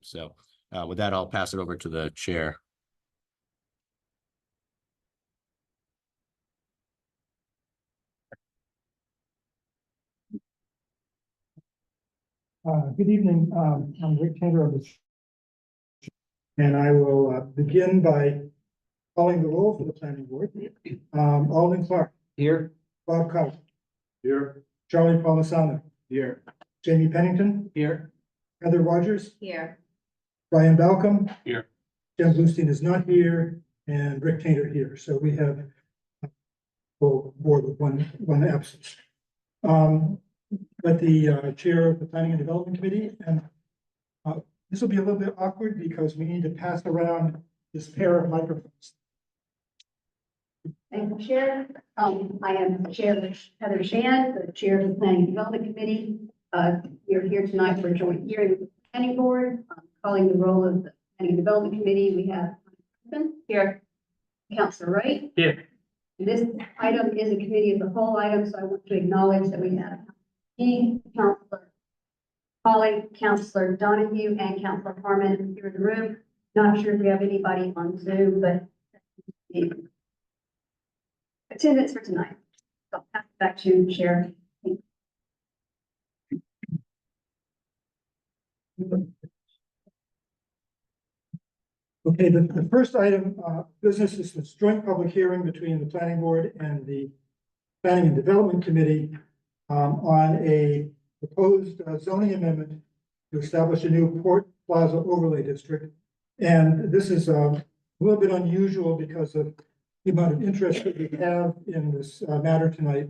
So with that, I'll pass it over to the chair. Good evening. I'm Rick Taylor of the, and I will begin by calling the roll for the planning board. Alden Clark. Here. Bob Cout. Here. Charlie Polisano. Here. Jamie Pennington. Here. Heather Rogers. Here. Brian Balcom. Here. Jen Bluestein is not here, and Rick Taylor here. So we have a full board with one absence. But the chair of the Planning and Development Committee, and this will be a little bit awkward because we need to pass around this pair of microphones. Thank you, Chair. I am Chair Heather Shand, the Chair of the Planning and Development Committee. We're here tonight for a joint hearing with the Planning Board, calling the role of the Planning and Development Committee. We have here, Councilor Wright. Here. This item is a committee of the whole item, so I want to acknowledge that we have Councilor Holly, Councilor Donahue, and Councilor Harmon here in the room. Not sure if we have anybody on Zoom, but the attendance for tonight. So I'll pass it back to Chair. Okay, the first item business is this joint public hearing between the Planning Board and the Planning and Development Committee on a proposed zoning amendment to establish a new Port Plaza overlay district. And this is a little bit unusual because of the amount of interest that we have in this matter tonight.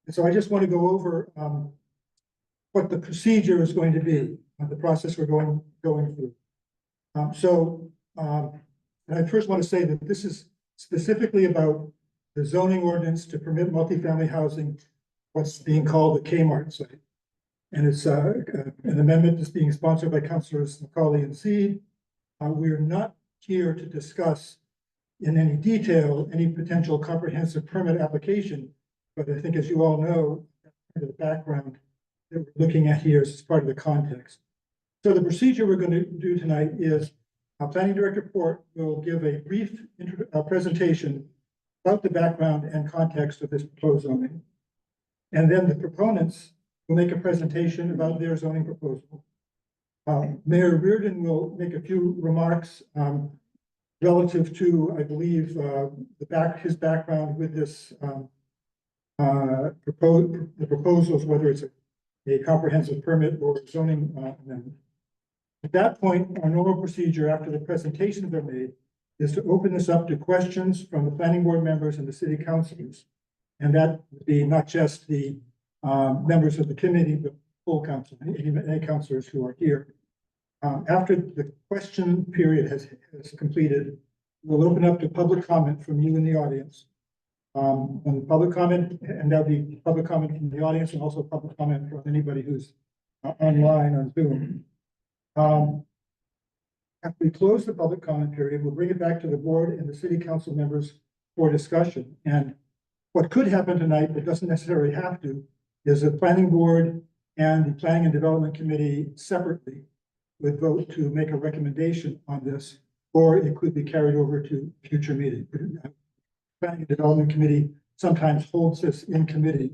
And so I just want to go over what the procedure is going to be, the process we're going through. And I first want to say that this is specifically about the zoning ordinance to permit multifamily housing, what's being called the Kmart site. And it's an amendment that's being sponsored by Councilors Macaulay and Seed. We are not here to discuss in any detail any potential comprehensive permit application, but I think, as you all know, the background that we're looking at here is part of the context. So the procedure we're going to do tonight is Planning Director Port will give a brief presentation about the background and context of this proposed zoning. And then the proponents will make a presentation about their zoning proposal. Mayor Reardon will make a few remarks relative to, I believe, his background with this the proposals, whether it's a comprehensive permit or zoning amendment. At that point, our normal procedure after the presentations are made is to open this up to questions from the planning board members and the city councilors. And that would be not just the members of the committee, but full council, any councilors who are here. After the question period has completed, we'll open up to public comment from you in the audience. And public comment, and that'll be public comment from the audience and also public comment from anybody who's online on Zoom. After we close the public comment period, we'll bring it back to the board and the city council members for discussion. And what could happen tonight, but doesn't necessarily have to, is the planning board and the planning and development committee separately would vote to make a recommendation on this, or it could be carried over to future meeting. Planning and development committee sometimes holds this in committee,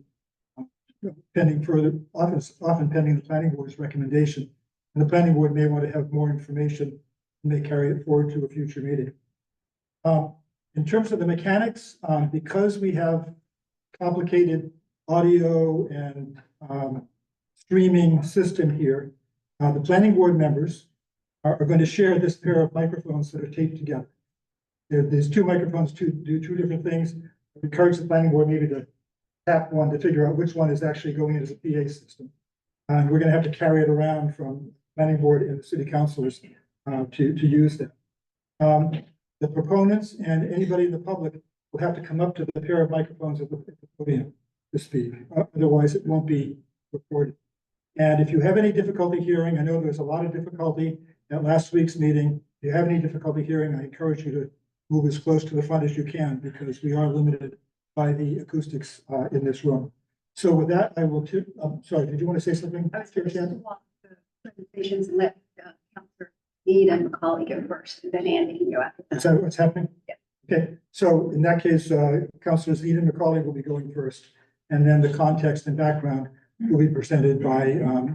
pending further, often pending the planning board's recommendation. And the planning board may want to have more information and may carry it forward to a future meeting. In terms of the mechanics, because we have complicated audio and streaming system here, the planning board members are going to share this pair of microphones that are taped together. There's two microphones to do two different things. I encourage the planning board maybe to tap one to figure out which one is actually going into the PA system. And we're going to have to carry it around from planning board and the city councilors to use that. The proponents and anybody in the public will have to come up to the pair of microphones at the podium to speak. Otherwise, it won't be recorded. And if you have any difficulty hearing, I know there's a lot of difficulty at last week's meeting. If you have any difficulty hearing, I encourage you to move as close to the front as you can because we are limited by the acoustics in this room. So with that, I will, I'm sorry, did you want to say something? I was going to walk the presentations and let Councilor Need and Macaulay go first, and then Andy can go after Is that. that what's happening? Yeah. Okay, so in that case, Councilors Eden and Macaulay will be going first, and then the context and background will be presented by,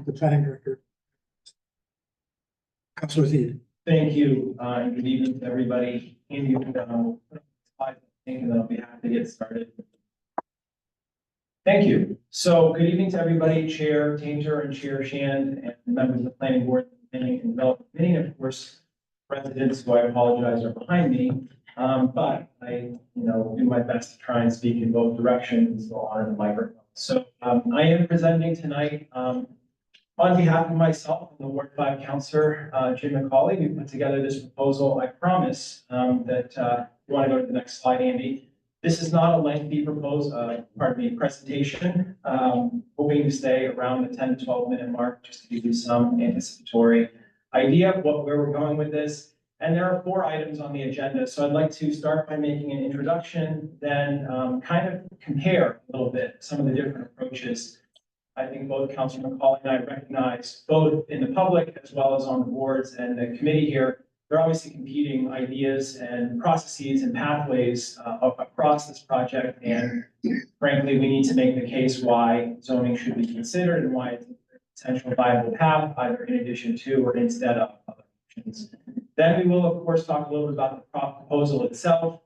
the planning director. Councilors Eden. Thank you, and good evening to everybody. Andy, I think that I'll be happy to get started. Thank you. So good evening to everybody, Chair Tainter and Chair Shand, and members of the Planning Board, Planning and Development Committee, and of course, residents who I apologize are behind me. But I, do my best to try and speak in both directions while on the microphone. So I am presenting tonight on behalf of myself and the Ward 5 Councillor, Jim McCauley. We put together this proposal. I promise that you want to go to the next slide, Andy. This is not a lengthy presentation. Hoping to stay around the 10 to 12 minute mark just to give you some anticipatory idea of where we're going with this. And there are 4 items on the agenda. So I'd like to start by making an introduction, then kind of compare a little bit some of the different approaches. I think both Councilor McCauley and I recognize, both in the public as well as on the boards and the committee here, there are obviously competing ideas and processes and pathways across this project. And frankly, we need to make the case why zoning should be considered and why it's a potential viable path, either in addition to or instead of other options. Then we will, of course, talk a little bit about the proposal itself,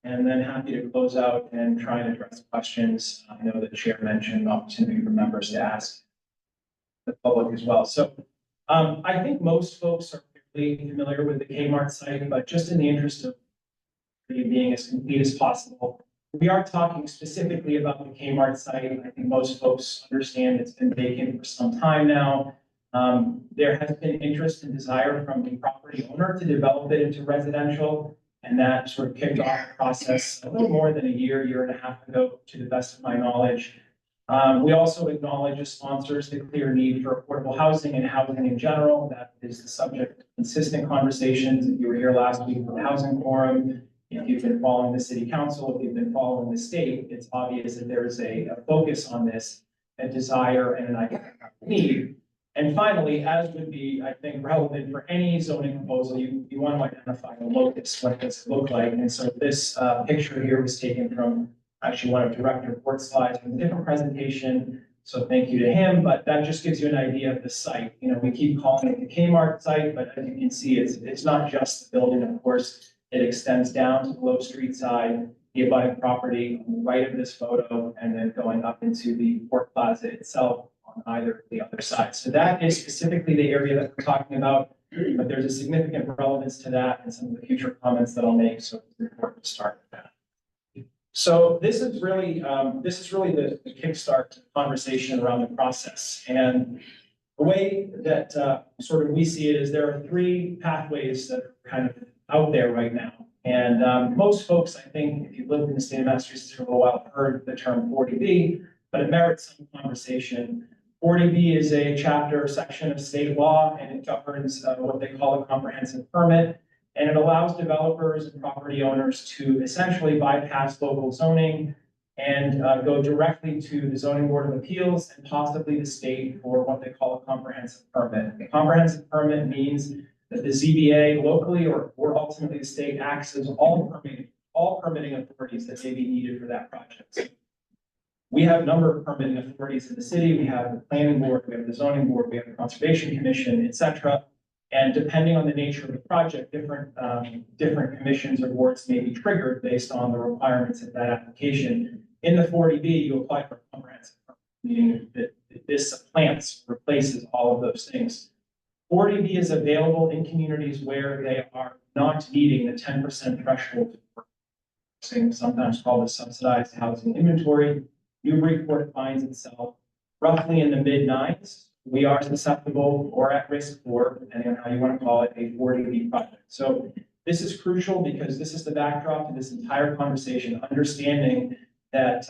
and then happy to close out and try and address questions. I know the chair mentioned opportunity for members to ask the public as well. So I think most folks are fairly familiar with the Kmart site, but just in the interest of being as complete as possible, we are talking specifically about the Kmart site. I think most folks understand it's been vacant for some time now. There has been interest and desire from the property owner to develop it into residential, and that sort of kicked off the process a little more than a year and a half ago, to the best of my knowledge. We also acknowledge as sponsors the clear need for affordable housing and housing in general. That is the subject of consistent conversations. If you were here last week for the Housing Forum, if you've been following the City Council, if you've been following the state, it's obvious that there is a focus on this, a desire and an need. And finally, as would be, I think, relevant for any zoning proposal, you want to identify the locus, what does it look like? And so this picture here was taken from actually one of Director Port's slides from a different presentation. So thank you to him, but that just gives you an idea of the site. We keep calling it the Kmart site, but as you can see, it's not just the building. Of course, it extends down to the Low Street side, the abutting property on the right of this photo, and then going up into the Port Plaza itself on either of the other sides. So that is specifically the area that we're talking about, but there's a significant relevance to that and some of the future comments that I'll make. So it's important to start with that. So this is really the kickstart conversation around the process. And the way that sort of we see it is there are 3 pathways that are kind of out there right now. And most folks, I think, if you've lived in the state of Massachusetts for a little while, have heard the term 40B, but it merits some conversation. 40B is a chapter or section of state law, and it governs what they call a comprehensive permit. And it allows developers and property owners to essentially bypass local zoning and go directly to the Zoning Board of Appeals and possibly the state for what they call a comprehensive permit. A comprehensive permit means that the ZBA locally or ultimately the state acts as all permitting authorities that may be needed for that project. We have a number of permitting authorities in the city. We have the planning board, we have the zoning board, we have the conservation commission, et cetera. And depending on the nature of the project, different commissions or boards may be triggered based on the requirements of that application. In the 40B, you apply for a comprehensive permit, meaning that this supplants, replaces all of those things. 40B is available in communities where they are not meeting the 10% threshold for sometimes called the subsidized housing inventory. Newburyport finds itself roughly in the mid-9s. We are susceptible or at risk for, depending on how you want to call it, a 40B project. So this is crucial because this is the backdrop to this entire conversation, understanding that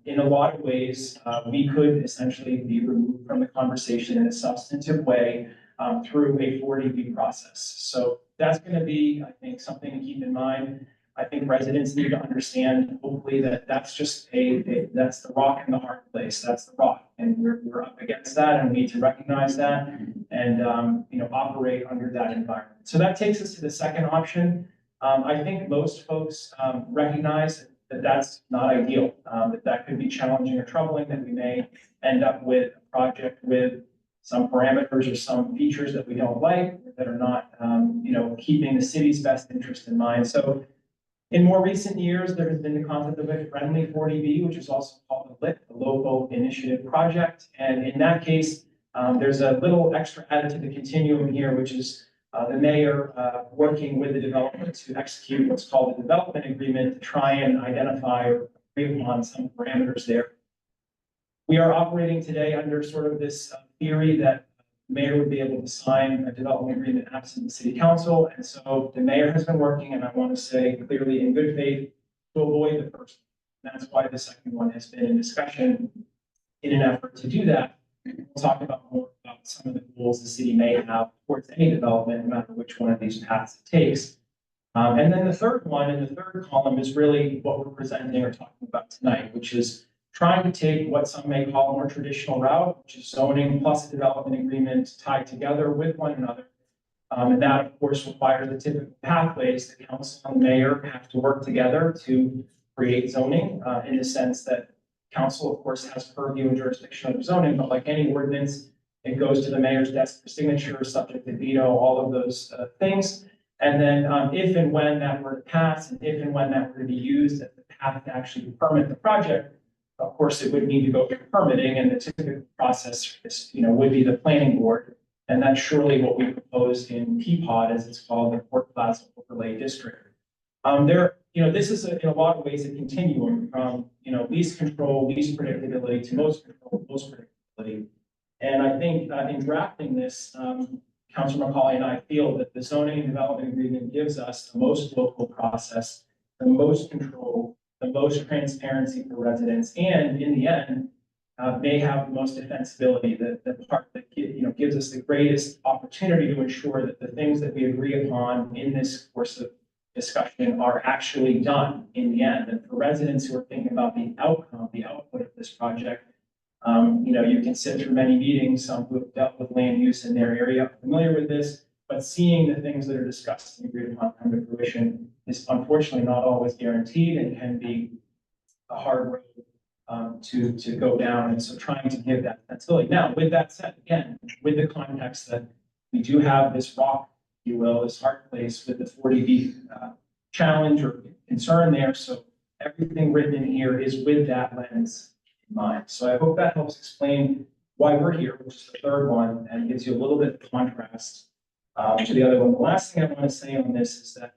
in a lot of ways, we could essentially be removed from the conversation in a substantive way through a 40B process. So that's going to be, I think, something to keep in mind. I think residents need to understand, hopefully, that that's just that's the rock in the hard place. That's the rock. And we're up against that and we need to recognize that. operate under that environment. So that takes us to the second option. I think most folks recognize that that's not ideal, that could be challenging or troubling, that we may end up with a project with some parameters or some features that we don't like, that are not, keeping the city's best interest in mind. So in more recent years, there has been the concept of a friendly 40B, which is also called a LIT, the Local Initiative Project. And in that case, there's a little extra added to the continuum here, which is the mayor working with the developer to execute what's called a development agreement to try and identify or agree upon some parameters there. We are operating today under sort of this theory that the mayor would be able to sign a development agreement absent the city council. And so the mayor has been working, and I want to say clearly in good faith, to avoid the first. And that's why the second one has been in discussion in an effort to do that. We'll talk more about some of the goals the city may have towards any development, no matter which one of these paths it takes. And then the third one in the third column is really what we're presenting or talking about tonight, which is trying to take what some may call a more traditional route, which is zoning plus a development agreement tied together with one another. And that, of course, requires the typical pathways. The council and the mayor have to work together to create zoning in the sense that council, of course, has purview and jurisdiction over zoning, but like any ordinance, it goes to the mayor's desk for signature, subject to veto, all of those things. And then if and when that were to pass, and if and when that were to be used as the path to actually permit the project, of course, it would need to go through permitting, and the typical process is, would be the planning board. And that's surely what we proposed in PPOD, as it's called, the Port Plaza Overlay District. This is in a lot of ways a continuum from, least control, least predictability to most control, most predictability. And I think in drafting this, Councilor McCauley and I feel that the zoning and development agreement gives us the most local process, the most control, the most transparency for residents, and in the end, may have the most defensibility, the part that gives us the greatest opportunity to ensure that the things that we agree upon in this course of discussion are actually done in the end. And for residents who are thinking about the outcome, the output of this project, you can sit through many meetings, some who have dealt with land use in their area are familiar with this, but seeing the things that are discussed and agreed upon come to fruition is unfortunately not always guaranteed and can be a hard road to go down. And so trying to give that sensibility. Now, with that said, again, with the context that we do have this rock, if you will, this hard place with the 40B challenge or concern there. So everything written in here is with that lens in mind. So I hope that helps explain why we're here, which is the third one, and gives you a little bit of contrast to the other one. The last thing I want to say on this is that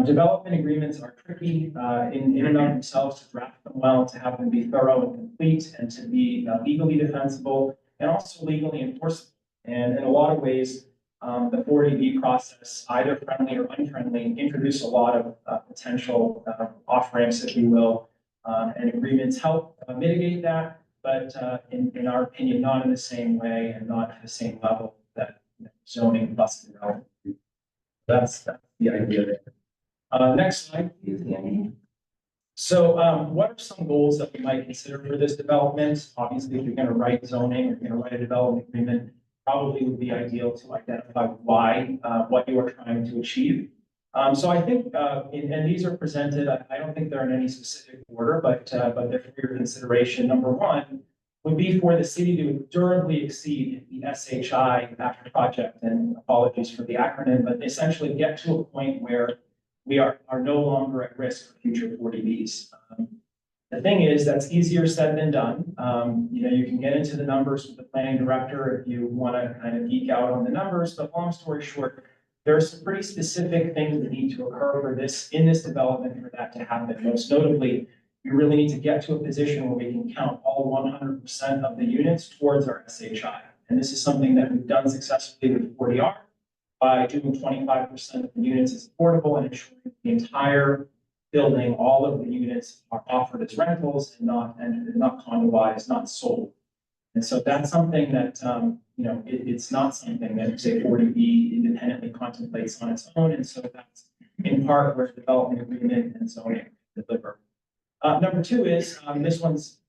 development agreements are tricky in and of themselves, to draft them well, to have them be thorough and complete, and to be legally defensible and also legally enforceable. And in a lot of ways, the 40B process, either friendly or unfriendly, introduce a lot of potential off-ramps, if you will, and agreements help mitigate that, but in our opinion, not in the same way and not at the same level that zoning plus development. That's the idea there. Next slide, please, Andy. So what are some goals that we might consider for this development? Obviously, if you're going to write zoning, you're going to write a development agreement, probably would be ideal to identify why, what you are trying to achieve. So I think, and these are presented, I don't think they're in any specific order, but they're for your consideration. Number one would be for the city to durably exceed the SHI after project, and apologies for the acronym, but essentially get to a point where we are no longer at risk for future 40Bs. The thing is, that's easier said than done. You can get into the numbers with the planning director if you want to kind of geek out on the numbers, but long story short, there are some pretty specific things that need to occur for this, in this development, for that to happen. Most notably, we really need to get to a position where we can count all 100% of the units towards our SHI. And this is something that we've done successfully with 40R by doing 25% of the units as affordable and ensuring the entire building, all of the units are offered as rentals and not condoized, not sold. And so that's something that, it's not something that say 40B independently contemplates on its own. And so that's in part where development agreement and zoning deliver. Number two is, this one's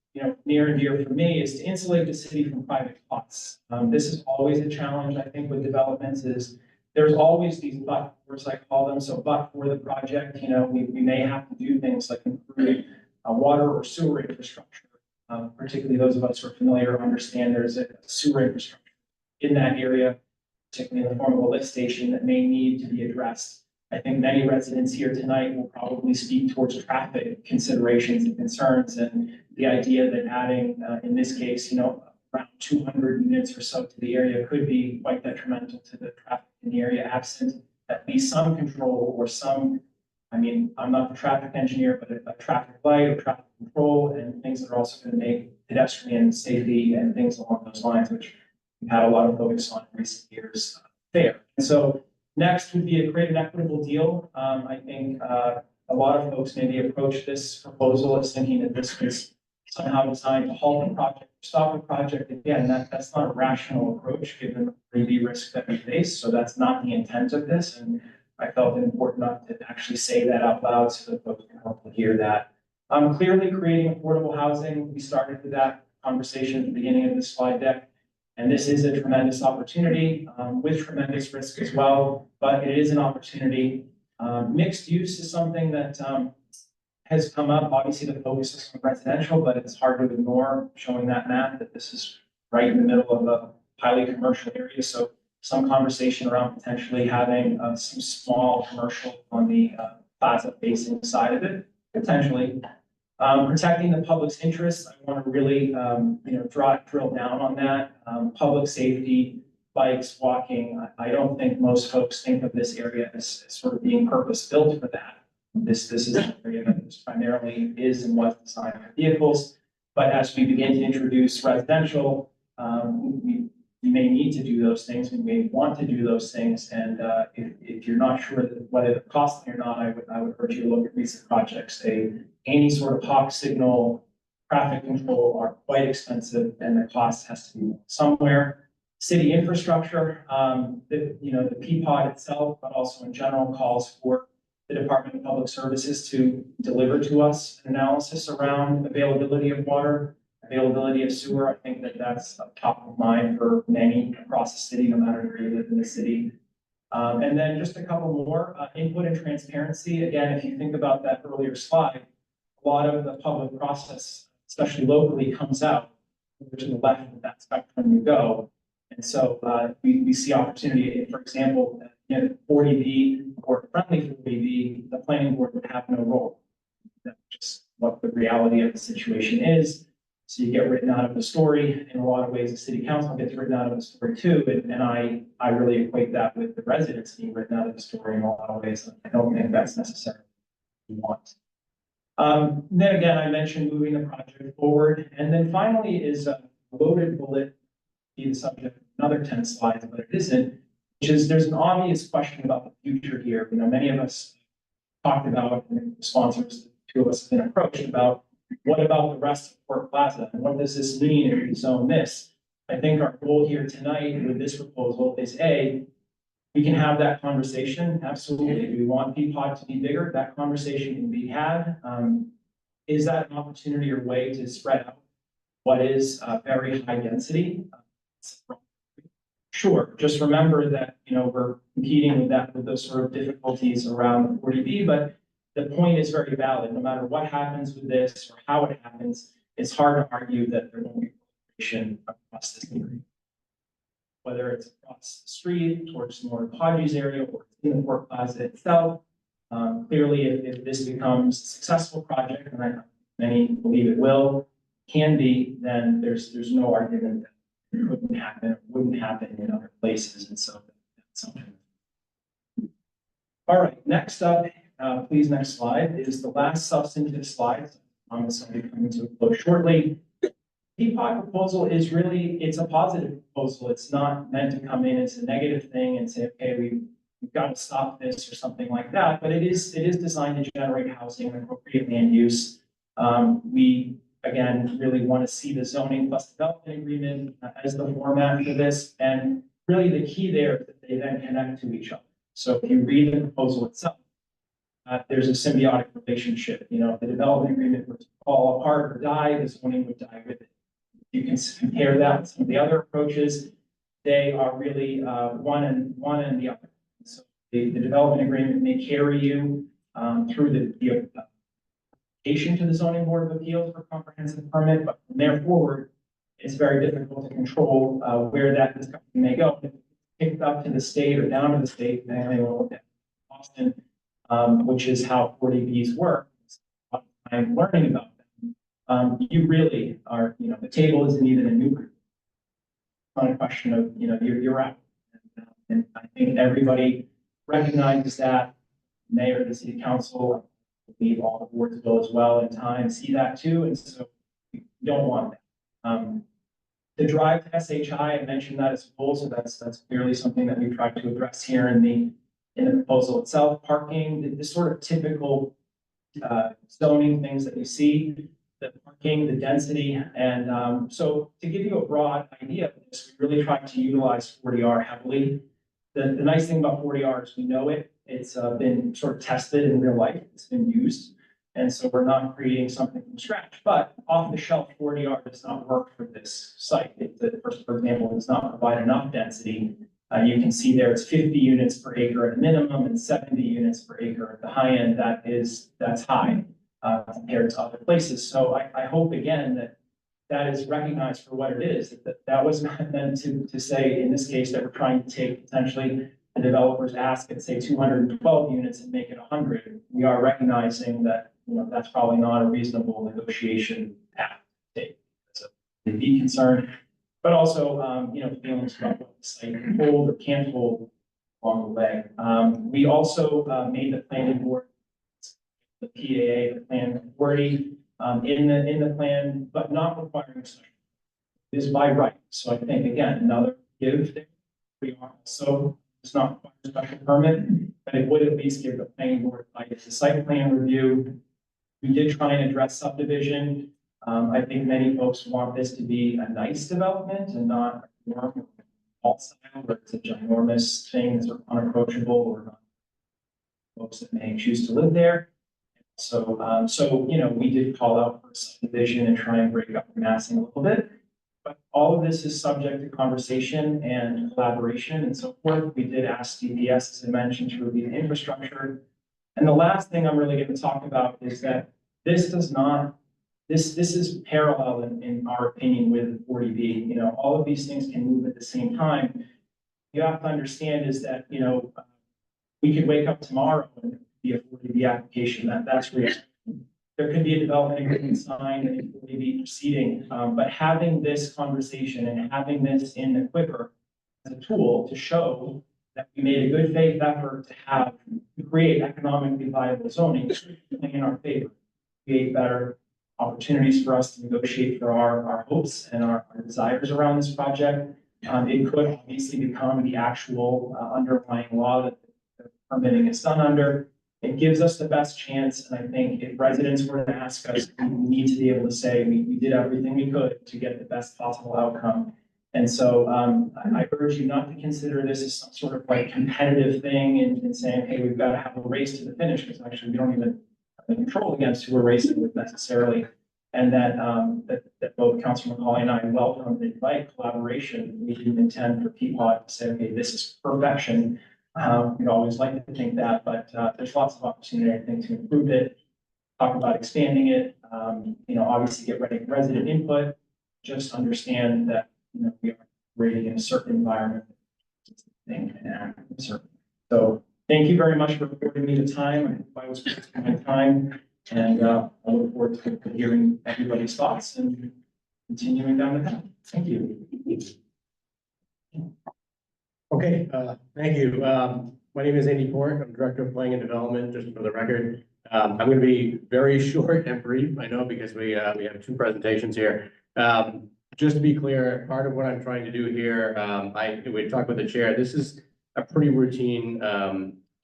near and dear for me is to insulate the city from private plots. This is always a challenge, I think, with developments is there's always these but, as I call them. So but for the project, we may have to do things like improve water or sewer infrastructure. Particularly those of us who are familiar understand there's a sewer infrastructure in that area, particularly in the form of a lift station that may need to be addressed. I think many residents here tonight will probably speak towards traffic considerations and concerns, and the idea that adding, in this case, around 200 units or so to the area could be quite detrimental to the traffic in the area, absent at least some control or some, I'm not the traffic engineer, but a traffic light or traffic control and things that are also going to make pedestrian safety and things along those lines, which we've had a lot of focus on in recent years there. And so next would be a create an equitable deal. I think a lot of folks maybe approach this proposal as thinking that this was somehow designed to halt the project, stop the project. Again, that's not a rational approach given the 3D risk that we face. So that's not the intent of this. And I felt it important not to actually say that out loud so that folks can hopefully hear that. Clearly creating affordable housing. We started with that conversation at the beginning of this slide deck. And this is a tremendous opportunity with tremendous risk as well, but it is an opportunity. Mixed use is something that has come up. Obviously, the focus is on residential, but it's hard to ignore showing that map that this is right in the middle of a highly commercial area. So some conversation around potentially having some small commercial on the plaza facing side of it, potentially. Protecting the public's interests, I want to really, drill down on that. Public safety, bikes, walking. I don't think most folks think of this area as sort of being purpose-built for that. This is an area that primarily is and was designed for vehicles. But as we begin to introduce residential, we may need to do those things. We may want to do those things. And if you're not sure whether they're costly or not, I would urge you to look at recent projects. Any sort of hawk signal, traffic control are quite expensive, and the cost has to be somewhere. City infrastructure, the PPOD itself, but also in general calls for the Department of Public Services to deliver to us an analysis around availability of water, availability of sewer. I think that's top of mind for many across the city, no matter where you live in the city. And then just a couple more, input and transparency. Again, if you think about that earlier slide, a lot of the public process, especially locally, comes out to the left of that spectrum you go. And so we see opportunity, for example, 40B or friendly 40B, the planning board would have no role. That's just what the reality of the situation is. So you get written out of the story. In a lot of ways, the city council gets written out of the story too. And I really equate that with the residents being written out of the story in a lot of ways. I don't think that's necessarily what we want. Then again, I mentioned moving the project forward. And then finally is a loaded bullet, be the subject of another 10 slides, but it isn't, which is there's an obvious question about the future here. Many of us talked about, and the sponsors, two of us have been approached about what about the rest of Port Plaza? And what does this mean if we zone this? I think our goal here tonight with this proposal is we can have that conversation. Absolutely. Do we want PPOD to be bigger? That conversation can be had. Is that an opportunity or way to spread out what is very high density? Sure. Just remember that, we're competing with those sort of difficulties around 40B, but the point is very valid. No matter what happens with this or how it happens, it's hard to argue that there won't be proliferation across this area. Whether it's across the street towards more Podgy's area or in the Port Plaza itself. Clearly, if this becomes a successful project, and many believe it can be, then there's no argument that it couldn't happen, or wouldn't happen in other places. And so that's something. All right, next up, please, next slide, is the last substantive slide. I'll be coming to a close shortly. PPOD proposal is really, it's a positive proposal. It's not meant to come in as a negative thing and say, okay, we've got to stop this or something like that. But it is designed to generate housing and appropriate land use. We, again, really want to see the zoning plus development agreement as the format for this. And really the key there is that they then connect to each other. So if you read the proposal itself, there's a symbiotic relationship. The development agreement fall apart or die, the zoning would die with it. You can compare that with some of the other approaches. They are really one and the other. So the development agreement may carry you through the application to the zoning board of appeals for comprehensive permit, but from there forward, it's very difficult to control where that discussion may go. If it's picked up to the state or down to the state, then they will look at Boston, which is how 40Bs work. I'm learning about them. You really are, the table isn't even a Newburyport. It's not a question of, you're out. And I think everybody recognizes that. Mayor, the city council, I believe all the boards will as well in time see that too. And so we don't want that. The drive to SHI, I mentioned that as a goal, so that's clearly something that we've tried to address here in the proposal itself. Parking, the sort of typical zoning things that you see, the parking, the density, and so to give you a broad idea of this, we really tried to utilize 40R heavily. The nice thing about 40R is we know it. It's been sort of tested in real life. It's been used. And so we're not creating something from scratch, but off the shelf 40R does not work for this site. For example, does not provide enough density. You can see there it's 50 units per acre at a minimum and 70 units per acre at the high end. That's high compared to other places. So I hope again that is recognized for what it is. That was not meant to say in this case that we're trying to take potentially the developer's ask and say 212 units and make it 100. We are recognizing that that's probably not a reasonable negotiation path to take. So be concerned, but also feelings about what the site can hold or can't hold along the way. We also made the planning board, the PAA, the plan authority in the plan, but not requiring a special. It is by right. So I think again another give there. We are also it's not require a special permit, but it would at least give the planning board like it's a site plan review. We did try and address subdivision. I think many folks want this to be a nice development and not a alt style where it's a ginormous thing that's unapproachable or not folks that may choose to live there. So, we did call out for subdivision and try and break up the massing a little bit. But all of this is subject to conversation and collaboration and so forth. We did ask DPS, as I mentioned, to review the infrastructure. And the last thing I'm really going to talk about is that this is parallel in our opinion with 40B. All of these things can move at the same time. You have to understand is that, we could wake up tomorrow and be a 40B application. That's real. There could be a development agreement signed and a 40B proceeding, but having this conversation and having this in the quiver as a tool to show that we made a good faith effort to create economically viable zoning in our favor, create better opportunities for us to negotiate for our hopes and our desires around this project. It could obviously become the actual underlying law that the permitting is done under. It gives us the best chance, and I think if residents were to ask us, we need to be able to say we did everything we could to get the best possible outcome. And so I urge you not to consider this as some sort of like competitive thing and saying, hey, we've got to have a race to the finish, because actually we don't even have control against who we're racing with necessarily. And that both Councilor McCauley and I welcome and invite collaboration. We do intend for people to say, okay, this is perfection. We'd always like to think that, but there's lots of opportunity, I think, to improve it, talk about expanding it, obviously get resident input, just understand that, we are operating in a certain environment. So thank you very much for affording me the time. I hope I was wasting my time, and I look forward to hearing everybody's thoughts and continuing down the path. Thank you. Okay, thank you. My name is Andy Port. I'm Director of Planning and Development, just for the record. I'm going to be very short and brief, I know, because we have two presentations here. Just to be clear, part of what I'm trying to do here, we talked with the chair, this is a pretty routine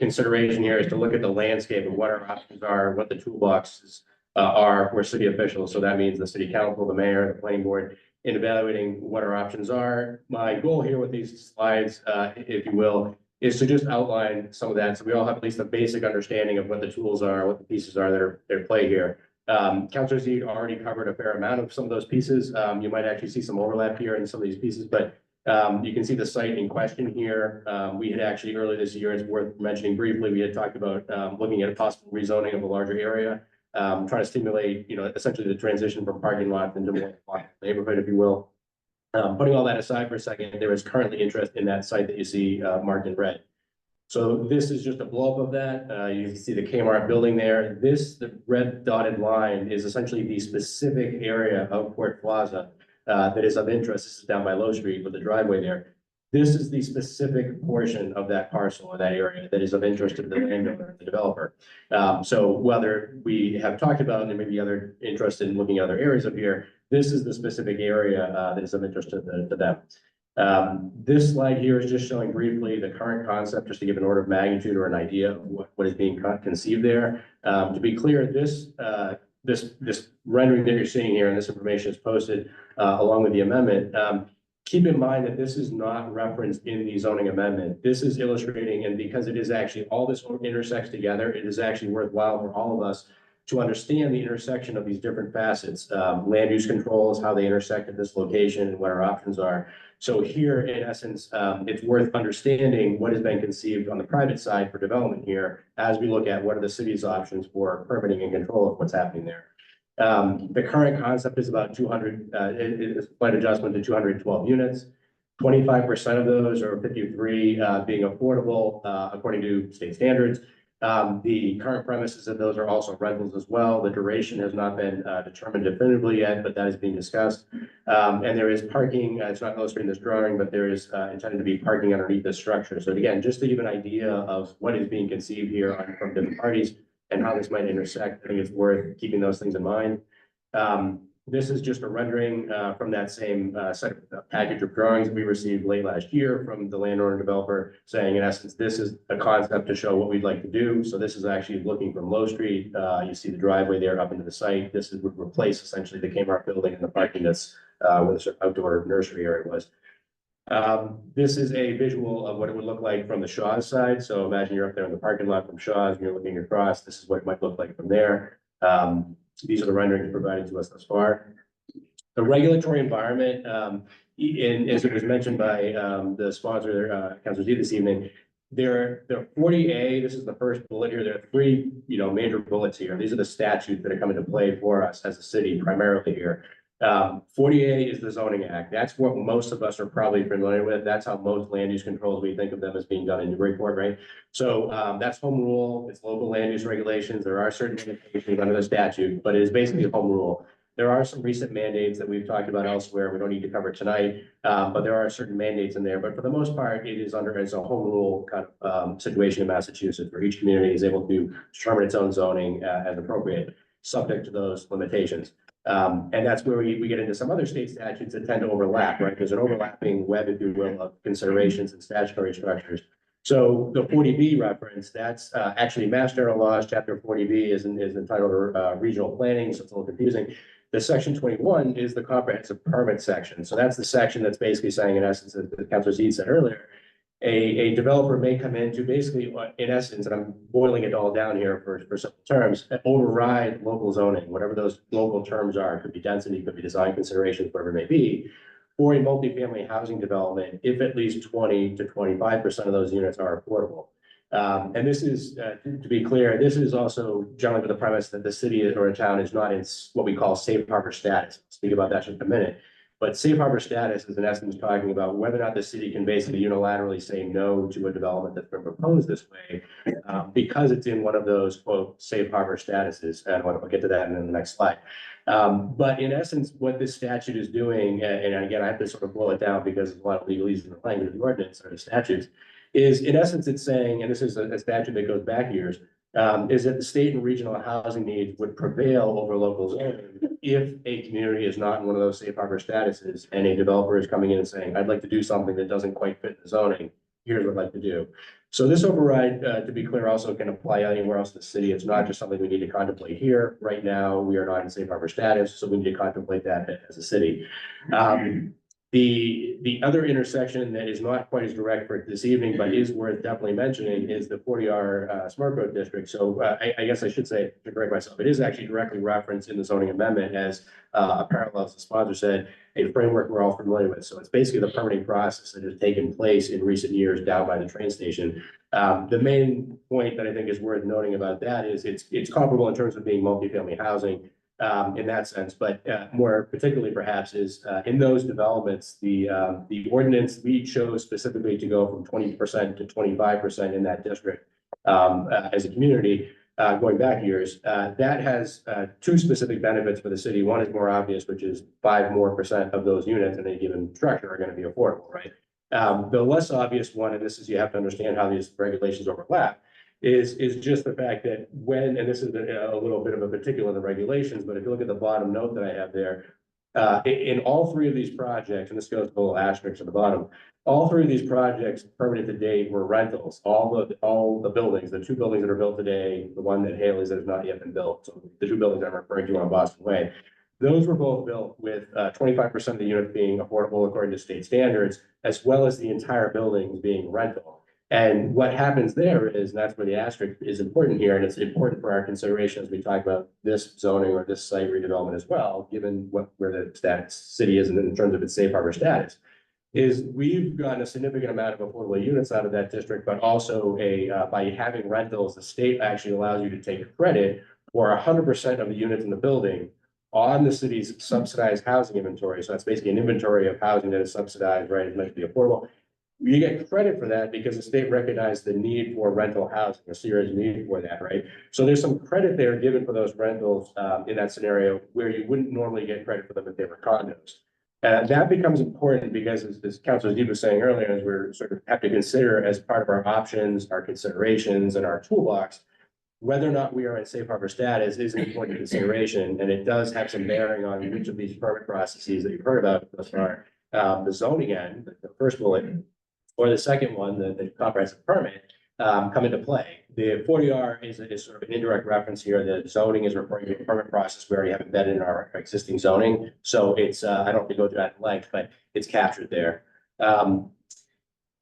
consideration here, is to look at the landscape of what our options are, what the toolboxes are for city officials. So that means the city council, the mayor, the planning board, in evaluating what our options are. My goal here with these slides, if you will, is to just outline some of that, so we all have at least a basic understanding of what the tools are, what the pieces are that are at play here. Councilor Z already covered a fair amount of some of those pieces. You might actually see some overlap here in some of these pieces, but you can see the site in question here. We had actually earlier this year, it's worth mentioning briefly, we had talked about looking at a possible rezoning of a larger area, trying to stimulate, essentially the transition from parking lot into more neighborhood, if you will. Putting all that aside for a second, there is currently interest in that site that you see marked in red. So this is just a blow up of that. You can see the Kmart building there. The red dotted line is essentially the specific area of Port Plaza that is of interest. This is down by Low Street with the driveway there. This is the specific portion of that parcel or that area that is of interest to the landowner, the developer. So whether we have talked about, and there may be other interest in looking at other areas of here, this is the specific area that is of interest to them. This slide here is just showing briefly the current concept, just to give an order of magnitude or an idea of what is being conceived there. To be clear, this rendering that you're seeing here and this information is posted along with the amendment. Keep in mind that this is not referenced in the zoning amendment. This is illustrating, and because it is actually all this intersects together, it is actually worthwhile for all of us to understand the intersection of these different facets, land use controls, how they intersect at this location and what our options are. So here, in essence, it's worth understanding what has been conceived on the private side for development here as we look at what are the city's options for permitting and control of what's happening there. The current concept is about 200, it is a slight adjustment to 212 units. 25% of those, or 53, being affordable according to state standards. The current premises of those are also rentals as well. The duration has not been determined definitively yet, but that is being discussed. And there is parking, it's not illustrated in this drawing, but there is intended to be parking underneath the structure. So again, just to give an idea of what is being conceived here from different parties and how this might intersect, I think it's worth keeping those things in mind. This is just a rendering from that same package of drawings that we received late last year from the landowner developer, saying in essence, this is a concept to show what we'd like to do. So this is actually looking from Low Street. You see the driveway there up into the site. This would replace essentially the Kmart building and the parking that's where the outdoor nursery area was. This is a visual of what it would look like from the Shaw's side. So imagine you're up there in the parking lot from Shaw's and you're looking across. This is what it might look like from there. These are the renderings provided to us thus far. The regulatory environment, and as it was mentioned by the sponsor, Councilor Z this evening, there are 40A, this is the first bullet here. There are three, major bullets here. These are the statutes that are coming into play for us as a city primarily here. 40A is the zoning act. That's what most of us are probably familiar with. That's how most land use controls, we think of them as being done in Newburyport, right? So that's home rule. It's local land use regulations. There are certain limitations under the statute, but it is basically home rule. There are some recent mandates that we've talked about elsewhere. We don't need to cover tonight, but there are certain mandates in there. But for the most part, it is under as a home rule kind of situation in Massachusetts, where each community is able to determine its own zoning as appropriate, subject to those limitations. And that's where we get into some other state statutes that tend to overlap, right? There's an overlapping web, if you will, of considerations and statutory structures. So the 40B reference, that's actually Mass General Laws, Chapter 40B is entitled Regional Planning, so it's a little confusing. The Section 21 is the comprehensive permit section. So that's the section that's basically saying, in essence, as Councilor Z said earlier, a developer may come in to basically, in essence, and I'm boiling it all down here for simple terms, override local zoning, whatever those local terms are. It could be density, could be design considerations, whatever it may be, for a multifamily housing development, if at least 20 to 25% of those units are affordable. And this is, to be clear, this is also generally with the premise that the city or a town is not in what we call safe harbor status. I'll speak about that in a minute. But safe harbor status is in essence talking about whether or not the city can basically unilaterally say no to a development that's been proposed this way, because it's in one of those quote safe harbor statuses. And I'll get to that in the next slide. But in essence, what this statute is doing, and again, I have to sort of boil it down because there's a lot of legalese in the language of the ordinance or the statutes, is in essence it's saying, and this is a statute that goes back years, is that the state and regional housing needs would prevail over local zoning if a community is not in one of those safe harbor statuses and a developer is coming in and saying, I'd like to do something that doesn't quite fit the zoning. Here's what I'd like to do. So this override, to be clear, also can apply anywhere else in the city. It's not just something we need to contemplate here. Right now, we are not in safe harbor status, so we need to contemplate that as a city. The other intersection that is not quite as direct for this evening, but is worth definitely mentioning is the 40R Smart Growth District. So I guess I should say, to correct myself, it is actually directly referenced in the zoning amendment as a parallel, as the sponsor said, a framework we're all familiar with. So it's basically the permitting process that has taken place in recent years down by the train station. The main point that I think is worth noting about that is it's comparable in terms of being multifamily housing. In that sense, but more particularly perhaps is in those developments, the ordinance, we chose specifically to go from 20% to 25% in that district as a community going back years. That has two specific benefits for the city. One is more obvious, which is 5% more of those units in a given structure are going to be affordable, right? The less obvious one, and this is you have to understand how these regulations overlap, is just the fact that when, and this is a little bit of a particular in the regulations, but if you look at the bottom note that I have there, in all three of these projects, and this goes to the little asterisk at the bottom, all three of these projects permitted to date were rentals. All the buildings, the two buildings that are built today, the one that Haley's that has not yet been built, so the two buildings I'm referring to on Boston Way, those were both built with 25% of the units being affordable according to state standards, as well as the entire building being rental. And what happens there is, and that's where the asterisk is important here, and it's important for our consideration as we talk about this zoning or this site redevelopment as well, given where the city is in terms of its safe harbor status, is we've gotten a significant amount of affordable units out of that district, but also by having rentals, the state actually allows you to take credit for 100% of the units in the building on the city's subsidized housing inventory. So that's basically an inventory of housing that is subsidized, right? It's meant to be affordable. You get credit for that because the state recognized the need for rental housing, a serious need for that, right? So there's some credit there given for those rentals in that scenario where you wouldn't normally get credit for them if they were condos. That becomes important because as Councilor Deeb was saying earlier, as we're sort of have to consider as part of our options, our considerations and our toolbox, whether or not we are in safe harbor status is an important consideration. And it does have some bearing on which of these permit processes that you've heard about thus far, the zoning end, the first bullet, or the second one, the comprehensive permit, come into play. The 40R is sort of an indirect reference here. The zoning is referring to a permit process we already have embedded in our existing zoning. So it's, I don't have to go through that in length, but it's captured there.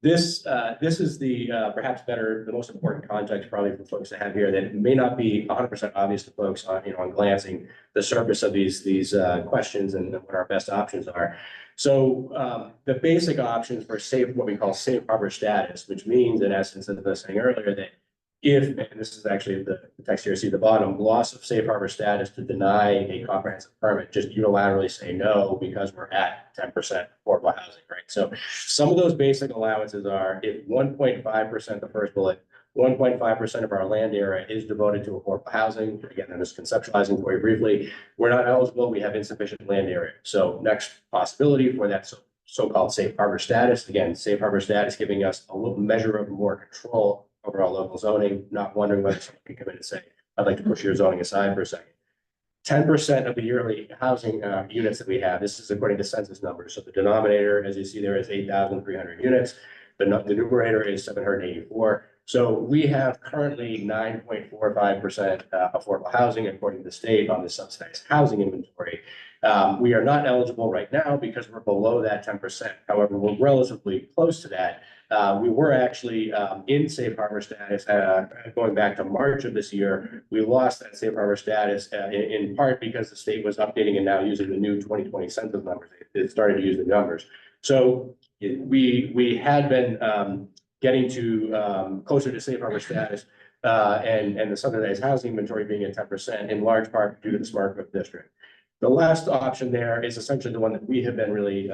This is the perhaps the most important context probably for folks to have here that may not be 100% obvious to folks on glancing the surface of these questions and what our best options are. So the basic options for what we call safe harbor status, which means in essence, as I was saying earlier, that if, and this is actually the text here, see the bottom, loss of safe harbor status to deny a comprehensive permit, just unilaterally say no because we're at 10% affordable housing, right? So some of those basic allowances are if 1.5%, the first bullet, 1.5% of our land area is devoted to affordable housing. Again, I'm just conceptualizing for you briefly. We're not eligible. We have insufficient land area. So next possibility for that so-called safe harbor status. Again, safe harbor status giving us a little measure of more control over our local zoning, not wondering whether someone can come in and say, I'd like to push your zoning aside for a second. 10% of the yearly housing units that we have, this is according to census numbers. So the denominator, as you see there, is 8,300 units. The numerator is 784. So we have currently 9.45% affordable housing according to the state on the subsidized housing inventory. We are not eligible right now because we're below that 10%. However, we're relatively close to that. We were actually in safe harbor status going back to March of this year. We lost that safe harbor status in part because the state was updating and now using the new 2020 census numbers. It started to use the numbers. So we had been getting to closer to safe harbor status and the subsidized housing inventory being at 10% in large part due to the smart growth district. The last option there is essentially the one that we have been really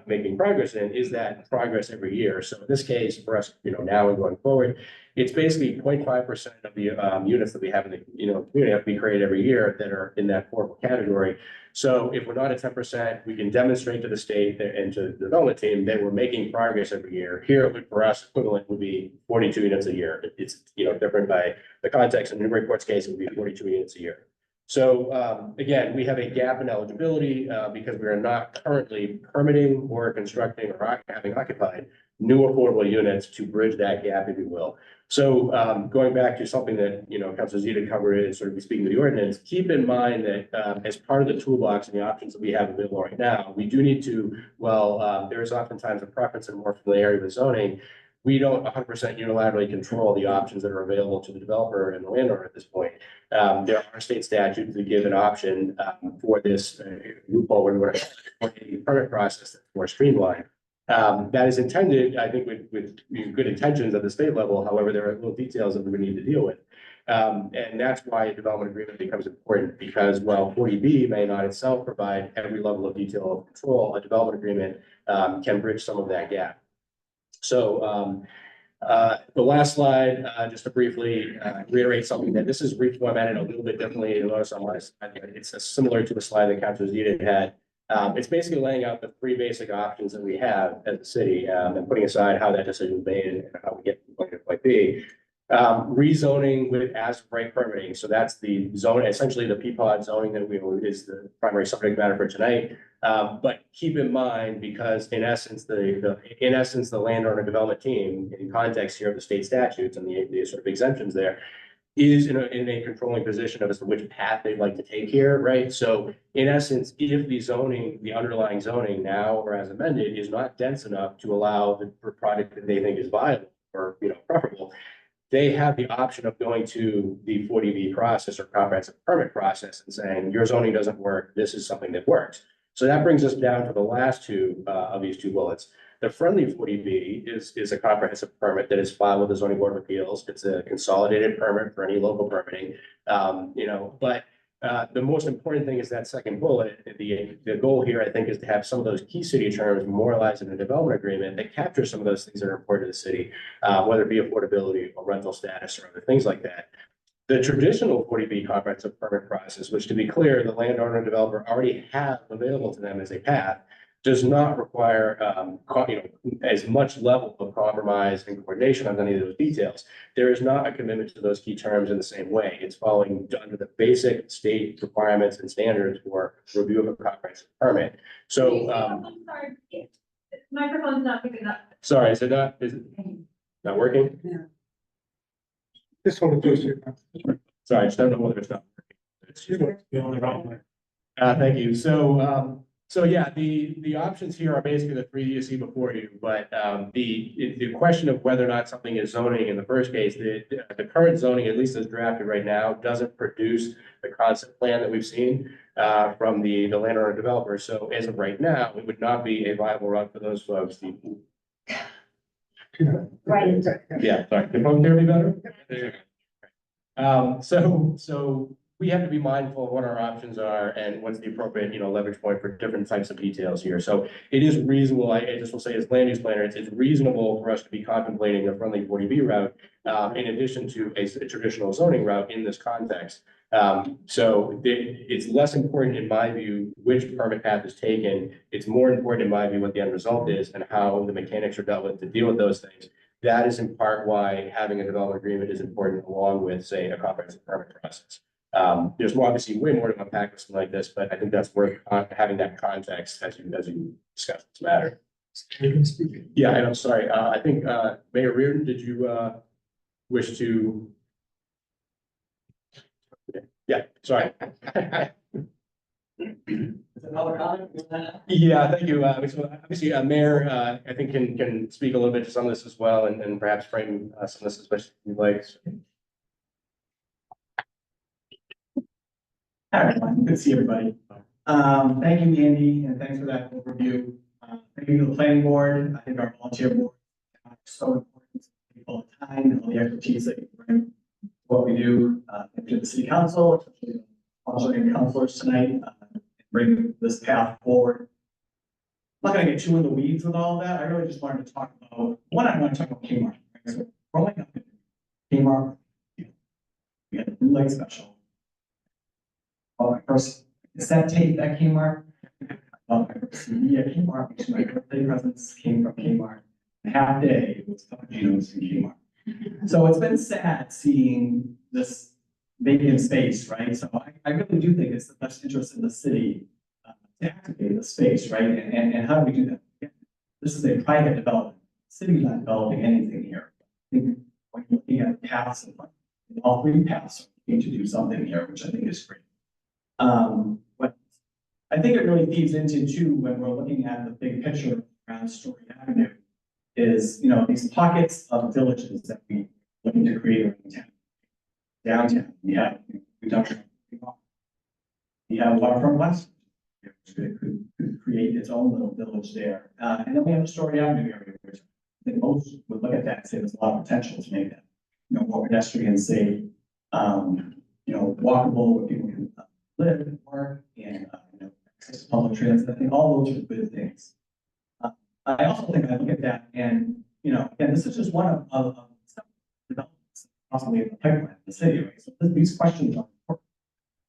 making progress in, is that progress every year. So in this case, for us, now and going forward, it's basically 0.5% of the units that we have in the community have to be created every year that are in that affordable category. So if we're not at 10%, we can demonstrate to the state and to the development team that we're making progress every year. Here, for us, equivalent would be 42 units a year. It's different by the context. In Newburyport's case, it would be 42 units a year. So again, we have a gap in eligibility because we are not currently permitting or constructing or having occupied new affordable units to bridge that gap, if you will. So going back to something that, Councilor Zita covered and sort of speaking to the ordinance, keep in mind that as part of the toolbox and the options that we have available right now, we do need to, there is oftentimes a preference and more familiarity with zoning. We don't 100% unilaterally control the options that are available to the developer and the landowner at this point. There are state statutes that give an option for this loophole where a permit process that's more streamlined. That is intended, I think, with good intentions at the state level. However, there are little details that we need to deal with. And that's why a development agreement becomes important, because while 40B may not itself provide every level of detail of control, a development agreement can bridge some of that gap. So the last slide, just to briefly reiterate something that this is reformatted a little bit differently. You'll notice on my slide, it's similar to the slide that Councilor Zita had. It's basically laying out the three basic options that we have as a city, and putting aside how that decision is made and how we get from point A to point B. Rezoning with as-of-right permitting. So that's the zone, essentially the PPOD zoning that is the primary subject matter for tonight. But keep in mind, because in essence, the landowner development team, in context here of the state statutes and the sort of exemptions there, is in a controlling position of as to which path they'd like to take here, right? So in essence, if the underlying zoning now or as amended is not dense enough to allow the project that they think is viable or, preferable, they have the option of going to the 40B process or comprehensive permit process and saying, your zoning doesn't work, this is something that works. So that brings us down to the last two of these two bullets. The friendly 40B is a comprehensive permit that is filed with the zoning board of appeals. It's a consolidated permit for any local permitting. But the most important thing is that second bullet. The goal here, I think, is to have some of those key city terms memorialized in a development agreement that capture some of those things that are important to the city, whether it be affordability or rental status or other things like that. The traditional 40B comprehensive permit process, which, to be clear, the landowner and developer already have available to them as a path, does not require as much level of compromise and coordination on any of those details. There is not a commitment to those key terms in the same way. It's following under the basic state requirements and standards for review of a comprehensive permit. So I'm sorry, microphone's not picking up. sorry, is it not working? This one goes here. Sorry, I just don't know whether it's not working. Thank you. So yeah, the options here are basically the three you see before you, but the question of whether or not something is zoning in the first case, the current zoning, at least as drafted right now, doesn't produce the concept plan that we've seen from the landowner developer. So as of right now, it would not be a viable route for those folks. Right. Yeah, sorry. Can folks hear me better? There you go. So we have to be mindful of what our options are and what's the appropriate, leverage point for different types of details here. So it is reasonable, I just will say as land use planner, it's reasonable for us to be contemplating a friendly 40B route in addition to a traditional zoning route in this context. So it's less important in my view, which permit path is taken. It's more important in my view, what the end result is and how the mechanics are dealt with to deal with those things. That is in part why having a development agreement is important along with, say, a comprehensive permit process. There's obviously way more to unpack with something like this, but I think that's worth having that context as you discuss this matter. Yeah, and I'm sorry. I think Mayor Reardon, did you wish to? Yeah, sorry. Yeah, thank you. So obviously, Mayor, I think can speak a little bit to some of this as well, and perhaps frame some of this as best you'd like. Hi, everyone. Good to see everybody. Thank you, Andy, and thanks for that overview. Thank you to the planning board. I think our volunteer board are so important to all the time and all the expertise that you bring to what we do to the city council, especially also in councilors tonight, and bring this path forward. I'm not going to get too in the weeds with all of that. I really just wanted to talk about I want to talk about Kmart. Right? So growing up in Kmart, we had the blue light special. My first cassette tape at Kmart. My first CD at Kmart, which my birthday presents came from Kmart. A half day it was cappuccinos in Kmart. So it's been sad seeing this vacant space, right? So I really do think it's the best interest in the city to activate the space, right? And how do we do that? This is a private development. The city's not developing anything here. I think what you're looking at paths, and all three paths are looking to do something here, which I think is great. But I think it really feeds into too, when we're looking at the big picture around Story Avenue, is, you know, these pockets of villages that we looking to create around town. Downtown, we have Waterfront West, which could create its own little village there. And then we have the Story Avenue area, which I think most would look at that and say there's a lot of potential to make that, you know, more pedestrian safe, you know, walkable where people can live and work and, you know, access to public transit. I think all those are good things. I also think I look at that and, you know, again, this is just one of some developments possibly in the pipeline in the city, right? So these questions are important.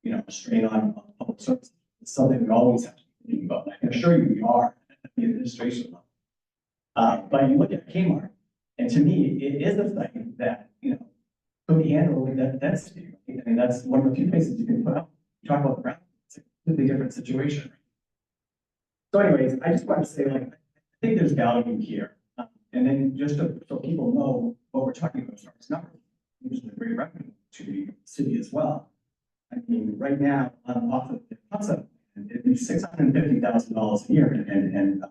You know, strain on public services. It's something we always have to be thinking about. I can assure you we are at the administration level. But you look at Kmart, and to me, it is a site that, you know, could be handled with that density. Right? I mean, that's one of the few places you can put up. You talk about the ground, it's a completely different situation. So anyways, I just want to say, like, I think there's value here. And then just so people know what we're talking about, it's not usually a great revenue to the city as well. I mean, right now, off of the concept, it'd be $650,000 a year and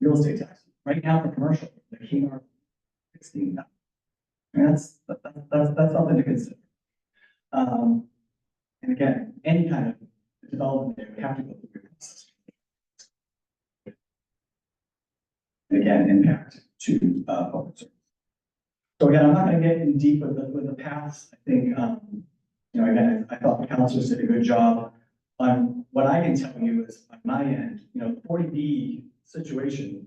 real estate tax. Right now for commercial, the Kmart 16. I mean, that's something to consider. And again, any kind of development there would have to go through the process. And again, impact to public service. So again, I'm not going to get in deep with the paths. I think, you know, again, I thought the councilors did a good job on what I can tell you is on my end, you know, the 40B situation,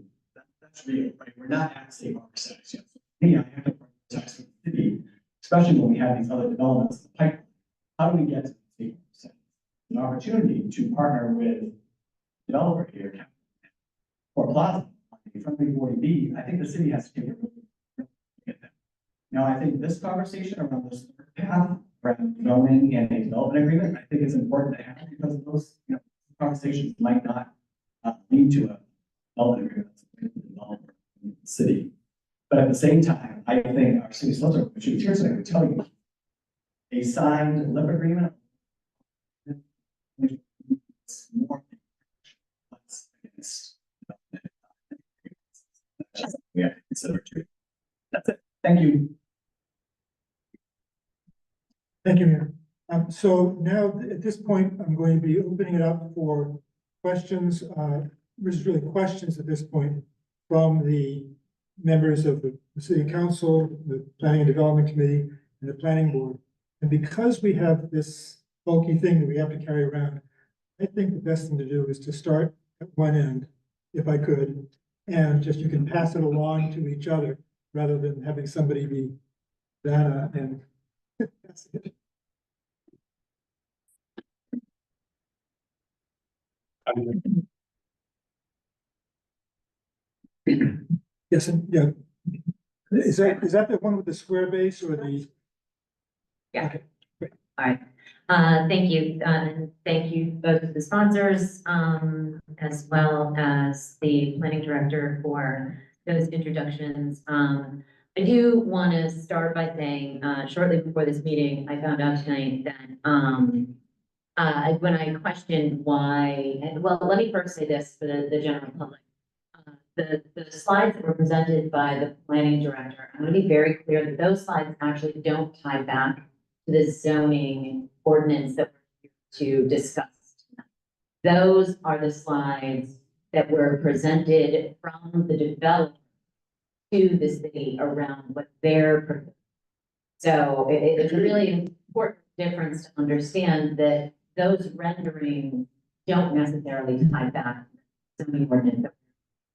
that's real, right? We're not at safe harbor status yet. For me, I have to prioritize for the city, especially when we have these other developments in the pipeline. How do we get to safe harbor status? An opportunity to partner with developer here or Plaza from the 40B. I think the city has to take a really look at that. Now, I think this conversation around this third path, around zoning and a development agreement, I think is important to have because those, you know, conversations might not lead to a development agreement that's with the developer in the city. But at the same time, I think our city solicitor, which is here tonight, would tell you a signed LIP agreement is more less against development. That's something we have to consider too. That's it. Thank you. Thank you, Mayor. So now at this point, I'm going to be opening it up for questions. There's really questions at this point from the members of the city council, the planning and development committee, and the planning board. And because we have this bulky thing that we have to carry around, I think the best thing to do is to start at one end, if I could, and just you can pass it along to each other rather than having somebody be Dana and that's it. Yes, and yeah. Is that the one with the square base or the? Yeah. Okay, great. All right, thank you, and thank you both of the sponsors, as well as the planning director for those introductions. I do want to start by saying, shortly before this meeting, I found out tonight that, when I questioned why, well, let me first say this for the general public. The slides that were presented by the planning director, I'm going to be very clear that those slides actually don't tie back to the zoning ordinance that we're here to discuss tonight. Those are the slides that were presented from the developer to the city around what they're proposing. So it's a really important difference to understand that those renderings don't necessarily tie back to the zoning ordinance that we're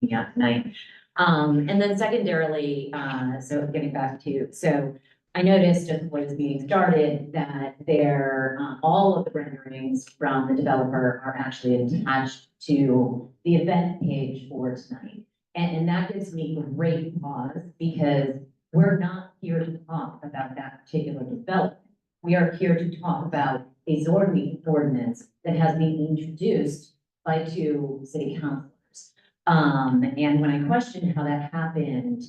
looking at tonight. And then secondarily, so getting back to, so I noticed just before this meeting started that all of the renderings from the developer are actually attached to the event page for tonight. And that gives me great pause because we're not here to talk about that particular development. We are here to talk about a zoning ordinance that has been introduced by 2 city councilors. And when I questioned how that happened,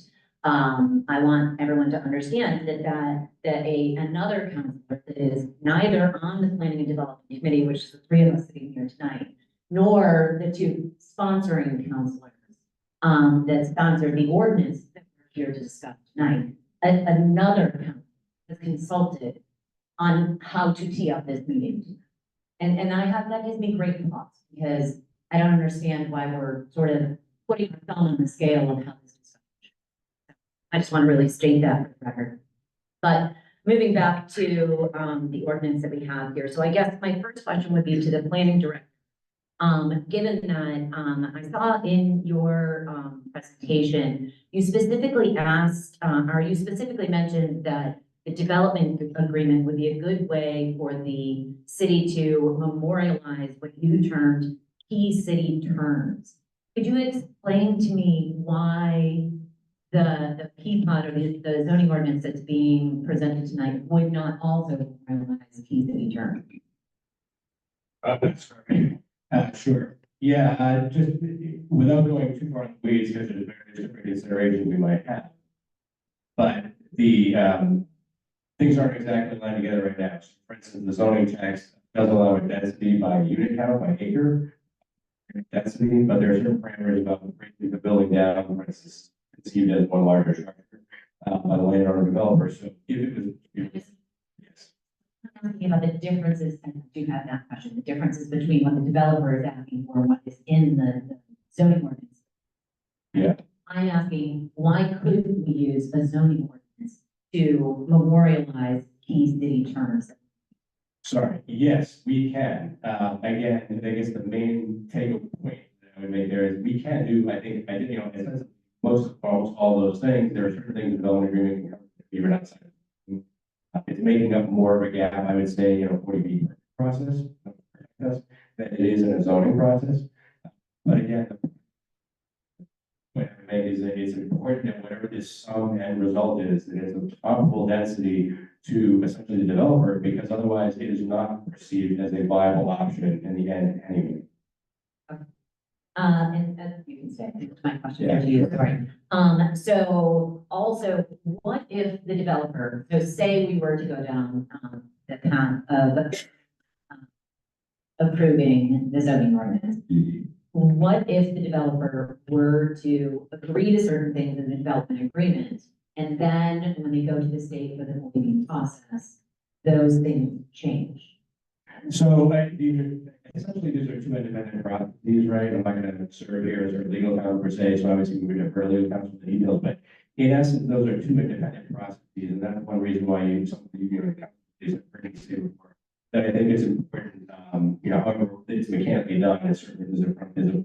I want everyone to understand that another counselor that is neither on the planning and development committee, which is the three of us sitting here tonight, nor the two sponsoring counselors, that sponsored the ordinance that we're here to discuss tonight. Another counselor has consulted on how to tee up this meeting. And that gives me great pause, because I don't understand why we're sort of putting a thumb on the scale of how this is done. I just want to really state that for the record. But moving back to the ordinance that we have here. So I guess my first question would be to the planning director. Given that I saw in your presentation, you specifically asked, or you specifically mentioned that the development agreement would be a good way for the city to memorialize what you termed key city terms. Could you explain to me why the PPOD or the zoning ordinance that's being presented tonight would not also memorialize key city terms? Sorry. Sure. Yeah, just without going too far in the weeds, because there's various different considerations we might have. But the things aren't exactly lined together right now. So for instance, the zoning text does allow a density by unit count, by acre density, but there are certain parameters about breaking the building down, for instance, conceived as one larger structure by the landowner developer. So if it was, yes. I'm asking about the differences, and I do have that question, the differences between what the developer is asking for and what is in the zoning ordinance. Yeah. I'm asking, why couldn't we use a zoning ordinance to memorialize key city terms? Sorry, yes, we can. Again, I guess the main takeaway point that I would make there is we can do, I think, you know, as almost all those things, there are certain things the development agreement can cover that even outside of. It's making up more of a gap, I would say, you know, 40B process, than it is in a zoning process. But again, the point I make is that it's important that whatever this sum end result is, that it's a comparable density to essentially the developer, because otherwise it is not perceived as a viable option in the end anyway. And you can say, it's my question to you, sorry. So also, what if the developer, so say we were to go down, the path of approving the zoning ordinance. What if the developer were to agree to certain things in the development agreement, and then when they go to the state for the planning process, those things change? So essentially these are two independent processes, right? I'm not gonna serve here as a legal counsel per se, so obviously we would have legal counsel the details, but in essence, those are two independent processes, and that's one reason why you is a pretty state report. That I think is important, you know, however it's mechanically done, and certainly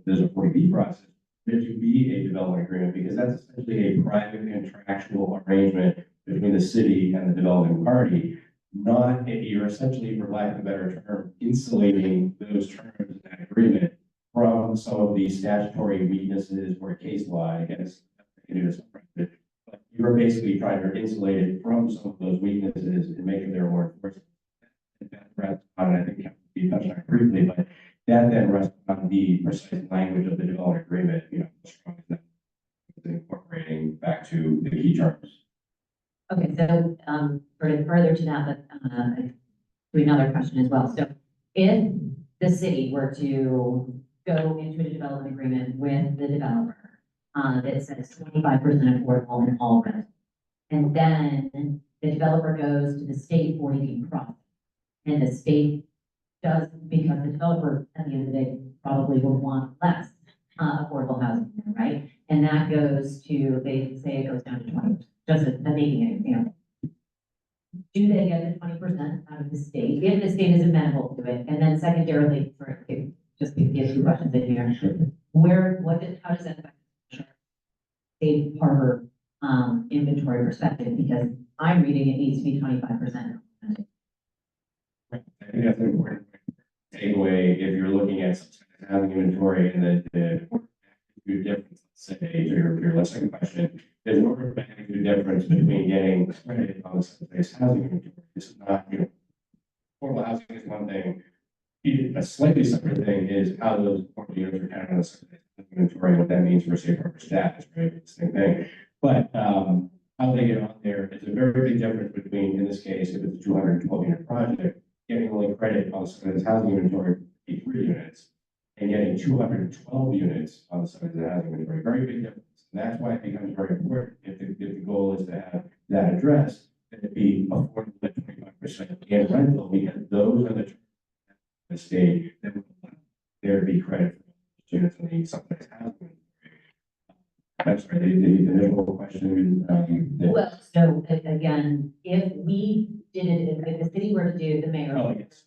there's a 40B process. There should be a development agreement, because that's essentially a private contractual arrangement between the city and the developing party. Not, you're essentially, for lack of a better term, insulating those terms in that agreement from some of the statutory weaknesses or case law, I guess. But you're basically trying to insulate it from some of those weaknesses and make it more enforceable. That rests on, I think you touched on it briefly, but that then rests on the precise language of the development agreement, you know, strong as that incorporating back to the key terms. Okay, so, further to that, but, to another question as well. So if the city were to go into a development agreement with the developer, that says 25% affordable in all rentals, and then the developer goes to the state 40B process, and the state does, because the developer at the end of the day probably will want less, affordable housing, right? And that goes to, they say it goes down to 20%. Just making an example. Do they get the 20% out of the state, if the state is amenable to it? And then secondarily, for just to give two questions in here, how does that affect safe harbor inventory perspective? Because I'm reading it needs to be 25%. I think that's an important takeaway if you're looking at housing inventory and the difference, let's say, to your second question. There's an order of magnitude difference between getting credit on the subsidized housing inventory. It's not, you know, affordable housing is one thing. A slightly separate thing is how those affordable units are counted on the subsidized housing inventory, what that means for safe harbor status, right? It's the same thing. But, how they get on there is a very big difference between, in this case, if it's a 212 unit project, getting only credit on somebody's housing inventory, 83 units, and getting 212 units on the somebody's housing inventory, very big difference. And that's why it becomes very important, if the goal is to have that addressed, that it be affordable at 25% and rental, because those are the state that would allow there to be credit for units in the somebody's housing. I'm sorry, the initial question, Well, so again, if we did it, if the city were to do the mayor. Oh, yes.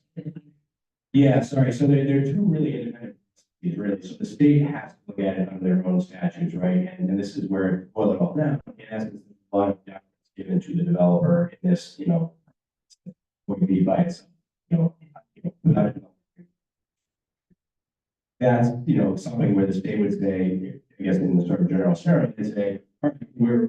Yeah, sorry, so they're two really independent, entities, really, so the state has to look at it under their own statutes, right? And this is where it boils it all down, in essence, a lot of documents given to the developer in this, would be by itself, without it. That's, something where the state would say, I guess in the sort of general scenario, they say, we're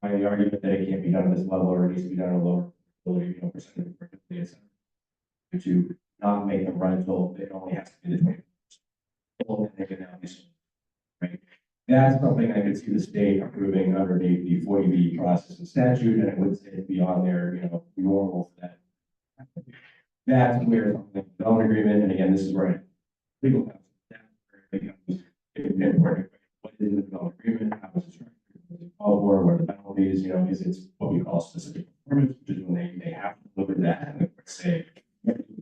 by the argument that it can't be done at this level or it needs to be done at a lower ability, percentage of fertility, et cetera. To not make a rental, it only has to be the 20%. And they can now be sold, right? That's something I could see the state approving underneath the 40B process and statute, and it would say it'd be on their, normal for that. That's where the development agreement, and again, this is where legal counsel, that's where it becomes important. What is in the development agreement? How is it structured? What is it called for? What are the penalties? Is it's what we call specific performance, which is when they have to look at that and say,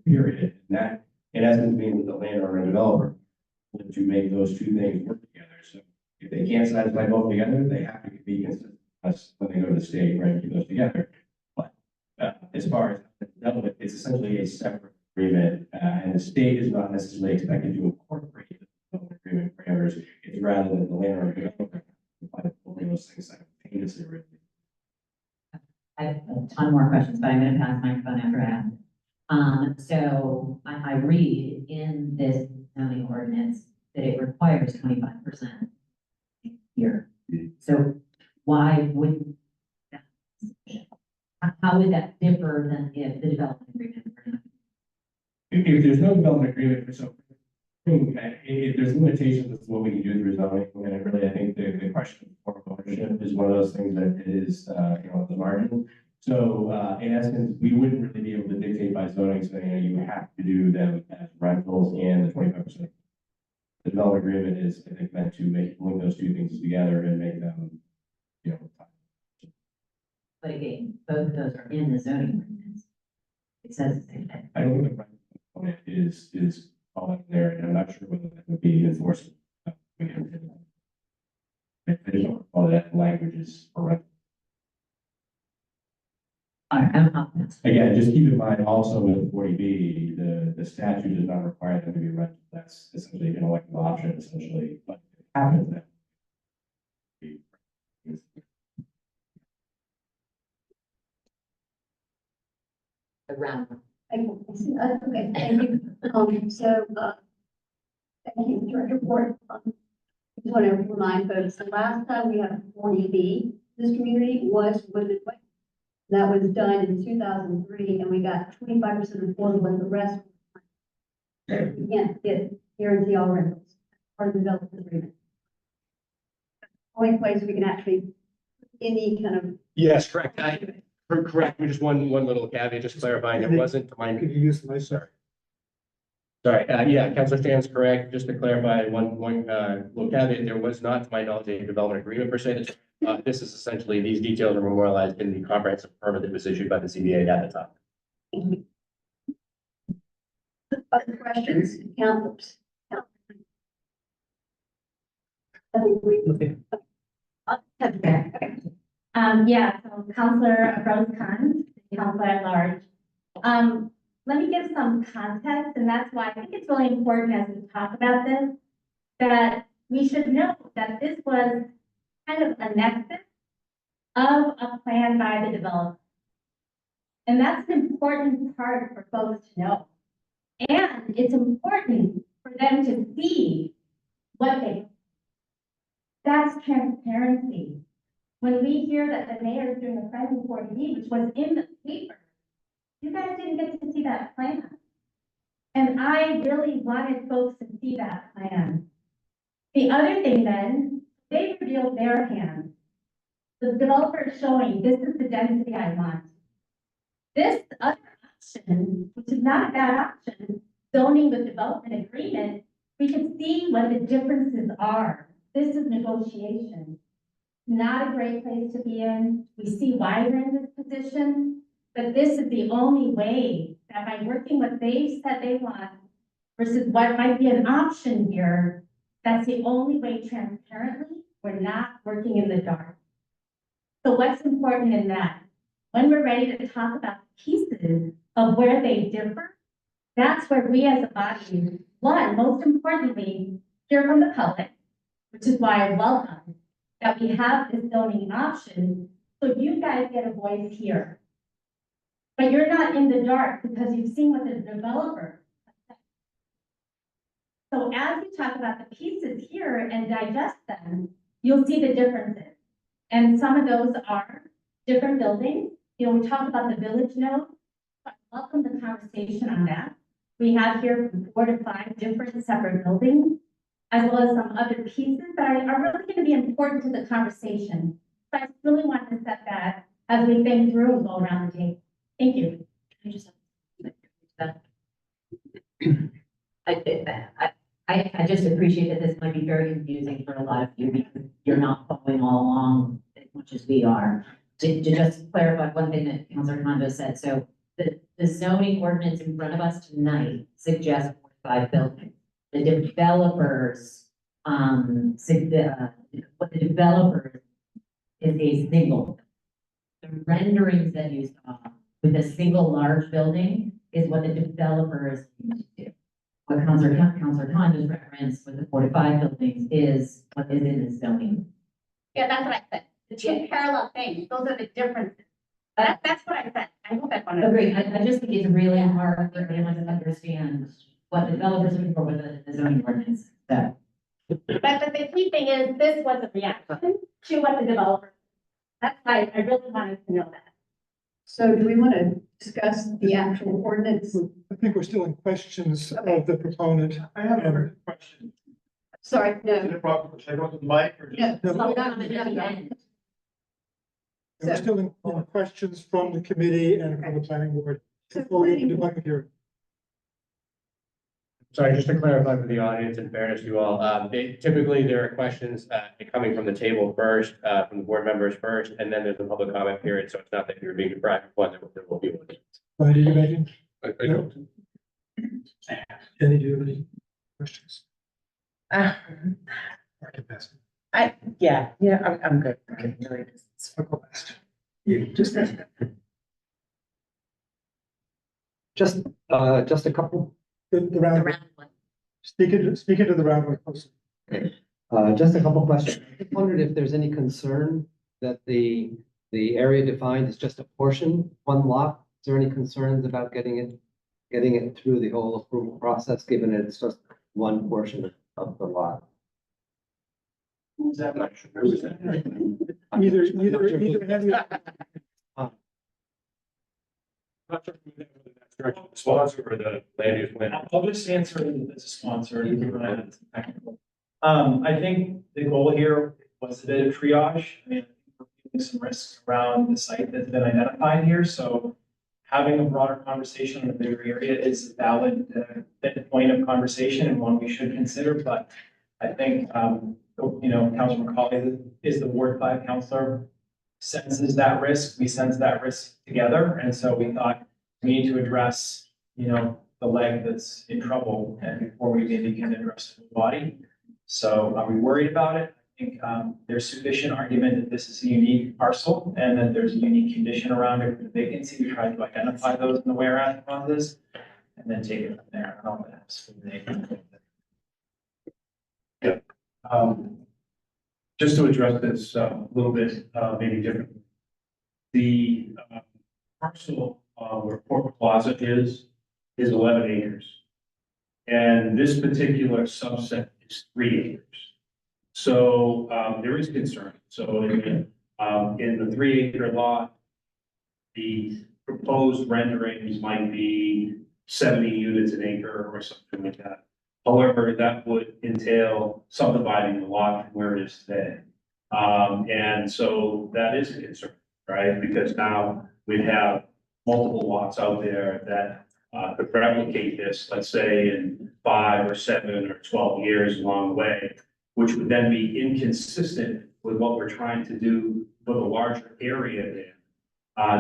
period. And that, in essence, means that the landowner and developer want to make those two things work together. So if they can't satisfy both together, they have to be consistent when they go to the state, right, keep those together. But as far as the development, it's essentially a separate agreement, and the state is not necessarily expected to incorporate the development agreement parameters. It's rather than the landowner and developer by pulling those things simultaneously. Really. I have a ton more questions, but I'm going to pass the microphone after I ask. So I read in this zoning ordinance that it requires 25% here. So why wouldn't that? How would that differ than if the development agreement? If there's no development agreement, so if there's limitations as to what we can do through zoning, and really, I think the question of ownership is one of those things that is, the margin. So, in essence, we wouldn't really be able to dictate by zoning saying, you have to do them as rentals and the 25%. The development agreement is, I think, meant to link those two things together and make them, But again, both of those are in the zoning ordinance. It says the same thing. I don't think the right component is all in there, and I'm not sure whether that would be enforceable. I don't recall that language is correct. All right, I'm up next. Again, just keep in mind also with 40B, the statute does not require them to be rented. That's essentially an elective option, essentially, but it happens that. Around. Okay, thank you. Thank you, Director Ford. Just want to remind folks, the last time we had a 40B, this community was Woodland Way. That was done in 2003, and we got 25% affordable, and the rest. We can't get guarantee all rentals, part of the development agreement. Only place we can actually, any kind of. Yes, correct. Correct. Just one little caveat, just clarifying, it wasn't to my. Could you use my, Sorry. Yeah, Councilor Stan's correct. Just to clarify, one little caveat, there was not, to my knowledge, a development agreement per se. This is essentially, these details are memorialized in the comprehensive permit that was issued by the CBA at the time. Other questions, councilors? Yeah, so Councillor Rose Khan, Councillor at Large. Let me give some context, and that's why I think it's really important as we talk about this, that we should know that this was kind of a nexus of a plan by the developer. And that's an important part for folks to know. And it's important for them to see what they. That's transparency. When we hear that the mayor is doing a present 40B, which was in the paper, you guys didn't get to see that plan. And I really wanted folks to see that plan. The other thing then, they revealed their hand. The developer is showing, this is the density I want. This other option, which is not a bad option, zoning with development agreement, we can see what the differences are. This is negotiation. Not a great place to be in. We see why you're in this position, but this is the only way that by working what they've said they want versus what might be an option here, that's the only way transparently, we're not working in the dark. So what's important in that? When we're ready to talk about pieces of where they differ, that's where we as a body, one, most importantly, hear from the public, which is why I welcome that we have this zoning option, so you guys get a voice here. But you're not in the dark because you've seen what the developer has said. So as we talk about the pieces here and digest them, you'll see the differences. And some of those are different buildings. You know, we talk about the village node. I welcome the conversation on that. We have here from 4 to 5 different separate buildings, as well as some other pieces that are really going to be important to the conversation. So I really want to set that as we think through and go around the table. Thank you. I just. I just appreciate that this might be very confusing for a lot of you because you're not following all along as much as we are. To just clarify one thing that Councilor Condo said, so the zoning ordinance in front of us tonight suggests 45 buildings. The developers, what the developer is a single. The renderings that you saw with a single large building is what the developer is going to do. What Councilor Condo's reference with the 4 to 5 buildings is what is in the zoning. Yeah, that's what I said. The two parallel things, those are the differences. That's what I said. I hope that's what I Agree. I just think it's really hard for anyone to understand what the developers are looking for with the zoning ordinance. So. But the key thing is, this was a reaction to what the developer. That's why I really wanted to know that. So do we want to discuss the actual ordinance? I think we're still in questions of the proponent. I have a question. Sorry, Is no. it a problem? Should I go to the mic or just? No. Slow down at the end. We're still in questions from the committee and from the planning board before we open the public hearing. Sorry, just to clarify for the audience, in fairness to you all, typically there are questions coming from the table first, from the board members first, and then there's a public comment period, so it's not that you're being deprived of one, there will be one. Brian, do you imagine? I don't. Jenny, do you have any questions? I'm good. Okay, really, I'll go last. you just. Just a couple, The The round, round one. speak into the round one closer. just a couple questions. I just wondered if there's any concern that the area defined is just a portion, one lot? Is there any concerns about getting it through the whole approval process, given it's just one portion of the lot? Is that not true? Is that right? Either any Not sure who that- whether that's directed to the sponsor or the land use plan. I'll just answer it as a sponsor. I think the goal here was a bit of triage. I mean, we're taking some risks around the site that's been identified here, so having a broader conversation in the bigger area is a valid point of conversation and one we should consider, but I think, Councilor McCauley is the Ward 5 councilor, senses that risk, we sense that risk together, and so we thought we need to address, the leg that's in trouble and before we maybe can address the body. So are we worried about it? I think there's sufficient argument that this is a unique parcel and that there's a unique condition around it for the vacancy. We tried to identify those in the whereas clauses and then take it from there. I don't know if that's. Just to address this a little bit, maybe differently. The parcel where Port Plaza is 11 acres. And this particular subset is 3 acres. So there is concern. So in the 3 acre lot, the proposed renderings might be 70 units an acre or something like that. However, that would entail subdividing the lot from where it is today. And so that is a concern, right? Because now we'd have multiple lots out there that could replicate this, let's say in 5 or 7 or 12 years along the way, which would then be inconsistent with what we're trying to do for the larger area there.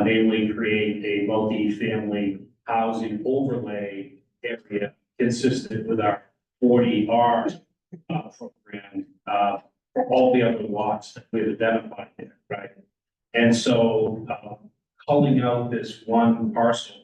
Namely, create a multi-family housing overlay area consistent with our 40R program, all the other lots that we've identified there, right? And so, calling out this one parcel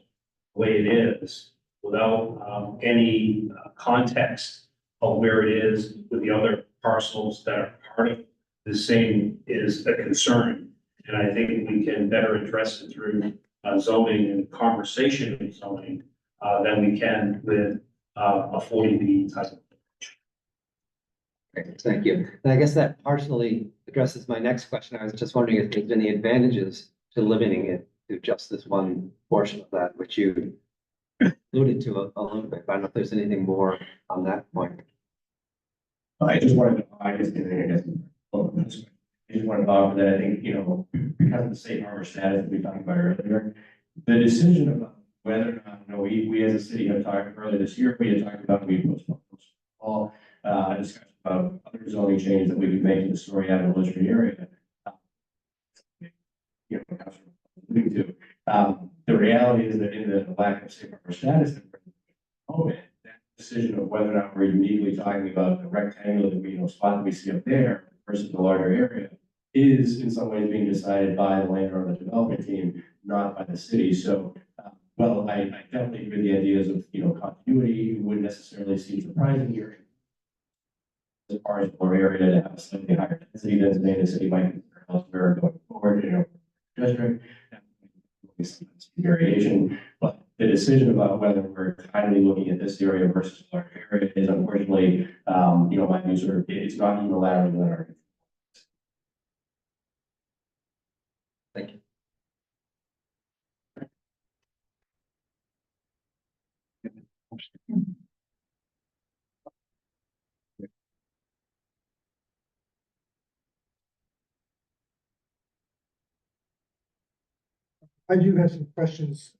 the way it is, without any context of where it is with the other parcels that are part of the same is a concern. And I think we can better address it through zoning and conversation in zoning than we can with a 40B type of. Great, thank you. And I guess that partially addresses my next question. I was just wondering if there's any advantages to limiting it to just this one portion of that, which you alluded to a little bit. I don't know if there's anything more on that point. I just wanted to, I just wanted to offer that I think, you know, because of the safe harbor status that we talked about earlier, the decision about whether or not, you know, we as a city have talked earlier this year, we had talked about, we postponed all discussion about other zoning changes that we could make in the Story Avenue Literary area. You know, alluding to. The reality is that in the lack of safe harbor status, that decision of whether or not we're uniquely talking about the rectangular, you know, spot that we see up there versus the larger area is in some ways being decided by the landowner or the development team, not by the city. So, well, I definitely agree with the ideas of, you know, continuity wouldn't necessarily seem surprising here. As far as more area to have a slightly higher density than the city might consider elsewhere going forward, you know, district. Variation, but the decision about whether we're kindly looking at this area versus a larger area is unfortunately, you know, my views are, it's not unilateral in our. Thank you. I do have some questions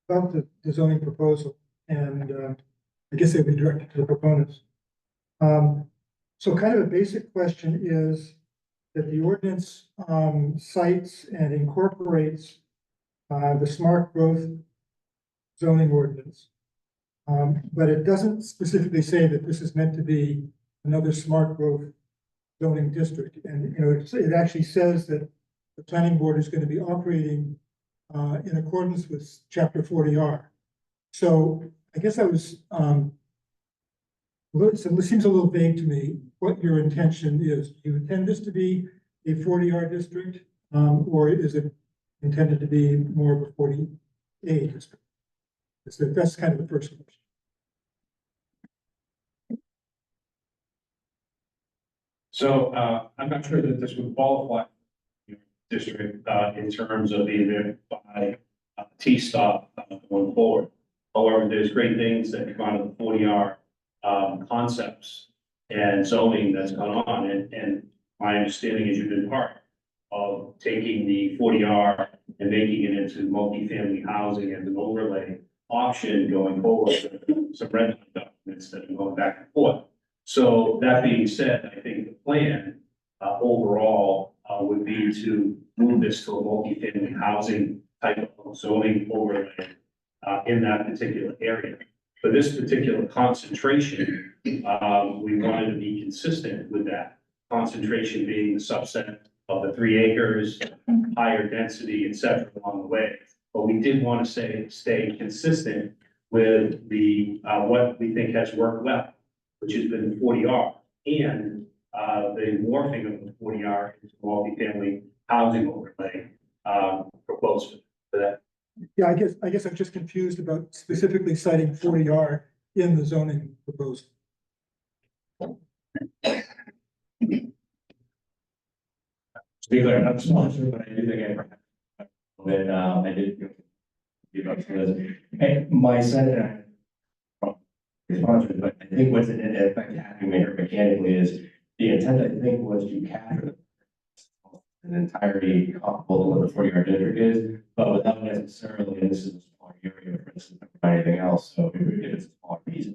about the zoning proposal, and I guess they would be directed to the proponents. So kind of a basic question is that the ordinance cites and incorporates the smart growth zoning ordinance. But it doesn't specifically say that this is meant to be another smart growth zoning district. And, you know, it actually says that the planning board is going to be operating in accordance with chapter 40R. So I guess I was, it seems a little vague to me what your intention is. Do you intend this to be a 40R district, or is it intended to be more of a 40A district? That's kind of the first question. So I'm not sure that this would qualify district in terms of being by T-stop going forward. However, there's great things that come out of the 40R concepts and zoning that's gone on. And my understanding is you've been part of taking the 40R and making it into multifamily housing as an overlay option going forward. Some red line documents that are going back and forth. So that being said, I think the plan overall would be to move this to a multifamily housing type of zoning overlay in that particular area. For this particular concentration, we wanted to be consistent with that concentration being the subset of the 3 acres, higher density, et cetera, along the way. But we did want to stay consistent with the what we think has worked well, which has been the 40R and the morphing of the 40R into multifamily housing overlay proposed for that. Yeah, I guess I'm just confused about specifically citing 40R in the zoning proposal. To be clear, I'm not a sponsor, but I do think I did give up to this. And my sense, sponsored, but I think what's in effect happening here mechanically is the intent, I think, was to capture in entirety comparable to what the 40R district is, but without necessarily, and this is a smaller area, for instance, or anything else, so if it's a smaller piece of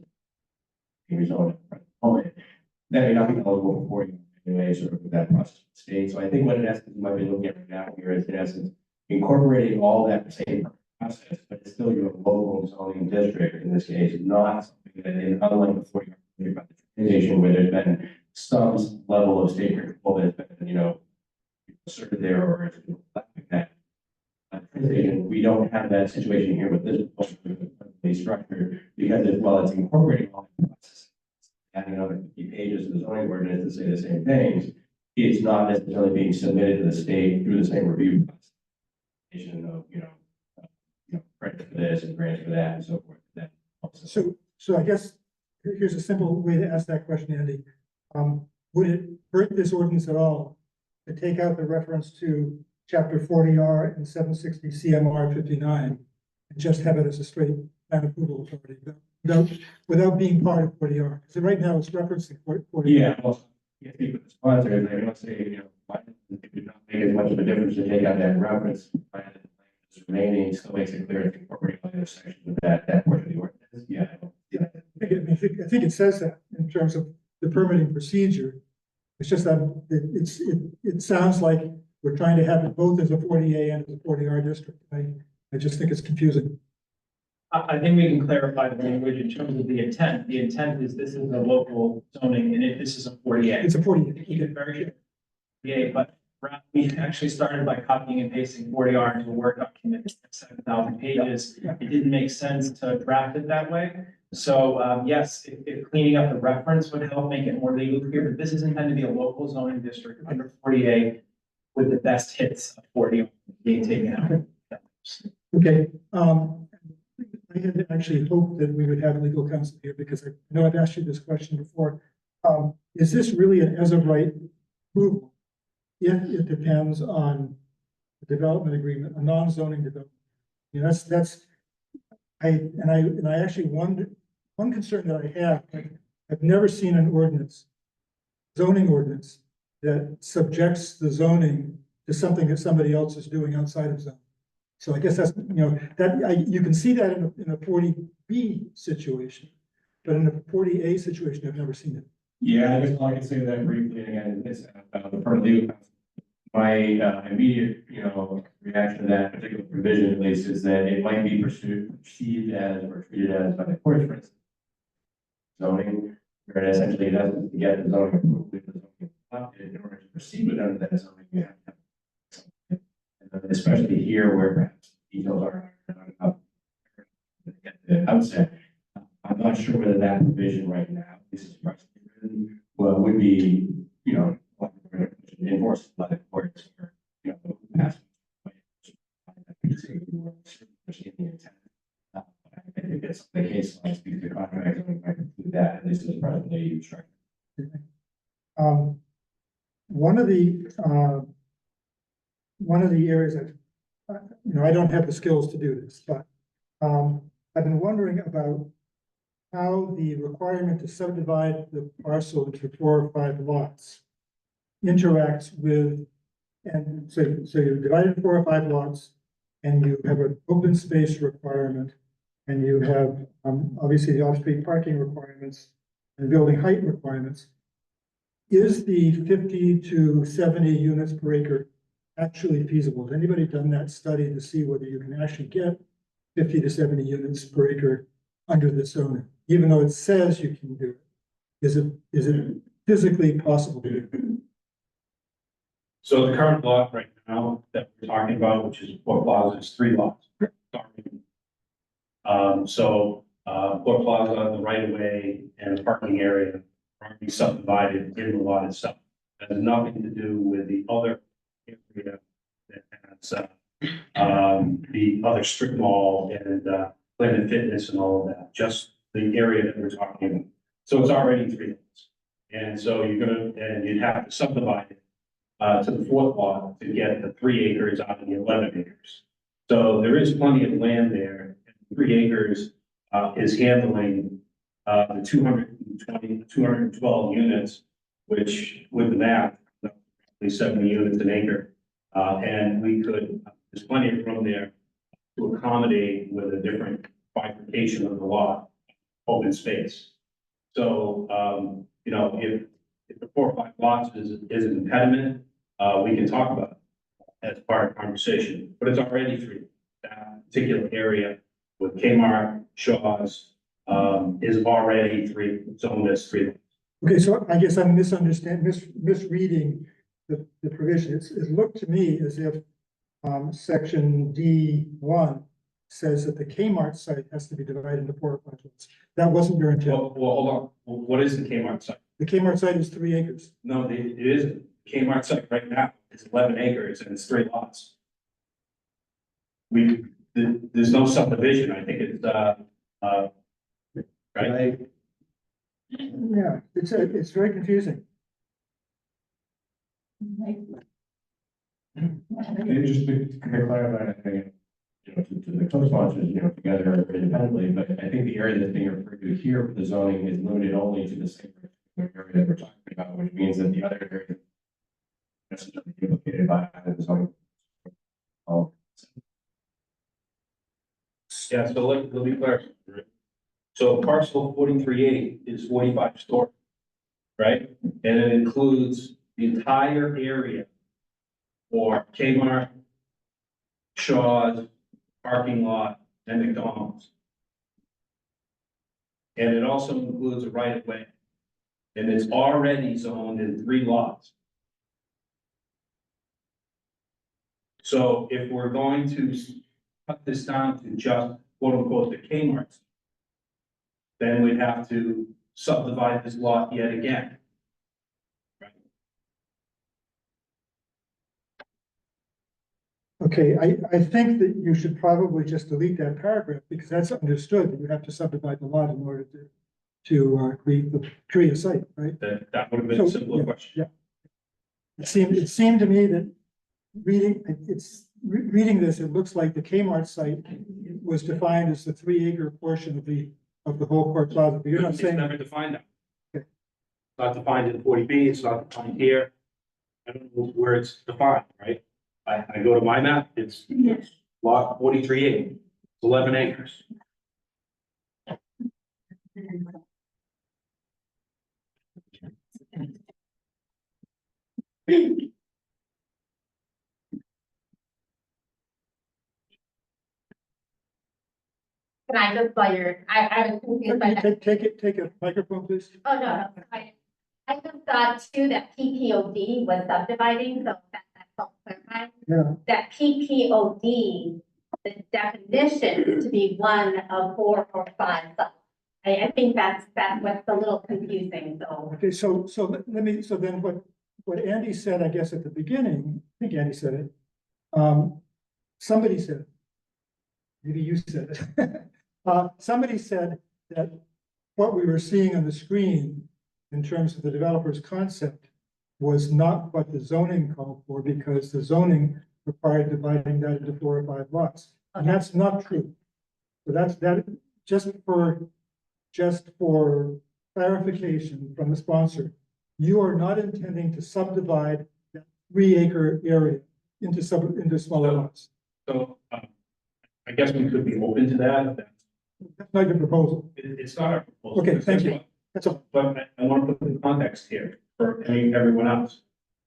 rezone, then you're not be eligible for 40 anyway, sort of with that process of the state. So I think what in essence you might be looking at right now here is in essence incorporating all that same process, but it's still your local zoning district in this case, not something that in unlike the 40 organization where there's been some level of state control that's been, asserted there or like that. We don't have that situation here with this structure because it's incorporating all the processes, adding another 50 pages to the zoning ordinance to say the same things. It's not necessarily being submitted to the state through the same review process. Credit for this and grants for that and so forth. That So I guess here's a simple way to ask that question, Andy. Would it hurt this ordinance at all to take out the reference to chapter 40R and 760 CMR 59 and just have it as a straight plan approval authority without being part of 40R? Because right now it's referencing 40R. Yeah, well, you speak with the sponsor, and I don't say, why it would not make as much of a difference to take out that reference. Remaining still makes it clear it's incorporating all the other sections of that portion of the ordinance. Yeah. I think it says that in terms of the permitting procedure. It's just that it sounds like we're trying to have it both as a 40A and as a 40R district. I just think it's confusing. I think we can clarify the language in terms of the intent. The intent is this is a local zoning and this is a 40A. It's a 40A. Keep it very sure. Yeah, but we actually started by copying and pasting 40R into a Word document, 7,000 pages. It didn't make sense to draft it that way. So yes, if cleaning up the reference would help make it more legally clear, but this is intended to be a local zoning district under 40A with the best hits of 40 being taken out. Okay. I had actually hoped that we would have legal counsel here because I know I've asked you this question before. Is this really an as of right approval? If it depends on the development agreement, a non-zoning development. I actually wonder, one concern that I have, I've never seen an ordinance, zoning ordinance, that subjects the zoning to something that somebody else is doing outside of zone. So I guess that's, you can see that in a 40B situation, but in a 40A situation, I've never seen it. Yeah, I guess all I can say to that briefly, and again, it's the part of legal counsel. My immediate, reaction to that particular provision, at least, is that it might be perceived as or treated as by the courts, for instance, zoning, where essentially it doesn't get the zoning approval, the zoning adopted in order to proceed with under that zoning. You have to have, especially here where perhaps details are not at the outset. I'm not sure whether that provision right now, this is would be, enforced by the courts or, passed. I think that's the case. I speak to the contract, I might include that, at least as presently structured. One of the areas that, I don't have the skills to do this, but I've been wondering about how the requirement to subdivide the parcel into 4 or 5 lots interacts with, and so you divide it 4 or 5 lots, and you have an open space requirement, and you have obviously the off-street parking requirements and building height requirements. Is the 50 to 70 units per acre actually feasible? Has anybody done that study to see whether you can actually get 50 to 70 units per acre under the zoning, even though it says you can do it? Is it physically possible to do? So the current lot right now that we're talking about, which is Port Plaza, is 3 lots. Port Plaza, the right of way and the parking area are already subdivided in the lot itself. That has nothing to do with the other area that has, the other strip mall and, Planet Fitness and all of that, just the area that we're talking about. So it's already 3 lots. And so you'd have to subdivide it to the 4th lot to get the 3 acres out of the 11 acres. So there is plenty of land there. 3 acres is handling the 212 units, which with the math, roughly 70 units an acre. And we could, there's plenty of room there to accommodate with a different bifurcation of the lot, open space. So, you know, if the 4 or 5 lots is an impediment, we can talk about it as part of the conversation, but it's already 3. That particular area with Kmart, Shaw's, is already 3, zoned as 3. Okay, so I guess I'm misreading the provision. It looked to me as if, section D1 says that the Kmart site has to be divided into 4 or 5 lots. That wasn't your intent. Well, hold on. What is the Kmart site? The Kmart site is 3 acres. No, it isn't. Kmart site right now is 11 acres and it's 3 lots. There's no subdivision. I think it's, right? Yeah, it's very confusing. And just to clarify, I think, you know, to the co-sponsors, you know, together independently, but I think the area that's being referred to here for the zoning is limited only to the same area that we're talking about, which means that the other area necessarily implicated by the zoning. Oh, Yeah, so let me clarify. So parcel 43A is 45 story, right? And it includes the entire area for Kmart, Shaw's, parking lot, and McDonald's. And it also includes a right of way. And it's already zoned in 3 lots. So if we're going to cut this down to just quote unquote the Kmart's, then we'd have to subdivide this lot yet again. Okay, I think that you should probably just delete that paragraph because that's understood that you have to subdivide the lot in order to create a site, right? That would have been a So, simpler yeah, question. Yeah. It seemed to me that reading this, it looks like the Kmart site was defined as the 3 acre portion of the whole court plaza, but you're not It's saying. never defined that. Okay. It's not defined in 40B, it's not defined here. I don't know where it's defined, right? I go to my map, it's lot 43A, it's 11 acres. Can I just, while I was confused by that. Take a microphone, please. Oh, no, I just thought too that PPOD was subdividing, so that helps clarify. Yeah. That PPOD, the definition is to be one of 4 or 5. So I think that's what's a little confusing, so. Okay, so so then what Andy said, I guess at the beginning, I think Andy said it. Somebody said, it. Maybe you said it. Somebody said that what we were seeing on the screen in terms of the developer's concept was not what the zoning called for because the zoning required dividing that into 4 or 5 lots. And that's not true. So that's just for clarification from the sponsor, you are not intending to subdivide that 3 acre area into smaller lots. So, I guess we could be open to that. That's not your proposal. It's not our proposal. Okay, thank you. That's all. But I want to put the context here for everyone else.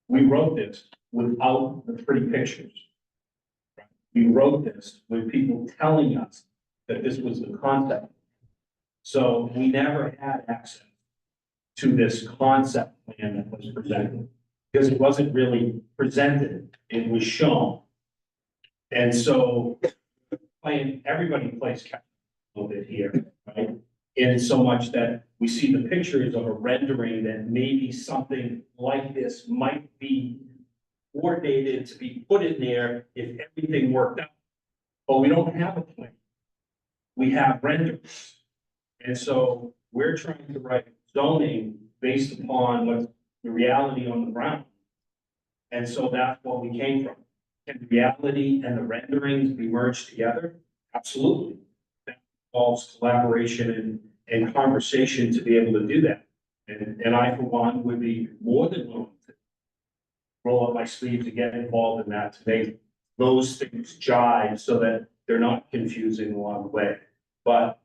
We wrote this without the pretty pictures. We wrote this with people telling us that this was the concept. So we never had access to this concept plan that was presented. Because it wasn't really presented, it was shown. And so everybody plays catch a little bit here, right? In so much that we see the pictures of a rendering that maybe something like this might be coordinated to be put in there if everything worked out. But we don't have a plan. We have renderings. And so we're trying to write zoning based upon what's the reality on the ground. And so that's what we came from. Can the reality and the renderings be merged together? Absolutely. That involves collaboration and conversation to be able to do that. And I, for one, would be more than willing to. roll up my sleeves to get involved in that, to make those things jive so that they're not confusing along the way. But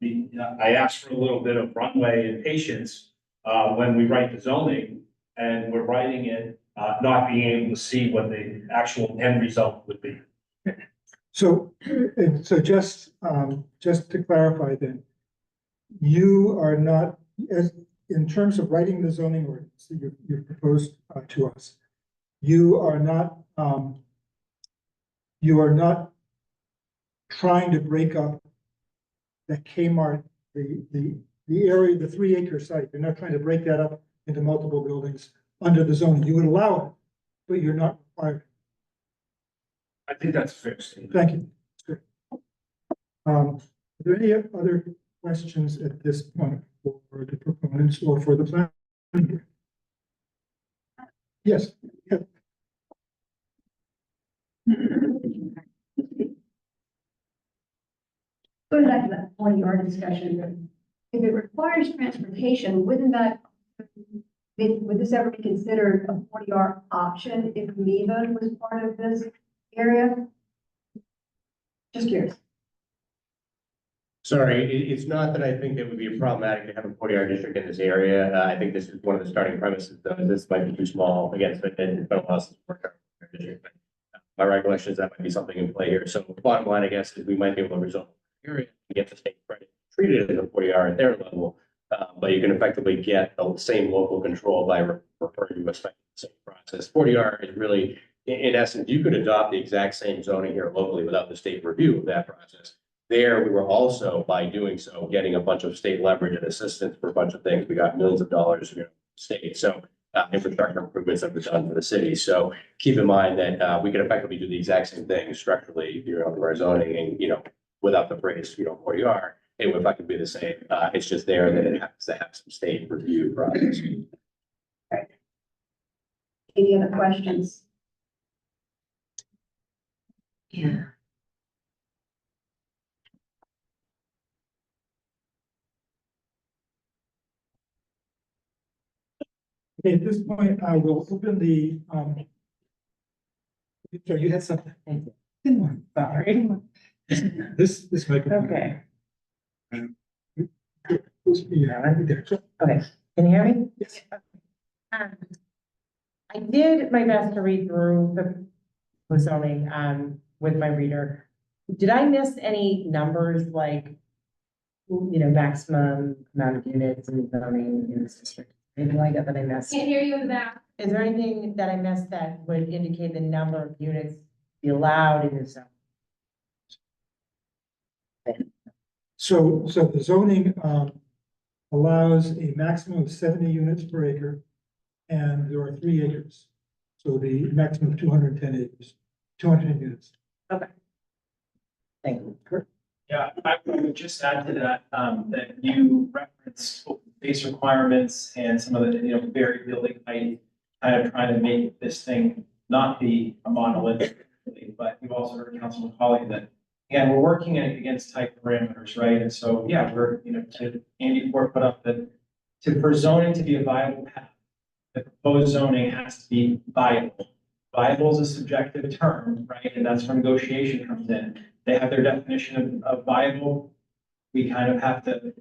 I asked for a little bit of runway and patience when we write the zoning, and we're writing it, not being able to see what the actual end result would be. So, and so just to clarify then, you are not, as, in terms of writing the zoning ordinance that you've proposed to us, you are not trying to break up the Kmart, the area, the 3-acre site. You're not trying to break that up into multiple buildings under the zoning. You would allow it, but you're not required. I think that's a fair statement. Thank you. Good. Are there any other questions at this point for the proponents or for the plan? Yes. Yeah. Going back to that 40R discussion, if it requires transportation, wouldn't that, would this ever be considered a 40R option if Viva was part of this area? Just curious. Sorry, it's not that I think it would be problematic to have a 40R district in this area. I think this is one of the starting premises, though. This might be too small. Again, it's been a while since we worked on a district, but my recollection is that might be something in play here. So bottom line, I guess, is we might be able to resolve the area and get the state credit, treat it as a 40R at their level. But you can effectively get the same local control by referring to a same process. 40R is really, in essence, you could adopt the exact same zoning here locally without the state review of that process. There, we were also, by doing so, getting a bunch of state leverage and assistance for a bunch of things. We got millions of dollars from the state. So infrastructure improvements that were done for the city. So keep in mind that we can effectively do the exact same thing structurally, under our zoning and, without the phrase, 40R, it would effectively be the same. It's just there that it happens to have some state review process. Any other questions? Yeah. Okay, at this point, I will open the, sorry, you had something. Sorry. This microphone. Okay, Yeah, right there. okay. Can you hear me? Yes. I did my best to read through the zoning, with my reader. Did I miss any numbers like, maximum amount of units in zoning in this district? Anything like that I missed? Can't hear you in the back. Is there anything that I missed that would indicate the number of units be allowed in this zone? So the zoning, allows a maximum of 70 units per acre, and there are 3 acres. So the maximum of 210 acres, 210 units. Thank you. Yeah, I would just add to that, that you referenced open space requirements and some of the, very building height, kind of trying to make this thing not be a monolith, but you've also heard Councilman Colley that, again, we're working against tight parameters, right? And so, yeah, we're, to Andy Ford put up that for zoning to be a viable path, the proposed zoning has to be viable. Viable is a subjective term, right? And that's where negotiation comes in. They have their definition of viable. We kind of have to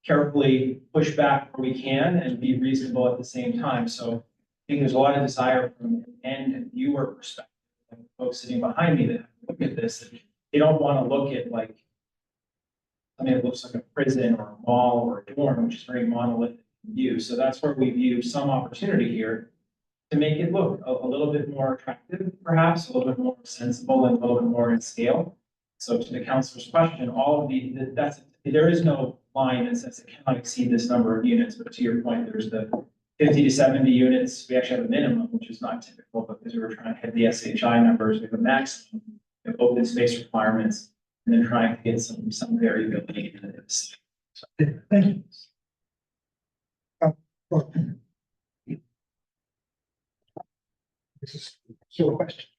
carefully push back where we can and be reasonable at the same time. So I think there's a lot of desire from an end viewer perspective, like folks sitting behind me that look at this. They don't want to look at like something that looks like a prison or a mall or a dorm, which is very monolithic view. So that's where we view some opportunity here to make it look a little bit more attractive, perhaps a little bit more sensible and a little bit more in scale. So to the councilor's question, all of there is no line that says it cannot exceed this number of units, but to your point, there's the 50 to 70 units. We actually have a minimum, which is not typical, but because we were trying to hit the SHI numbers, we have a maximum of open space requirements, and then trying to get some variability in this. So, thank you. Well, this is still a question.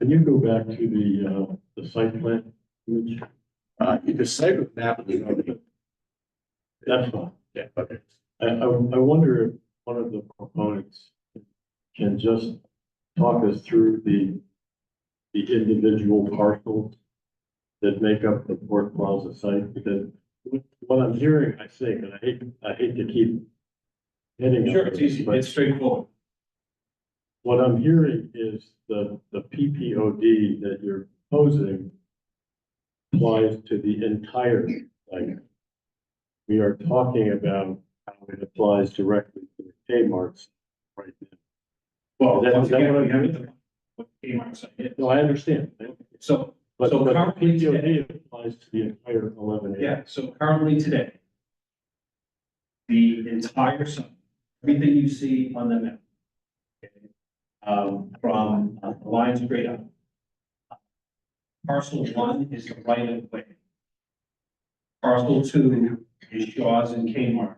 Can you go back to the site plan? The site map is on the, that's fine. Yeah, okay. I wonder if one of the proponents can just talk us through the individual parcels that make up the Port Plaza site, because what I'm hearing, I think, and I hate to keep hitting. Sure, on it's this, easy, but it's straightforward. what I'm hearing is the PPOD that you're proposing applies to the entire site. We are talking about how it applies directly to the Kmart's right now. Well, Is that- once is that again, what we I'm have hearing? what Kmart site is. No, I understand, So, but So the currently today- PPOD applies to the entire 11 acres. yeah, so currently today, the entire site, everything you see on the map, okay, from the line straight up. Parcel 1 is the right of way. Parcel 2 is Shaw's and Kmart.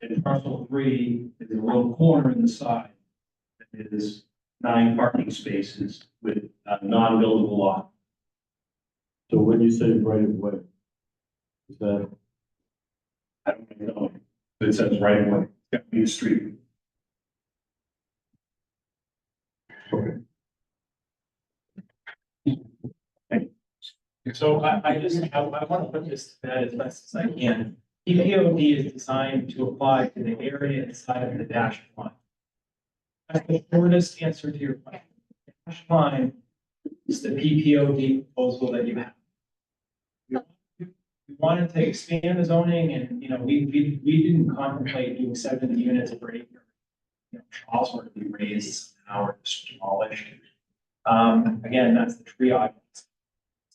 And parcel 3 is a little corner in the side that is 9 parking spaces with a non-buildable lot. So when you say right of way, is that, I don't know, it says right away, it's got to be a street. So I want to put this to bed as best as I can. PPOD is designed to apply to the area inside of the dashed line. That's the shortest answer to your question. Dashed line is the PPOD proposal that you have. We wanted to expand the zoning and, we didn't contemplate doing 70 units per acre. Trials were to be raised now or demolished. Again, that's the triage.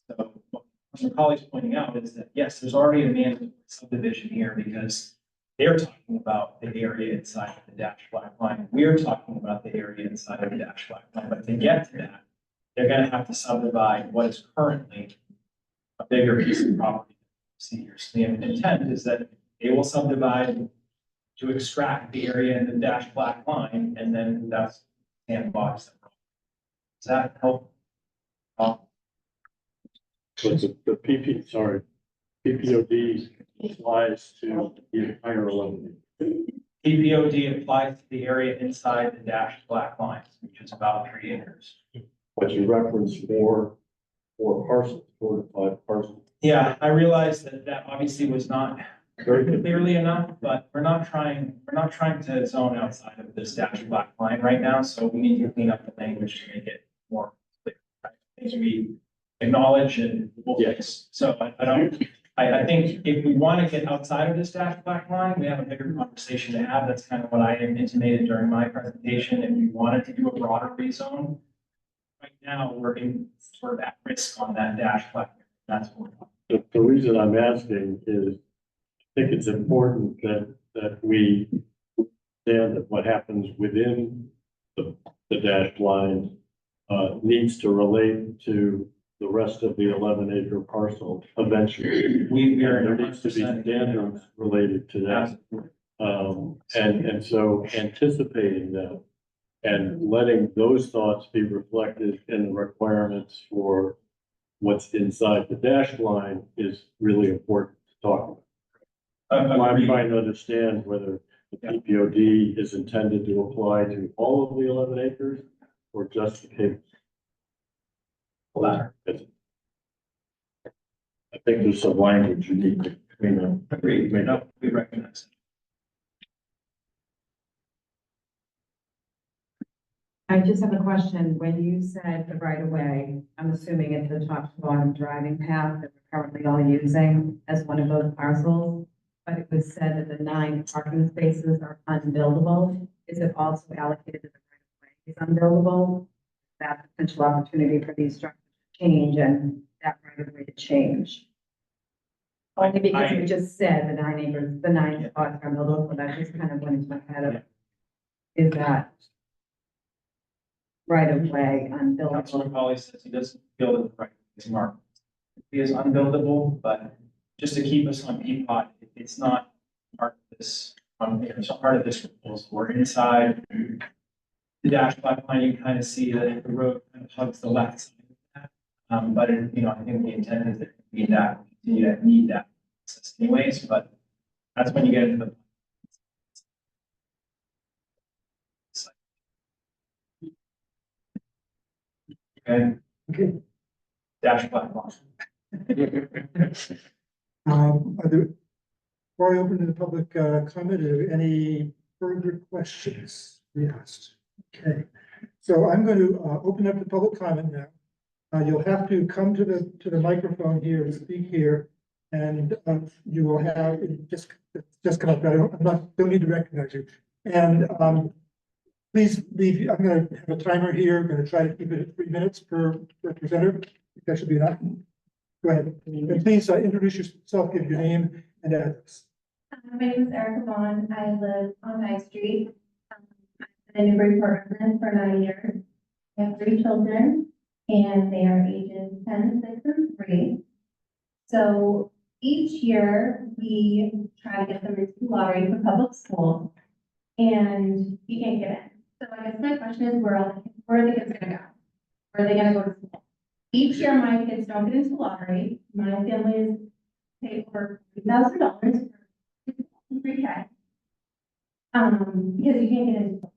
So what my colleagues pointing out is that, yes, there's already a mandatory subdivision here because they're talking about the area inside of the dashed black line. We're talking about the area inside of the dashed black line, but to get to that, they're gonna have to subdivide what is currently a bigger piece of property. Seniors, the intent is that they will subdivide to extract the area in the dashed black line, and then that's sandbox. Does that help? but the PPOD applies to the entire 11 acres. PPOD applies to the area inside the dashed black lines, which is about 3 acres. But you reference four parcels, 4 to 5 parcels. Yeah, I realize that obviously was not Very good. clearly enough, but we're not trying to zone outside of this dashed black line right now, so we need to clean up the language to make it more clear. Right? Things we acknowledge and we'll fix. So I think if we want to get outside of this dashed black line, we have a bigger conversation to have. That's kind of what I intimated during my presentation. If we wanted to do a broader rezone, right now we're in sort of at risk on that dashed black. That's what we're talking. The reason I'm asking is, I think it's important that we understand that what happens within the dashed line needs to relate to the rest of the 11-acre parcel eventually. We are There needs to be standards related to that. And so anticipating that and letting those thoughts be reflected in the requirements for what's inside the dashed line is really important to talk about. I'm trying to understand whether the PPOD is intended to apply to all of the 11 acres or just the case. Latter. I think there's some language you need to clean up. Agreed. No, we recognize it. I just have a question. When you said the right of way, I'm assuming it's the top to bottom driving path that we're currently all using as one of those parcels. But it was said that the 9 parking spaces are unbuildable. Is it also allocated that the right of way is unbuildable? That potential opportunity for these structures to change and that right of way to change? Only because you just said the 9 acres, the 9 spots are unbuildable, but that just kind of went into my head of, is that right of way Councilor unbuildable? Polly says he doesn't feel that the right is marked. It is unbuildable, but just to keep us on Peapod, it's not part of this, it's not part of this proposal. We're inside the dash black line, you can kind of see that the road kind of hugs the left side of that. But I think the intent is that we need that, continue to need that access anyways, but That's when you get into the. Okay, Okay. dash black box. Before I open to the public, comment, are there any further questions to be asked? Okay, so I'm going to, open up the public comment now. You'll have to come to the microphone here and speak here. And, you will have, just come up, don't need to recognize you. And, please leave, I'm gonna have a timer here, I'm gonna try to keep it at 3 minutes per presenter. That should be enough. Go ahead, and please introduce yourself, give your name and address. My name is Erica Vaughn. I live on High Street. I've been in Newburyport resident for 9 years. I have 3 children, and they are ages 10, 6, and 3. So each year, we try to get them into the lottery for public school, and you can't get in. So I guess my question is, where are the kids gonna go? Where are they gonna go to school? Each year, my kids don't get into the lottery. My family is paid over $3,000 for pre-K. Because you can't get into.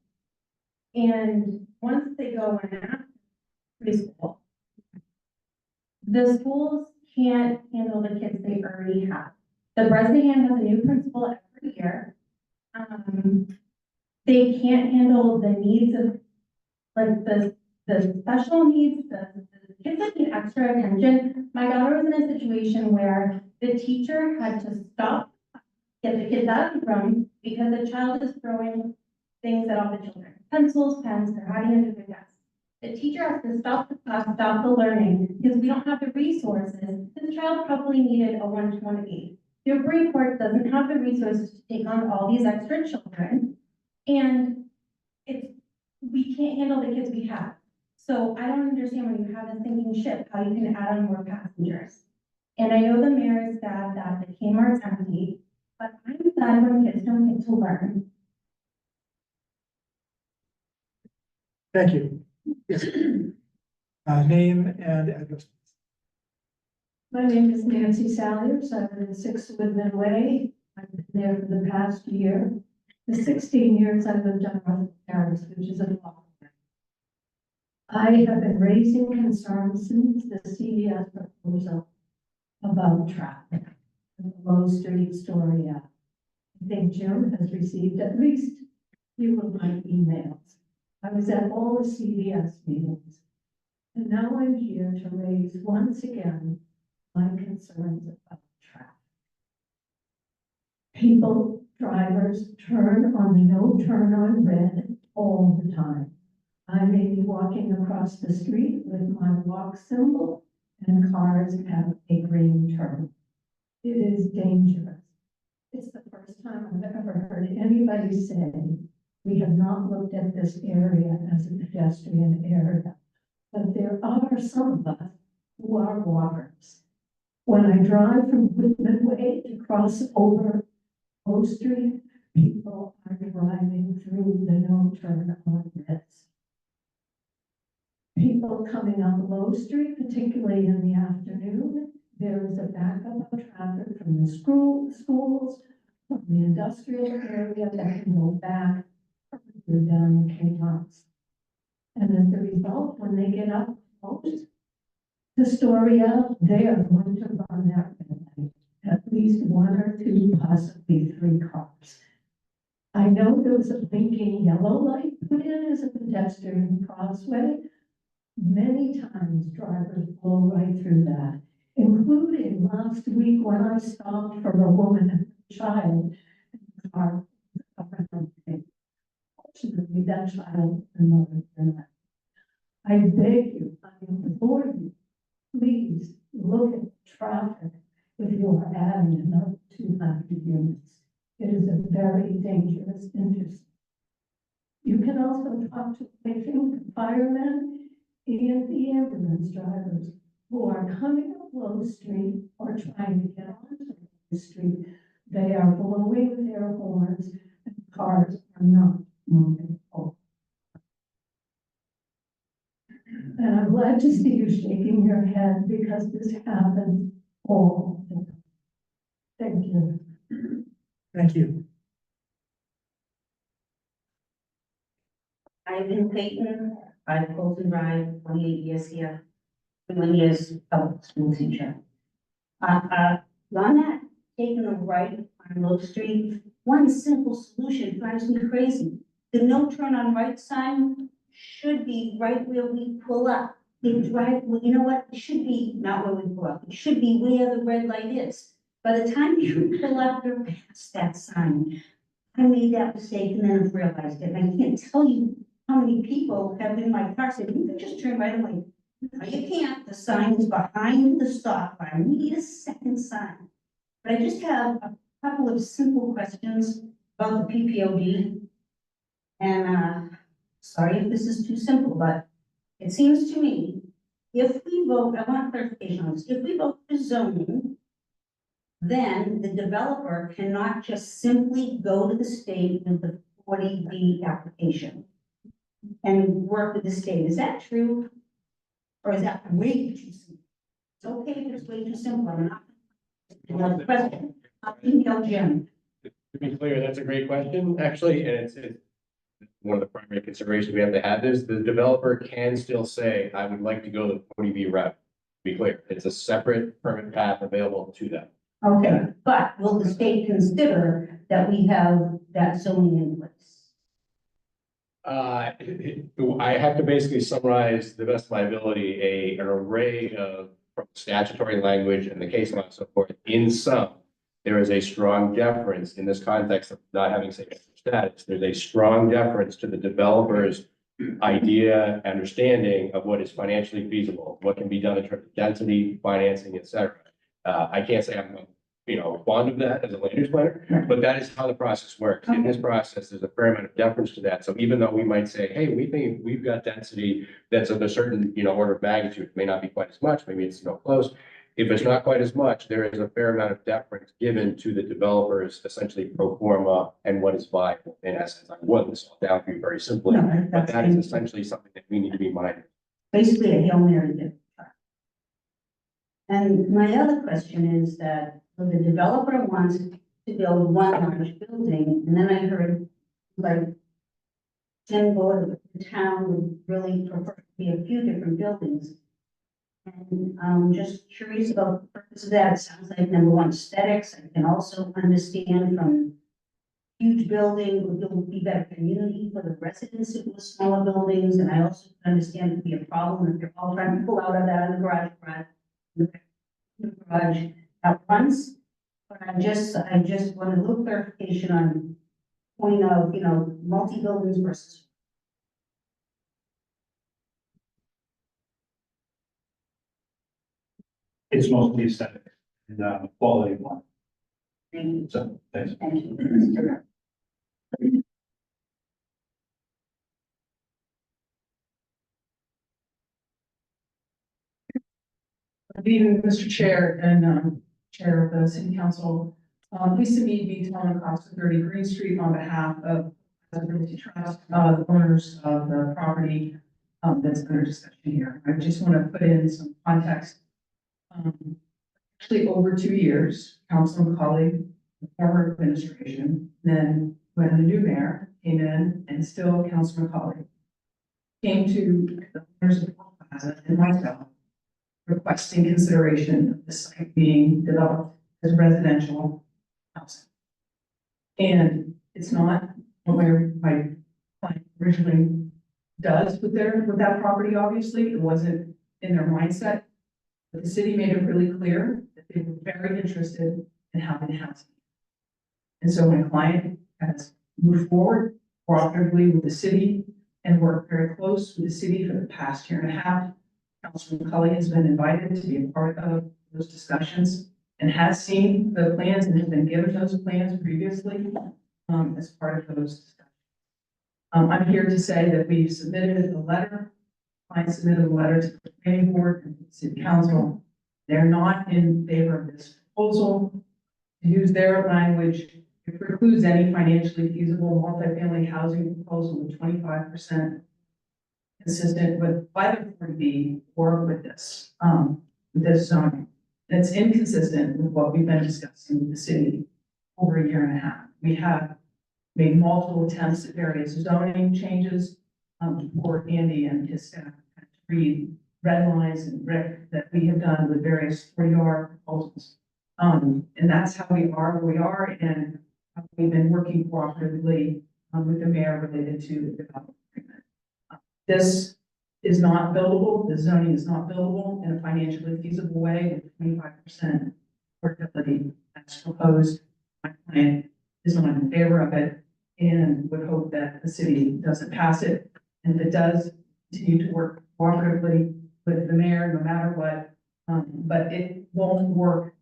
And once they go in after preschool, the schools can't handle the kids they already have. The Bresnahan has a new principal every year. They can't handle the needs of, like, the special needs, the kids that need extra attention. My daughter was in a situation where the teacher had to stop, get the kids out of the room because the child is throwing things at all the children. Pencils, pens, they're hiding under their desks. The teacher has to stop the class, stop the learning, because we don't have the resources. The child probably needed a 1-to-1 aid. Newburyport doesn't have the resources to take on all these extra children. And we can't handle the kids we have. So I don't understand when you have a sinking ship, how you can add on more passengers. And I know the mayor is sad that the Kmart's empty, but I'm sad when kids don't get to learn. Thank you. Yes. Name and address. My name is Nancy Salyers. I live in 6 Woodman Way. I've been there for the past year. The 16 years I've lived on Rutherford Terrace, which is a block. I have been raising concerns since the CVS proposal about traffic in the Low Street story. I think Jim has received at least a few of my emails. I was at all the CVS meetings. And now I'm here to raise once again my concerns about traffic. People, drivers, turn on the no turn on red all the time. I may be walking across the street with my walk symbol and cars have a green turn. It is dangerous. It's the first time I've ever heard anybody say, we have not looked at this area as a pedestrian area. But there are some of us who are walkers. When I drive from Woodman Way to cross over Low Street, people are driving through the no turn on reds. People coming up Low Street, particularly in the afternoon, there is a backup of traffic from the schools, from the industrial area that can go back further down Kmart's. And as a result, when they get up close to Storia, they are going to run that red light, at least 1 or 2, possibly 3 cars. I know there was a blinking yellow light put in as a pedestrian crossway. Many times drivers blow right through that, including last week when I stopped for a woman and a child in the car around me. Fortunately, that child and mother were not. I beg you, I implore you, please look at traffic if you are adding another 200 units. It is a very dangerous intersection. You can also talk to, I think, firemen and the ambulance drivers who are coming up Low Street or trying to get onto Low Street. They are blowing their horns and cars are not moving forward. And I'm glad to see you shaking your head because this happens all the time. Thank you. Thank you. Ivan Clayton, 5 Colton Drive, 28 years here, 21 years public school teacher. On that, taking a right on Low Street, one simple solution drives me crazy. The no turn on right sign should be right where we pull up. The drive, well, you know what, it should be not where we pull up, it should be where the red light is. By the time you pull up, you're past that sign. I made that mistake and then I've realized it. I can't tell you how many people have in my car said, you can just turn right. I'm like, no, you can't. The sign is behind the stop line. We need a second sign. But I just have a couple of simple questions about the PPOD. And sorry if this is too simple, but it seems to me, if we vote, I want clarification on this, if we vote for zoning, then the developer cannot just simply go to the state with the 40B application and work with the state. Is that true? Or is that way too simple? It's okay if it's way too simple. I'm not. Another question. I'll email Jim. To be clear, that's a great question, actually, and it's one of the primary considerations we have to have is the developer can still say, I would like to go the 40B route. To be clear, it's a separate permit path available to them. Okay, but will the state consider that we have that zoning in place? I have to basically summarize the best of my ability, an array of from statutory language and the case law and so forth. In sum, there is a strong deference in this context of not having safe status. There's a strong deference to the developer's idea, understanding of what is financially feasible, what can be done in terms of density, financing, et cetera. I can't say I'm, fond of that as a land use planner, but that is how the process works. In this process, there's a fair amount of deference to that. So even though we might say, hey, we think we've got density that's of a certain, order of magnitude, it may not be quite as much, maybe it's, close. If it's not quite as much, there is a fair amount of deference given to the developers, essentially pro forma and what is viable in essence. I boiled this all down for you very simply, but that is essentially something that we need to be mindful. Basically a Hail Mary. And my other question is that when the developer wants to build one large building, and then I heard like Tim Boyd, the town would really prefer to be a few different buildings. And I'm just curious about the purpose of that. It sounds like number one, aesthetics. I can also understand from huge building would be better community for the residents of the smaller buildings. And I also understand it would be a problem if they're all trying to pull out of that in the garage at once. But I just want a little clarification on point of, multi-buildings versus. It's mostly aesthetic and quality of life. Thank you. So, thanks. Thank you. Good evening, Mr. Chair and Chair of the City Council. Lisa Mead, being on across 30 Green Street on behalf of the Realty Trust, the owners of the property that's under discussion here. I just want to put in some context. Actually, over 2 years, Council McCauley, the former administration, then when the new mayor came in, and still Council McCauley came to the owners of the plaza and myself, requesting consideration of the site being developed as residential housing. And it's not what my client originally does with that property, obviously. It wasn't in their mindset. But the city made it really clear that they were very interested in having housing. And so my client has moved forward cooperatively with the city and worked very close with the city for the past year and a half. Councilman McCauley has been invited to be a part of those discussions and has seen the plans and has been given those plans previously as part of those discussions. I'm here to say that we've submitted a letter. Client submitted a letter to the planning board and the city council. They're not in favor of this proposal. To use their language, it precludes any financially feasible multifamily housing proposal with 25% consistent with 540B or with this zoning. It's inconsistent with what we've been discussing with the city over a year and a half. We have made multiple attempts at various zoning changes, for Andy and his staff to read red lines and Rick that we have done with various 40R proposals. And that's how we are where we are, and we've been working cooperatively with the mayor related to the development agreement. This is not buildable, the zoning is not buildable in a financially feasible way with 25% affordability as proposed. My client is not in favor of it and would hope that the city doesn't pass it. And if it does, continue to work cooperatively with the mayor, no matter what, but it won't work.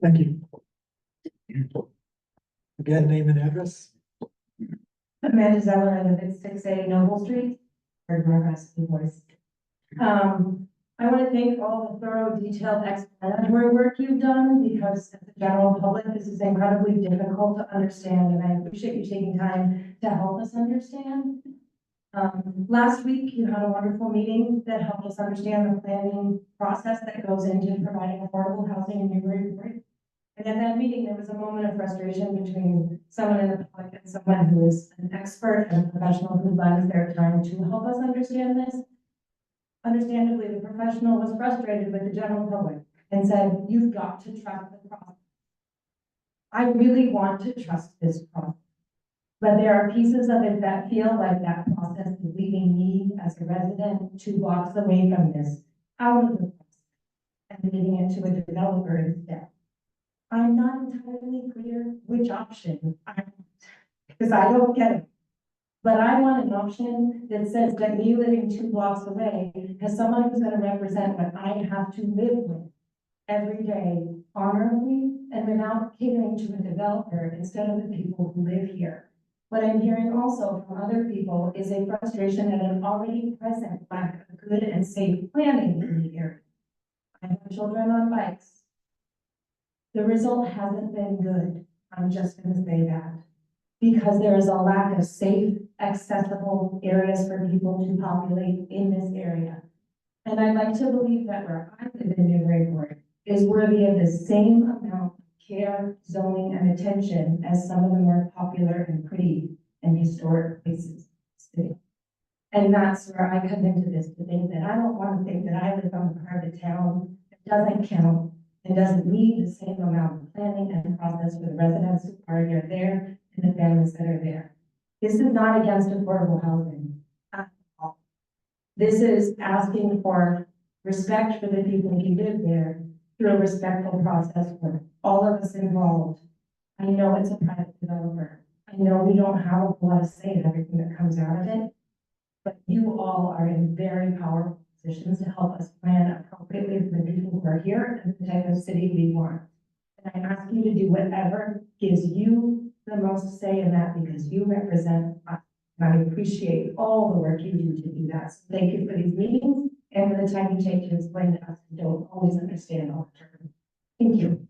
Thank you. Again, name and address. Amanda Zeller, I live at 6A Noble Street, heard my raspy voice. I want to thank all the thorough, detailed explanatory work you've done, because as the general public, this is incredibly difficult to understand, and I appreciate you taking time to help us understand. Last week, you had a wonderful meeting that helped us understand the planning process that goes into providing affordable housing in Newburyport. And at that meeting, there was a moment of frustration between someone in the public and someone who is an expert and a professional who lends their time to help us understand this. Understandably, the professional was frustrated with the general public and said, "You've got to trust the process." I really want to trust this process, but there are pieces of it that feel like that process is leaving me as a resident 2 blocks away from this out of the process and leaving it to a developer instead. I'm not entirely clear which option I want, because I don't get it. But I want an option that says that me living 2 blocks away has someone who's going to represent what I have to live with every day honorably and without catering to a developer instead of the people who live here. What I'm hearing also from other people is a frustration at an already present lack of good and safe planning in the area. I have children on bikes. The result hasn't been good. I'm just going to say that. Because there is a lack of safe, accessible areas for people to populate in this area. And I'd like to believe that where I live in Newburyport is worthy of the same amount of care, zoning, and attention as some of the more popular and pretty and historic places in the city. And that's where I come into this to think that I don't want to think that I live on a part of town that doesn't count and doesn't need the same amount of planning and process for the residents who are there and the families that are there. This is not against affordable housing at all. This is asking for respect for the people who live there through a respectful process for all of us involved. I know it's a private developer. I know we don't have a lot of say in everything that comes out of it, but you all are in very powerful positions to help us plan appropriately for the people who are here and the type of city we want. And I ask you to do whatever gives you the most say in that, because you represent us. And I appreciate all the work you do to do that. So thank you for these meetings and for the time you take to explain to us who don't always understand all the terms. Thank you.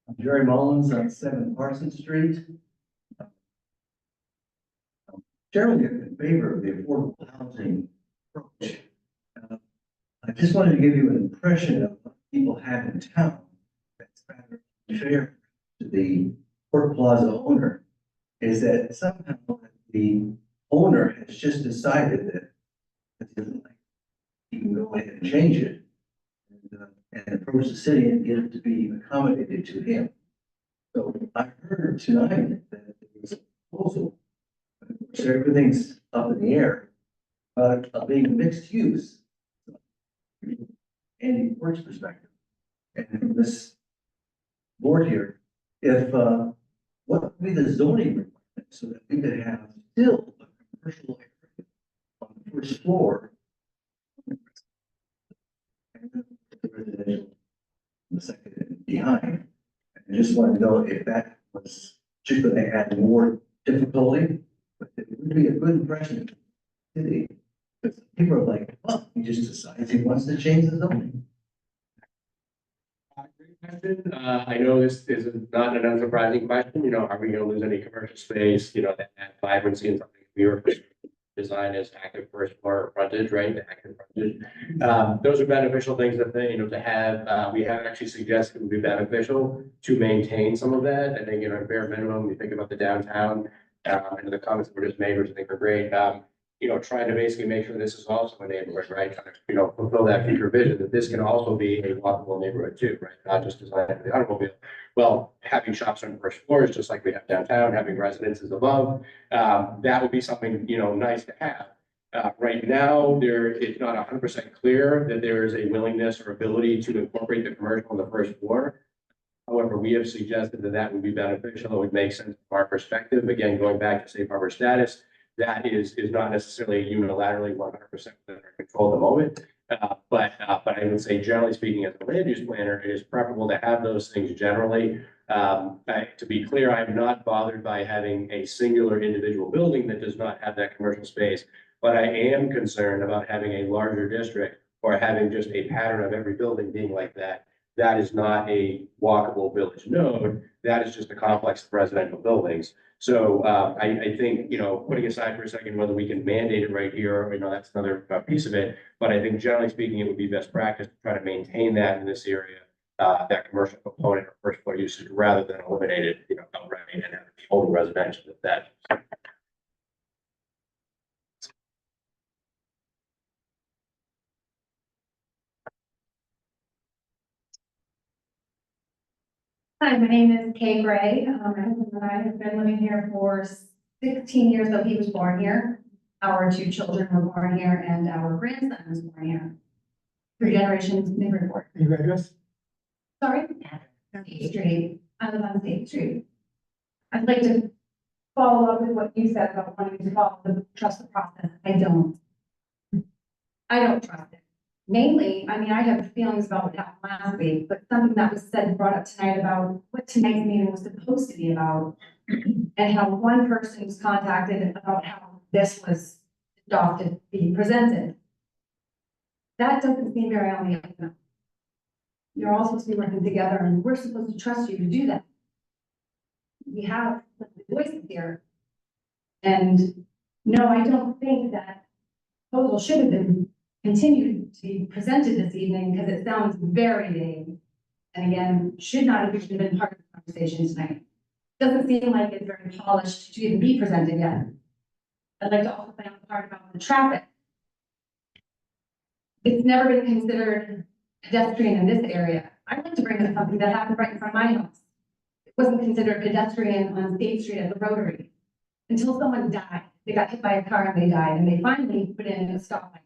I'm Jerry Mullins on 7 Parsons Street. Generally in favor of the affordable housing approach. I just wanted to give you an impression of what people have in town that's rather fair to the Port Plaza owner, is that somehow the owner has just decided that he doesn't like it. He can go ahead and change it and approach the city and get it to be accommodated to him. So I heard tonight that there was a proposal. So everything's up in the air, but being mixed use, Andy Port's perspective, and from this board here, if what would be the zoning requirement so that we could have still a commercial area on the first floor, and the residential on the second and behind. I just wanted to know if that was just going to add more difficulty. But it would be a good impression of the city, because people are like, well, he just decides he wants to change the zoning. I know this is not an unsurprising question, are we gonna lose any commercial space, that vibrancy and something we were design as active first floor frontage, right, the active frontage. Those are beneficial things that they, to have, we have actually suggested it would be beneficial to maintain some of that. I think, at bare minimum, you think about the downtown, and the comments that were just made, which I think are great. Trying to basically make sure this is also a neighborhood, right? Kind of, fulfill that future vision that this can also be a walkable neighborhood too, right? Not just designed for the automobile. Well, having shops on the first floors, just like we have downtown, having residences above, that would be something, nice to have. Right now, it's not 100% clear that there is a willingness or ability to incorporate the commercial on the first floor. However, we have suggested that that would be beneficial. It would make sense from our perspective. Again, going back to safe harbor status, that is not necessarily unilaterally 100% within our control at the moment. But I would say, generally speaking, as a land use planner, it is preferable to have those things generally. To be clear, I am not bothered by having a singular individual building that does not have that commercial space, but I am concerned about having a larger district or having just a pattern of every building being like that. That is not a walkable village node. That is just a complex of residential buildings. So I think, putting aside for a second whether we can mandate it right here, that's another piece of it. But I think generally speaking, it would be best practice to try to maintain that in this area, that commercial component or first floor usage rather than eliminate it, outright and have it be only residential with that. Hi, my name is Kay Gray. My husband and I have been living here for 16 years, though he was born here. Our 2 children were born here and our grandson was born here. 3 generations in Newburyport. Your address? Sorry? State Street. I live on State Street. I'd like to follow up with what you said about wanting to trust the process. I don't trust it. Mainly, I have feelings about what happened last week, but something that was said and brought up tonight about what tonight's meeting was supposed to be about. And how one person was contacted about how this was adopted, being presented. That doesn't seem very on the up. You're all supposed to be working together and we're supposed to trust you to do that. We have the voices here. And no, I don't think that proposal should have been continued to be presented this evening because it sounds very vague. And again, should not have even been part of the conversation tonight. Doesn't seem like it's very polished to even be presented yet. I'd like to also play on the part about the traffic. It's never been considered pedestrian in this area. I'd like to bring up something that happened right in front of my house. It wasn't considered pedestrian on State Street at the Rotary until someone died. They got hit by a car and they died, and they finally put in a stoplight.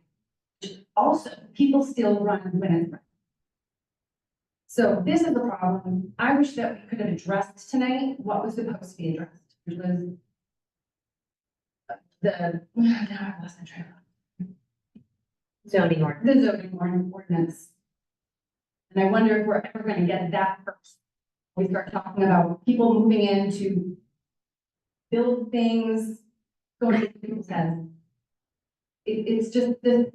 Also, people still run when it's right. So this is the problem. I wish that we could have addressed tonight what was supposed to be addressed, which was now I've lost my train of thought. Zoning ordinance. The zoning ordinance. And I wonder if we're ever going to get that first. We start talking about people moving in to build things, going to people's heads. It's just this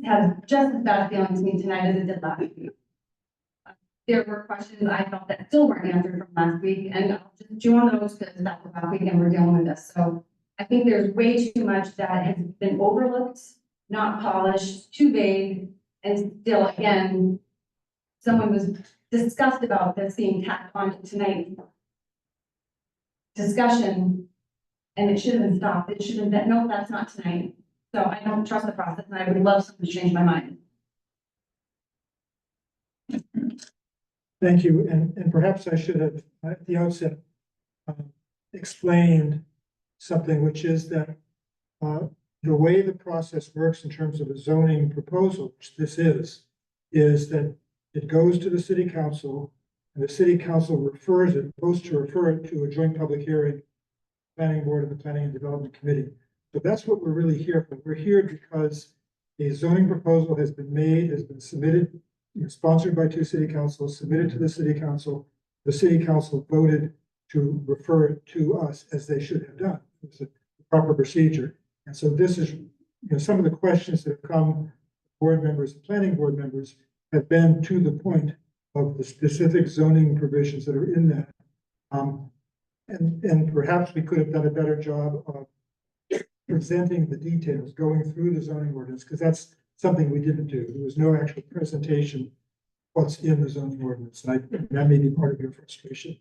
has just as bad a feeling to me tonight as it did last week. There were questions I felt that still weren't answered from last week, and I'll just chew on those because that's the last week and we're dealing with this. So I think there's way too much that has been overlooked, not polished, too vague, and still, again, someone was discussed about this being tacked on tonight. Discussion, and it should have been stopped. It should have been, no, that's not tonight. So I don't trust the process, and I would love someone to change my mind. Thank you, and perhaps I should have at the outset explained something, which is that the way the process works in terms of a zoning proposal, which this is that it goes to the city council, and the city council refers it, votes to refer it to a joint public hearing, planning board and the planning and development committee. So that's what we're really here for. We're here because a zoning proposal has been made, has been submitted, sponsored by 2 city councils, submitted to the city council. The city council voted to refer it to us, as they should have done. It's a proper procedure. And so this is, some of the questions that have come, board members, planning board members, have been to the point of the specific zoning provisions that are in that. And perhaps we could have done a better job of presenting the details, going through the zoning ordinance, because that's something we didn't do. There was no actual presentation what's in the zoning ordinance, and that may be part of your frustration.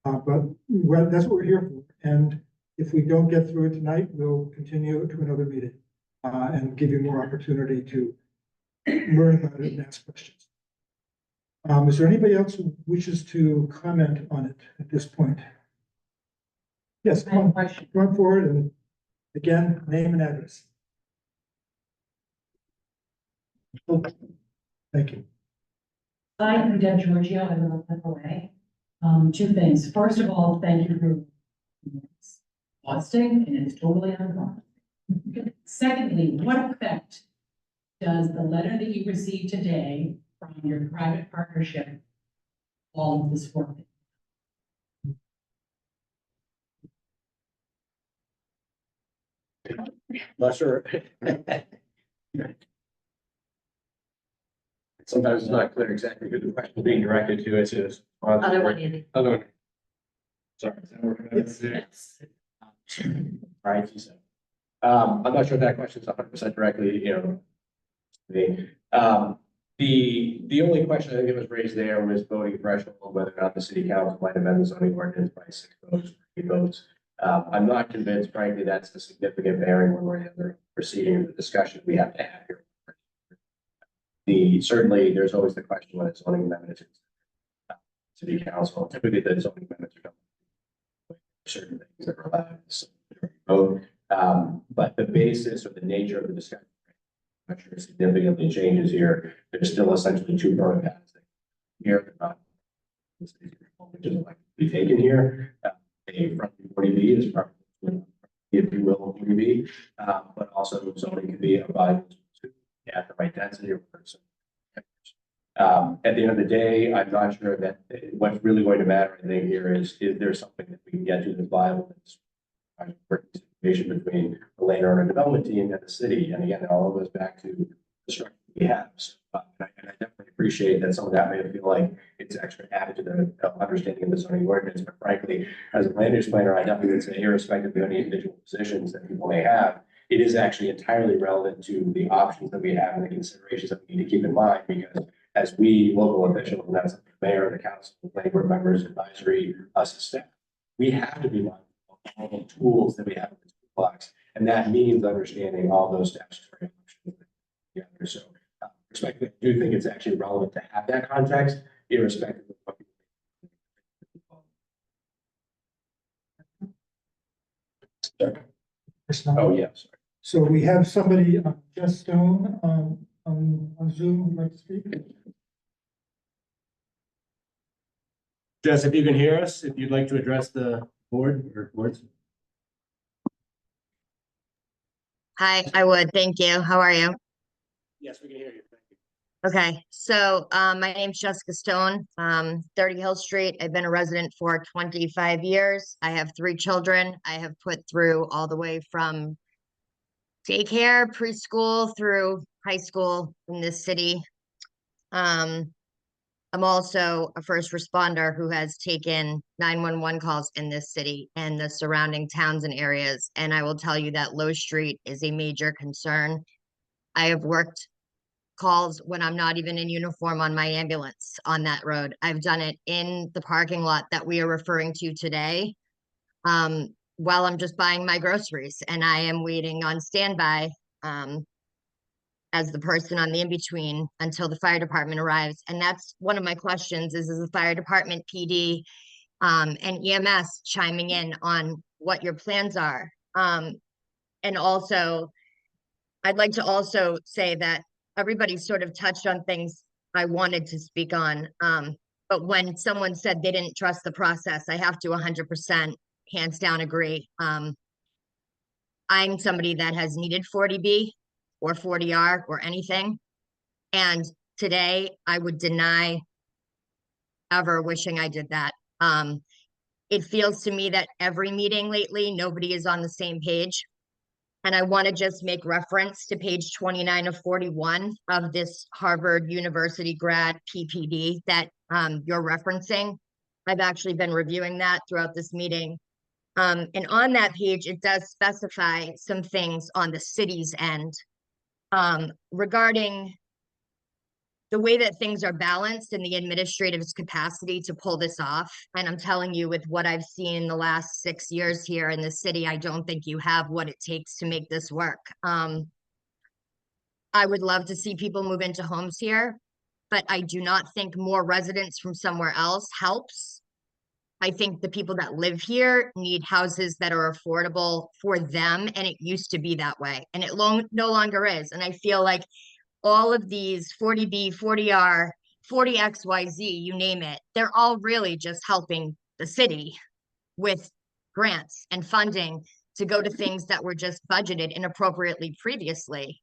But well, that's what we're here for, and if we don't get through it tonight, we'll continue to another meeting, and give you more opportunity to learn about it and ask questions. Is there anybody else who wishes to comment on it at this point? Yes, come on forward, and again, name and address. Thank you. Hi, I'm Deb Giorgio. I live on Pepper Way. Two things. First of all, thank you for exhausting, and it's totally unwrong. Secondly, what effect does the letter that you received today from your private partnership all of this work? Not sure. Sometimes it's not clear exactly who the question is being directed to. It's just. Other one, Andy. Other one. Sorry. Is that working? Yes. Right. So, I'm not sure if that question is 100% directly, me. The only question I think that was raised there was voting threshold, whether or not the city council might amend the zoning ordinance by 6 votes, 3 votes. I'm not convinced, frankly, that's the significant bearing when we're in the proceeding, the discussion we have to have here. Certainly, there's always the question when it's zoning amendments, city council, typically the zoning amendments are done. Certain things that are allowed, so, but the basis or the nature of the discussion, I'm not sure significantly changes here. There's still essentially 2 voting paths here, which is like to be taken here. A front 40B is probably, if you will, 40B, but also zoning can be applied at the right density. At the end of the day, I'm not sure that what's really going to matter, I think, here is there something that we can get to that's viable that's participation between the landowner development team and the city. And again, it all goes back to the structure we have. So, and I definitely appreciate that some of that may feel like it's extra added to the understanding of the zoning ordinance. But frankly, as a land use planner, I definitely would say, irrespective of any individual positions that people may have, it is actually entirely relevant to the options that we have and the considerations that we need to keep in mind, because as we local officials, and that's the mayor, the council, the planning board members, advisory, us as staff, we have to be mindful of all the tools that we have in the toolbox, and that means understanding all those statutory options. Yeah, so respectively, I do think it's actually relevant to have that context, irrespective of what people. Oh, yeah, sorry. So we have somebody, Jess Stone, on Zoom who'd like to speak. Jess, if you can hear us, if you'd like to address the board or boards. Hi, I would. Thank you. How are you? Yes, we can hear you. Thank you. Okay, so my name's Jessica Stone, 30 Hill Street. I've been a resident for 25 years. I have 3 children. I have put through all the way from daycare, preschool through high school in this city. I'm also a first responder who has taken 911 calls in this city and the surrounding towns and areas. And I will tell you that Low Street is a major concern. I have worked calls when I'm not even in uniform on my ambulance on that road. I've done it in the parking lot that we are referring to today, while I'm just buying my groceries and I am waiting on standby, as the person on the in-between until the fire department arrives. And that's one of my questions is the fire department, PD, and EMS chiming in on what your plans are. And also, I'd like to also say that everybody sort of touched on things I wanted to speak on. But when someone said they didn't trust the process, I have to 100% hands down agree. I'm somebody that has needed 40B or 40R or anything. And today I would deny ever wishing I did that. It feels to me that every meeting lately, nobody is on the same page. And I want to just make reference to page 29 of 41 of this Harvard University grad PPD that you're referencing. I've actually been reviewing that throughout this meeting. And on that page, it does specify some things on the city's end regarding the way that things are balanced and the administrative capacity to pull this off. And I'm telling you, with what I've seen in the last 6 years here in the city, I don't think you have what it takes to make this work. I would love to see people move into homes here, but I do not think more residents from somewhere else helps. I think the people that live here need houses that are affordable for them, and it used to be that way, and it no longer is. And I feel like all of these 40B, 40R, 40XYZ, you name it, they're all really just helping the city with grants and funding to go to things that were just budgeted inappropriately previously.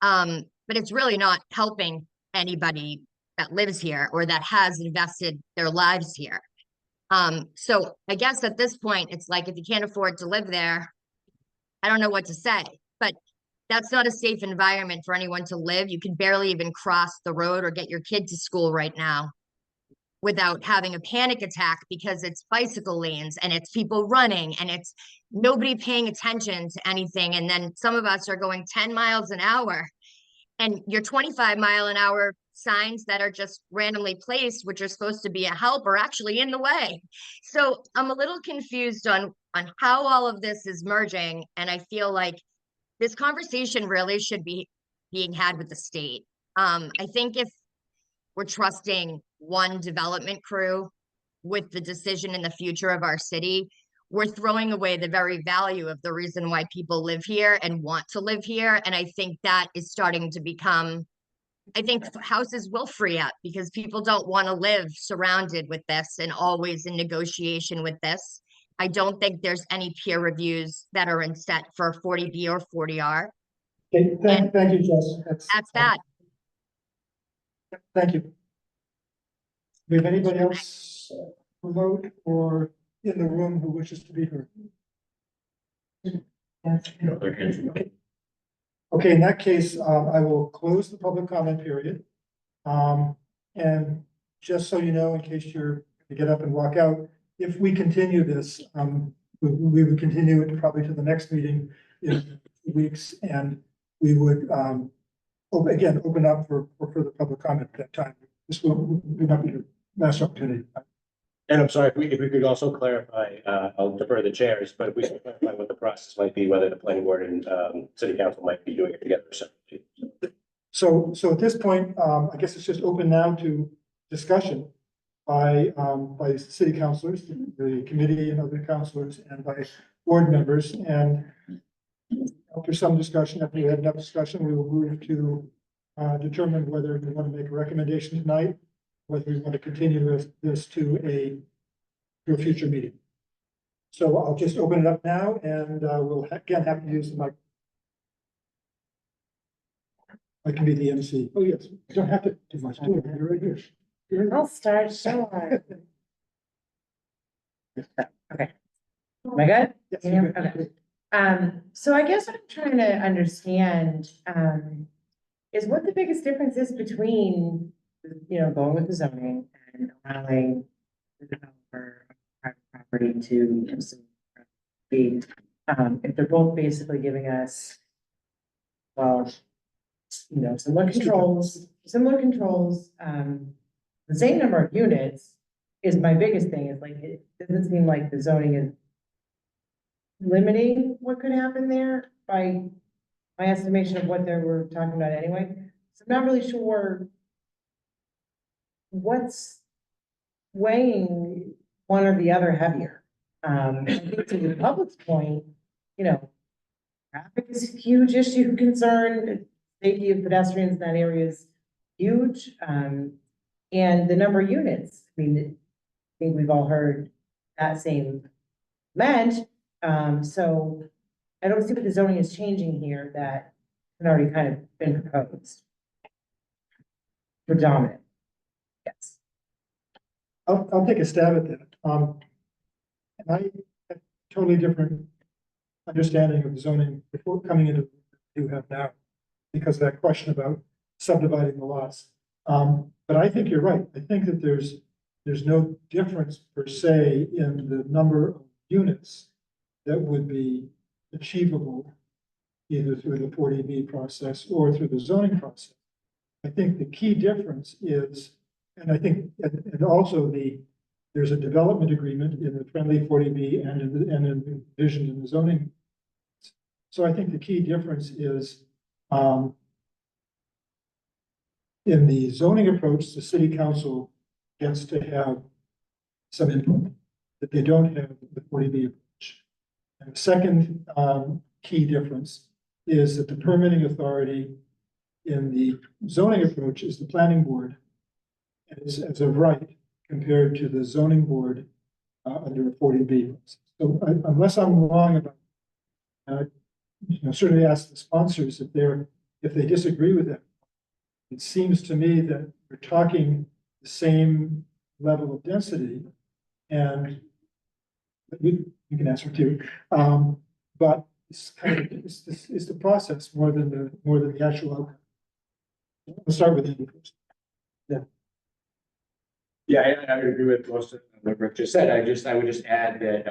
But it's really not helping anybody that lives here or that has invested their lives here. So I guess at this point, it's like, if you can't afford to live there, I don't know what to say, but that's not a safe environment for anyone to live. You can barely even cross the road or get your kid to school right now without having a panic attack, because it's bicycle lanes and it's people running and it's nobody paying attention to anything. And then some of us are going 10 miles an hour, and your 25-mile-an-hour signs that are just randomly placed, which are supposed to be a help, are actually in the way. So I'm a little confused on how all of this is merging. And I feel like this conversation really should be being had with the state. I think if we're trusting one development crew with the decision in the future of our city, we're throwing away the very value of the reason why people live here and want to live here. And I think that is starting to become, I think houses will free up because people don't want to live surrounded with this and always in negotiation with this. I don't think there's any peer reviews that are in set for 40B or 40R. Okay, thank you, Jess. That's that. Thank you. Do we have anybody else remote or in the room who wishes to be heard? Okay, in that case, I will close the public comment period. And just so you know, in case you're going to get up and walk out, if we continue this, we would continue it probably to the next meeting in 2 weeks, and we would again open up for further public comment at that time. This will not be the last opportunity. And I'm sorry, if we could also clarify, I'll defer to the chairs, but if we could clarify what the process might be, whether the planning board and city council might be doing it together. So at this point, I guess it's just open now to discussion by city councilors, the committee and other councilors, and by board members. And after some discussion, after we have enough discussion, we will move to determine whether we want to make a recommendation tonight, whether we want to continue this to a future meeting. So I'll just open it up now, and we'll again have to use the mic. I can be the MC. Oh, yes, you don't have to do much. Do it. You're right here. I'll start, sure. Okay. Am I good? Yes, Yeah, okay. So I guess what I'm trying to understand, is what the biggest difference is between, going with the zoning and allowing the developer of private property to be, if they're both basically giving us, well, similar controls, the same number of units is my biggest thing. Is like, it doesn't seem like the zoning is limiting what could happen there by my estimation of what they were talking about anyway. So I'm not really sure what's weighing one or the other heavier. I think to the public's point, traffic is a huge issue, concern, safety of pedestrians in that area is huge. And the number of units, I think we've all heard that same meant. So I don't see what the zoning is changing here that had already kind of been proposed. Predominant, yes. I'll take a stab at that. And I have a totally different understanding of zoning before coming into what you have now, because of that question about subdividing the lots. But I think you're right. I think that there's no difference per se in the number of units that would be achievable either through the 40B process or through the zoning process. I think the key difference is, and I think, and also there's a development agreement in the friendly 40B and envisioned in the zoning. So I think the key difference is, in the zoning approach, the city council gets to have some input that they don't have with the 40B approach. And the second key difference is that the permitting authority in the zoning approach is the planning board as of right compared to the zoning board under a 40B. So unless I'm wrong about, certainly ask the sponsors if they disagree with that. It seems to me that we're talking the same level of density, and you can answer too. But it's kind of it's the process more than the actual outcome. Let's start with Andy first. Yeah, I would agree with most of what Rick just said. I would just add that,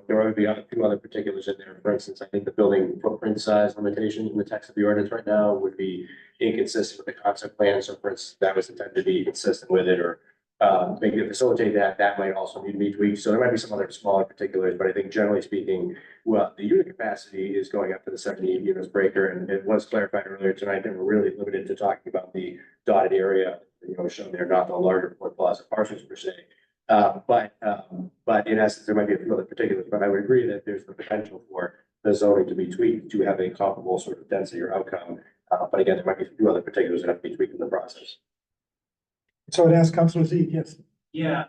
there would be a few other particulars in there. For instance, I think the building footprint size limitation in the text of the ordinance right now would be inconsistent with the concept plan. So for instance, that was intended to be consistent with it, or maybe to facilitate that might also need to be tweaked. So there might be some other smaller particulars, but I think generally speaking, well, the unit capacity is going up to the 70 units breaker, and it was clarified earlier tonight that we're really limited to talking about the dotted area, shown there, not the larger Port Plaza parcels per se. But in essence, there might be a few other particulars, but I would agree that there's the potential for the zoning to be tweaked to have a comparable sort of density or outcome. But again, there might be a few other particulars that have to be tweaked in the process. So I'd ask Councilor Z, yes. Yeah,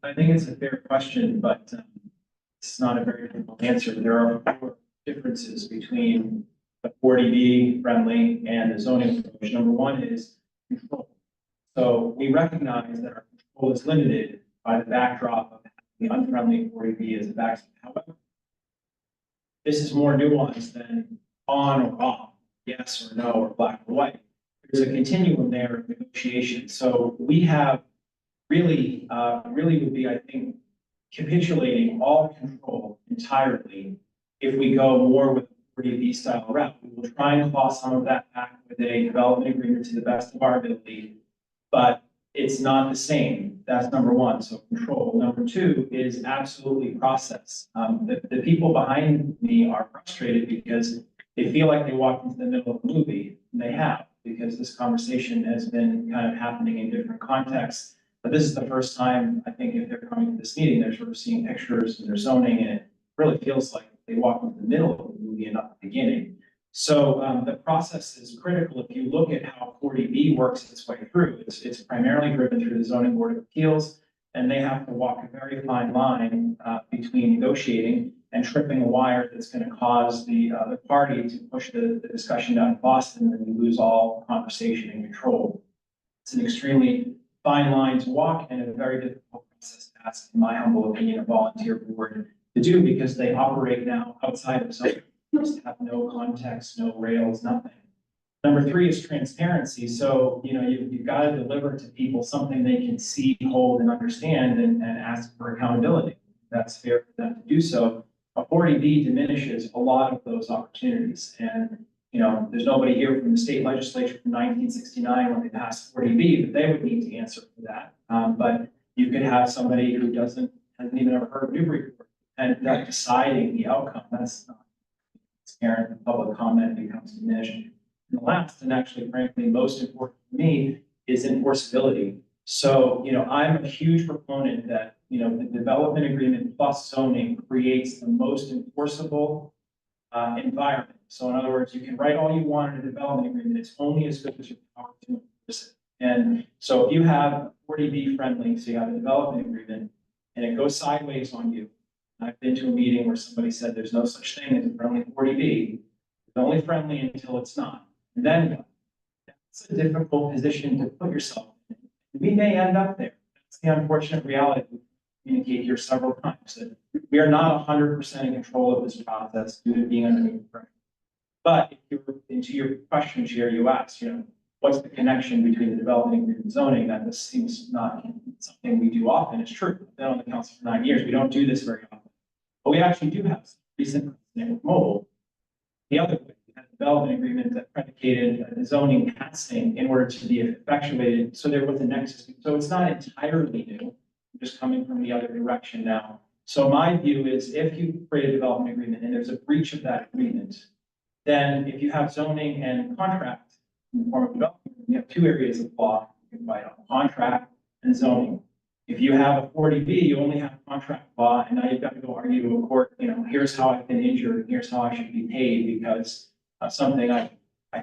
I think it's a fair question, but it's not a very difficult answer. There are 4 differences between the 40B friendly and the zoning approach. Number 1 is control. So we recognize that our control is limited by the backdrop of the unfriendly 40B as a backstop. However, this is more nuanced than on or off, yes or no, or black or white. There's a continuum there of negotiation. So we have really would be, I think, capitulating all control entirely if we go more with a 40B style route. We will try and claw some of that back with a development agreement to the best of our ability, but it's not the same. That's number 1, so control. Number 2 is absolutely process. The people behind me are frustrated because they feel like they walked into the middle of a movie, and they have, because this conversation has been kind of happening in different contexts. But this is the first time, I think, if they're coming to this meeting, they're sort of seeing pictures and they're zoning, and it really feels like they walked into the middle of the movie and not the beginning. So the process is critical. If you look at how 40B works its way through, it's primarily driven through the Zoning Board of Appeals, and they have to walk a very fine line between negotiating and tripping a wire that's going to cause the party to push the discussion down to Boston, and you lose all conversation and control. It's an extremely fine line to walk and a very difficult process to ask, in my humble opinion, a volunteer board to do, because they operate now outside of zoning. Just have no context, no rails, nothing. Number 3 is transparency. So, you've got to deliver to people something they can see, hold, and understand, and ask for accountability. That's fair for them to do so. A 40B diminishes a lot of those opportunities. And, there's nobody here from the state legislature from 1969 when they passed 40B, but they would need to answer for that. But you could have somebody who hasn't even ever heard of Newburyport and deciding the outcome. That's not transparent, and public comment becomes diminished. And the last, and actually frankly most important for me, is enforceability. So, I'm a huge proponent that, the development agreement plus zoning creates the most enforceable environment. So in other words, you can write all you want in a development agreement, it's only as good as your power to enforce it. And so if you have 40B friendly, so you have a development agreement, and it goes sideways on you. I've been to a meeting where somebody said there's no such thing as a friendly 40B. It's only friendly until it's not. And then what? That's a difficult position to put yourself in. We may end up there. That's the unfortunate reality. We communicate here several times that we are not 100% in control of this process due to being underneath pressure. But if you're into your question, Chair, you asked, what's the connection between the development agreement and zoning? That this seems not something we do often. It's true. I've been on the council for 9 years. We don't do this very often. But we actually do have some recent mobile. The other way, we had a development agreement that predicated the zoning passing in order to be effectuated, so there was a nexus. So it's not entirely new, just coming from the other direction now. So my view is if you create a development agreement and there's a breach of that agreement, then if you have zoning and contract in the form of development, you have two areas of law you can fight on, contract and zoning. If you have a 40B, you only have contract law, and now you've got to go argue to a court, here's how I've been injured, here's how I should be paid, because something I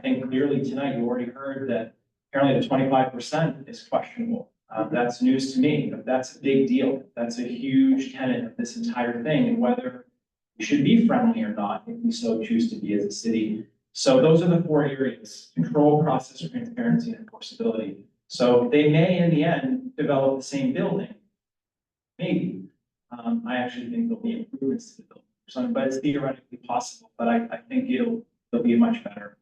think clearly tonight, you already heard that apparently the 25% is questionable. That's news to me, but that's a big deal. That's a huge tenet of this entire thing, and whether we should be friendly or not, if we so choose to be as a city. So those are the four areas: control, process, transparency, and enforceability. So they may, in the end, develop the same building. Maybe. I actually think there'll be improvements to the building or something, but it's theoretically possible. But I think it'll be a much better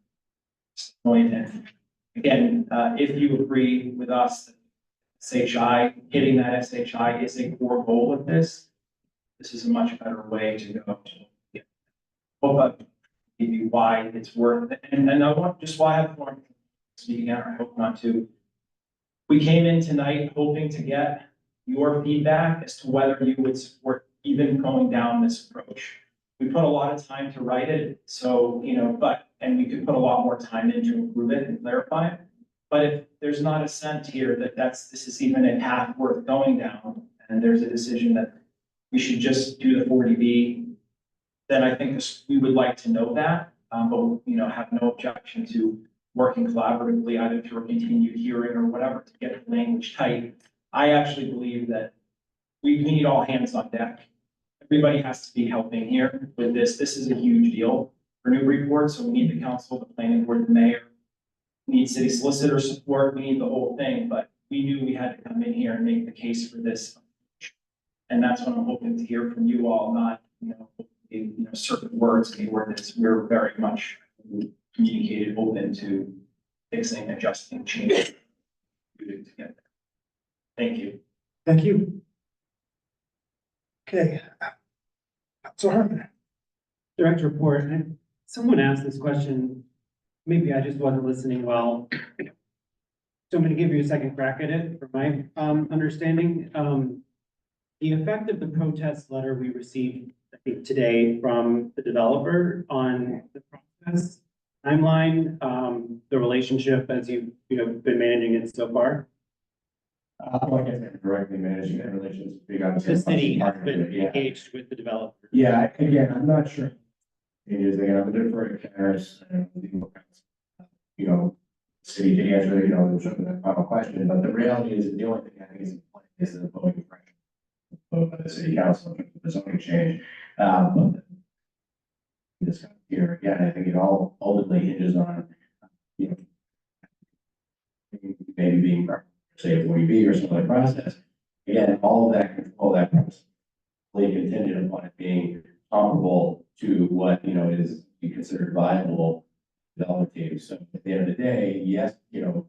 point. And again, if you agree with us that SHI, hitting that SHI is a core goal of this, this is a much better way to go. Hope I give you why it's worth it. And I want, just why I have more speaking out, I hope not to. We came in tonight hoping to get your feedback as to whether you would support even going down this approach. We put a lot of time to write it, so, and we could put a lot more time in to improve it and clarify it. But if there's not a scent here that this is even a path worth going down, and there's a decision that we should just do the 40B, then I think we would like to know that, but, have no objection to working collaboratively either through a continued hearing or whatever to get the language tight. I actually believe that we need all hands on deck. Everybody has to be helping here with this. This is a huge deal for Newburyport, so we need the council, the planning board, the mayor. We need city solicitor support. We need the whole thing, but we knew we had to come in here and make the case for this. And that's what I'm hoping to hear from you all, not, certain words in the ordinance. We're very much communicated, open to fixing, adjusting, changing to get there. Thank you. Thank you. Okay. So Harmon. Direct report. Someone asked this question. Maybe I just wasn't listening well. So I'm going to give you a second crack at it from my understanding. The effect of the protest letter we received, I think, today from the developer on the process timeline, the relationship as you've been managing it so far. Like I said, directly managing the relations. The city has been engaged with the developer. Yeah, again, I'm not sure. It is, again, I'm deferring to Harris and legal counsel. City to answer, the final question, but the reality is the only thing I think is in play is the voting pressure of the city council, the zoning change. This here, again, I think it all ultimately hinges on, maybe being, say, a 40B or some other process. Again, all of that control, that process, contingent upon it being comparable to what, is considered viable development teams. So at the end of the day, yes,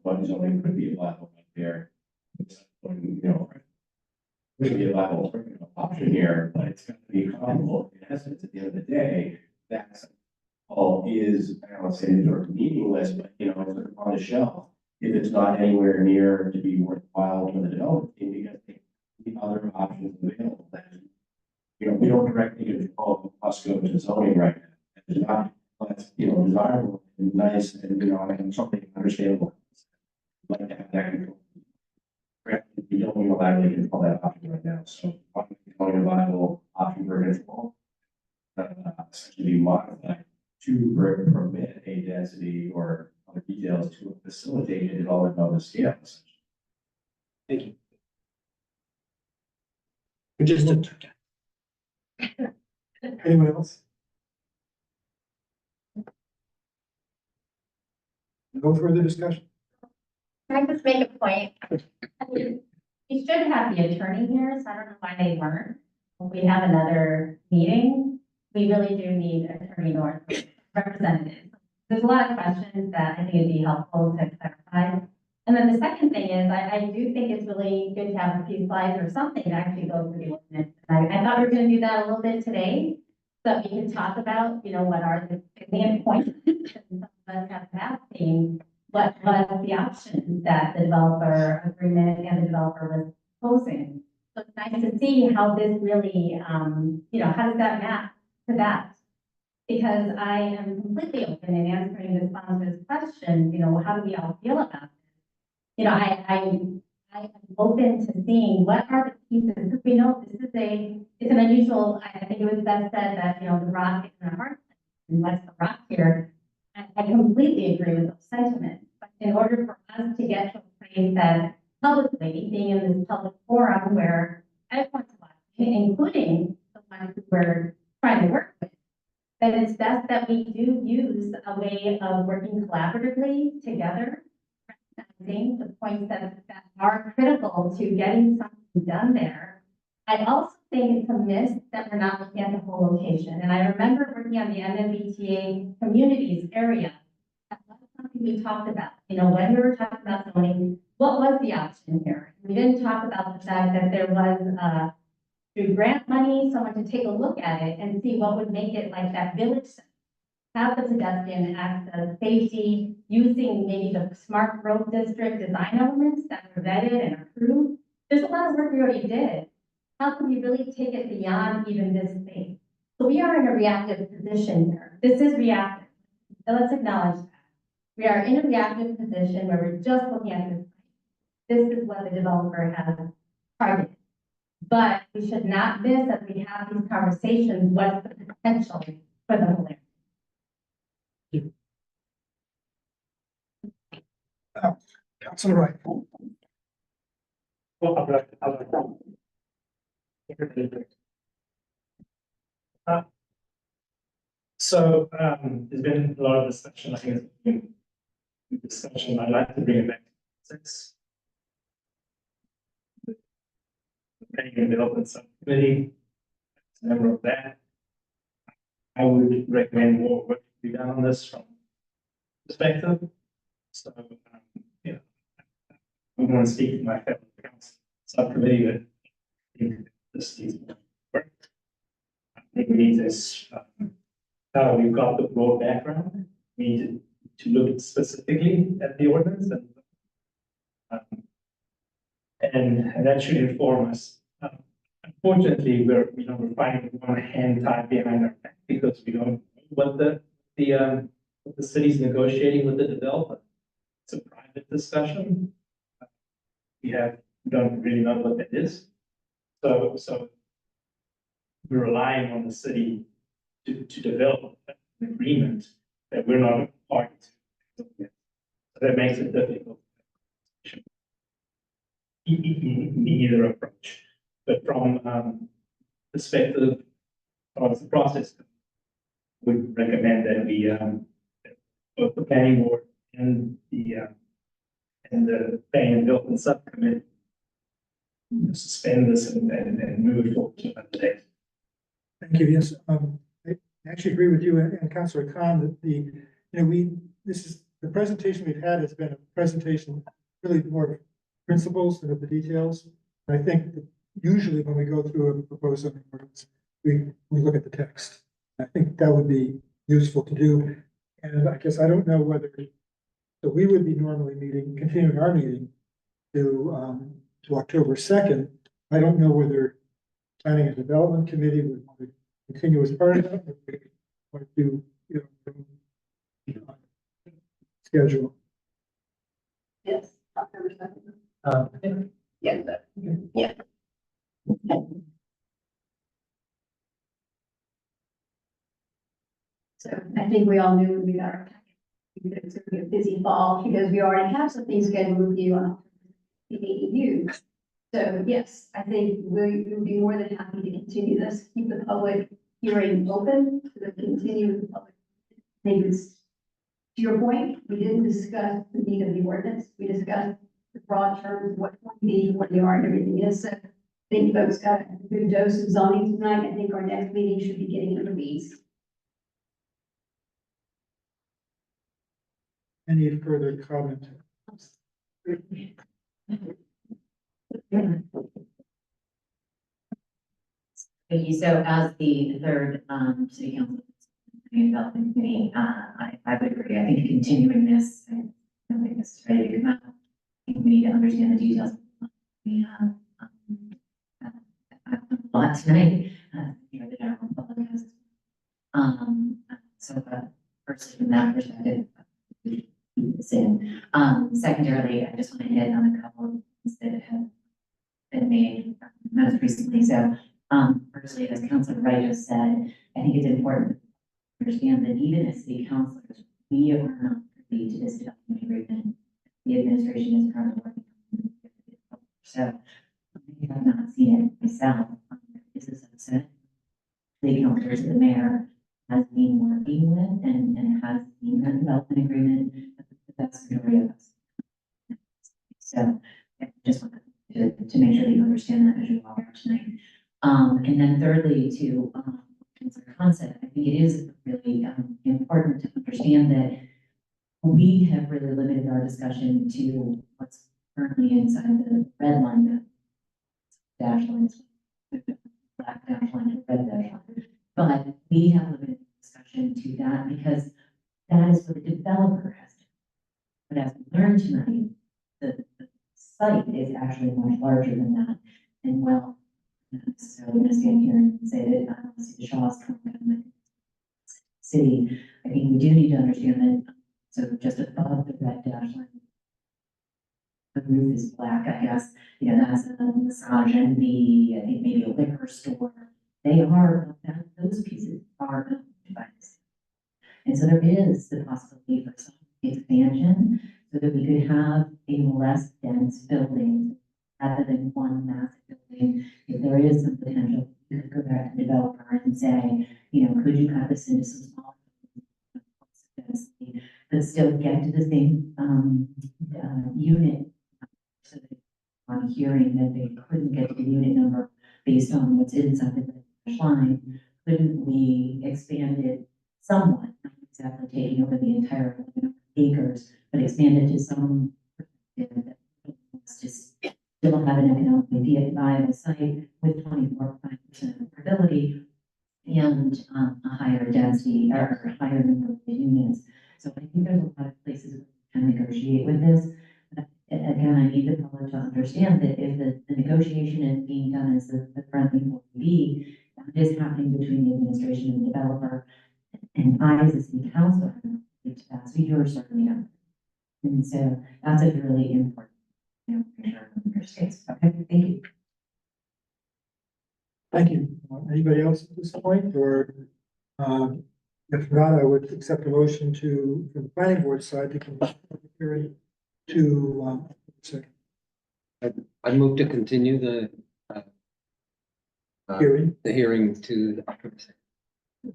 flood zoning could be a viable right there. Could be a viable option here, but it's going to be comparable. In essence, at the end of the day, that's all is, I don't want to say sort of meaningless, but sort of on the shelf if it's not anywhere near to be worthwhile for the development team because the other options available. That we don't directly control Costco to zoning right now. It's not that's desirable and nice and and something understandable. I'd like to have that control. We don't unilaterally control that option right now. So becoming a viable option for control essentially be modified to permit a density or other details to facilitate a development of the scale. Thank you. Just Anyone else? No further discussion? Can I just make a point? We should have the attorney here, so I don't know why they weren't. When we have another meeting, we really do need Attorney North representatives. There's a lot of questions that I think it'd be helpful to clarify. And then the second thing is, I do think it's really good to have a few slides or something to actually go through the ordinance. I thought we were going to do that a little bit today, that we can talk about, what are the salient points. Some of us have asking, what was the option that the developer agreement and the developer was proposing. So it's nice to see how this really, how does that map to that? Because I am completely open in answering the sponsor's question, how do we all feel about this? I am open to seeing what are the pieces, because we know this is it's an unusual, I think it was best said that, the rock is in a hard place, and what's the rock here? I completely agree with those sentiments, but in order for us to get to a place that publicly, being in this public forum where everyone's watching, including the ones who we're trying to work with, then it's best that we do use a way of working collaboratively together, recognizing the points that are critical to getting something done there. I also think it's a miss that we're not looking at the whole location. And I remember working on the MMBTA communities area. That was something we talked about. When we were talking about zoning, what was the option here? We didn't talk about the fact that there was through grant money, someone to take a look at it and see what would make it like that village center. Have the pedestrian access, safety, using maybe the smart road district design elements that were vetted and approved. There's a lot of work we already did. How can we really take it beyond even this space? So we are in a reactive position here. This is reactive. So let's acknowledge that. We are in a reactive position where we're just looking at this. This is what the developer has targeted. But we should not miss as we have these conversations, what's the potential for the whole area. Councilor Wright. So, there's been a lot of discussion, I think it's been a discussion, I'd like to bring it back to six. Planning and Development Subcommittee, as a member of that, I would recommend more work to be done on this from perspective. So, I want to speak to my fellow council subcommittee, but I think this needs more work. I think we need this, we've got the broad background. We need to look specifically at the ordinance and that should inform us. Unfortunately, we're finding one hand tied behind our back because we don't know what the city's negotiating with the developer. It's a private discussion. We don't really know what that is. So we're relying on the city to develop an agreement that we're not a party to. So that makes it difficult. In either approach, but from perspective of the process, we recommend that we both the planning board and the planning and development subcommittee suspend this and move it forward to another day. Thank you. Yes, I actually agree with you and Councilor Khan that the presentation we've had has been a presentation really more of principles than of the details. And I think that usually when we go through a proposed zoning ordinance, we look at the text. I think that would be useful to do. And I guess I don't know whether, so we would be normally continuing our meeting to October 2nd. I don't know whether Planning and Development Committee would want to continue as part of that, or we want to do, schedule. Yes, October 2nd. Yeah. So I think we all knew when we got our packet, it's going to be a busy fall because we already have some things scheduled with you on the ADU. So yes, I think we would be more than happy to continue this, keep the public hearing open, to continue with the public. I think it's, to your point, we didn't discuss the need of the ordinance. We discussed the broad terms, what the are and everything is. So I think folks got a good dose of zoning tonight. I think our next meeting should be getting into the weeds. Any further comment? Thank you. So as the third, city council development committee, I would agree. I think continuing this, I don't think this is ready to come out. I think we need to understand the details. We have, a lot tonight, here the general public has. So, first from that perspective, this in. Secondarily, I just want to hit on a couple of things that have been made most recently. So, firstly, as Councilor Wright just said, I think it's important to understand that even as city councilors, we are not privy to this development agreement. The administration is currently working on it. So, I have not seen it myself. This is a set. City councilors and the mayor has been working with and has seen that development agreement the vast majority of us. So I just wanted to make sure that you understand that as you walk out tonight. And then thirdly, to consider concept, I think it is really important to understand that we have really limited our discussion to what's currently inside the red line, the dash lines, black dash line, and red dash line. But we have limited discussion to that because that is what the developer has to do. But as we learned tonight, the site is actually much larger than that. And well, I'm not necessarily going to stand here and say that I don't see the Shaws coming from the city. I think we do need to understand that. So just above the red dash line, the roof is black, I guess. You know, that's a massage and I think maybe a liquor store. They are, those pieces are owned by the city. And so there is the possibility for some expansion so that we could have a less dense building rather than one massive building. If there is some potential, you could go back to the developer and say, you know, could you cut this into some smaller density, but still get to the same unit? So that on hearing that they couldn't get to the unit number based on what's inside the line, couldn't we expand it somewhat, not exactly taking over the entire acres, but expand it to some perspective that just still have an economically viable site with 24.5% affordability and a higher density or a higher number of units. So I think there's a lot of places we can negotiate with this. But again, I need the public to understand that if the negotiation is being done as the friendly will be, that is happening between the administration and the developer. And I, as a city councilor, to that, so you're certainly not. And so that's a really important, you know, picture of your space. Okay, thank you. Thank you. Anybody else at this point, or, if not, I would accept a motion to, from the planning board side, to continue the hearing to, second I move to continue the hearing. the hearing to October 2nd.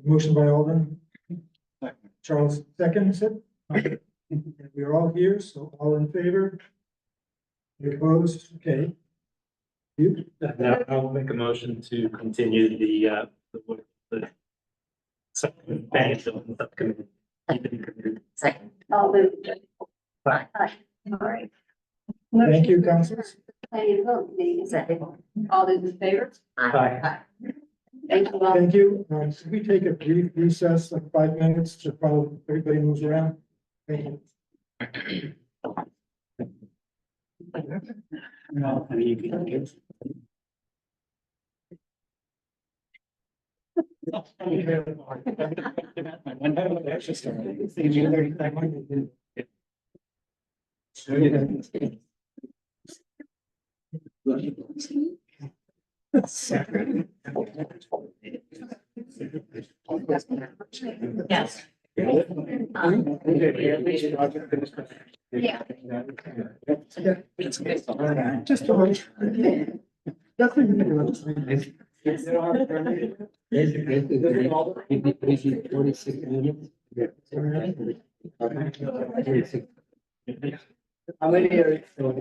Motion by Alden. Charles seconds it. And we're all here, so all in favor? Any opposed? Okay. You? Now I'll make a motion to continue the subcommittee. Second. All right. Thank you, councilors. Planning and Development Committee is second. All those in favor? Aye. Thank you all. Thank you. Should we take a brief recess, like 5 minutes, to while everybody moves around? Thank you. No, I mean, you can get. Yes. Yeah. Just a little. Basically, 26 minutes. How many are? Well,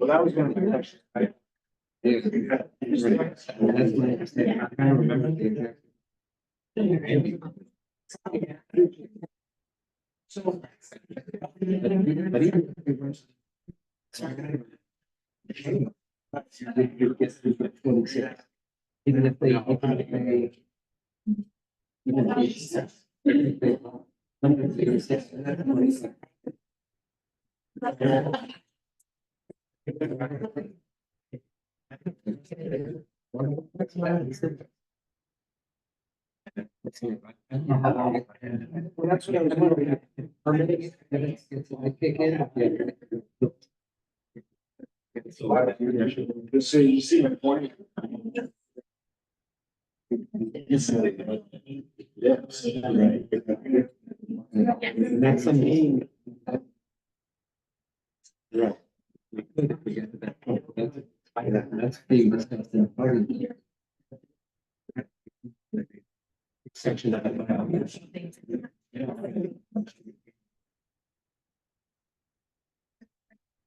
that was one of the questions, right? That's my understanding. I can't remember the exact. But even if it was- Even if they, well, that's what I was wondering. Permitting it, and it's like kick in. It's a lot of. So you see my point? Yes. Right. And that's something. Right. We could forget to that point. That's being discussed in part of the section of the.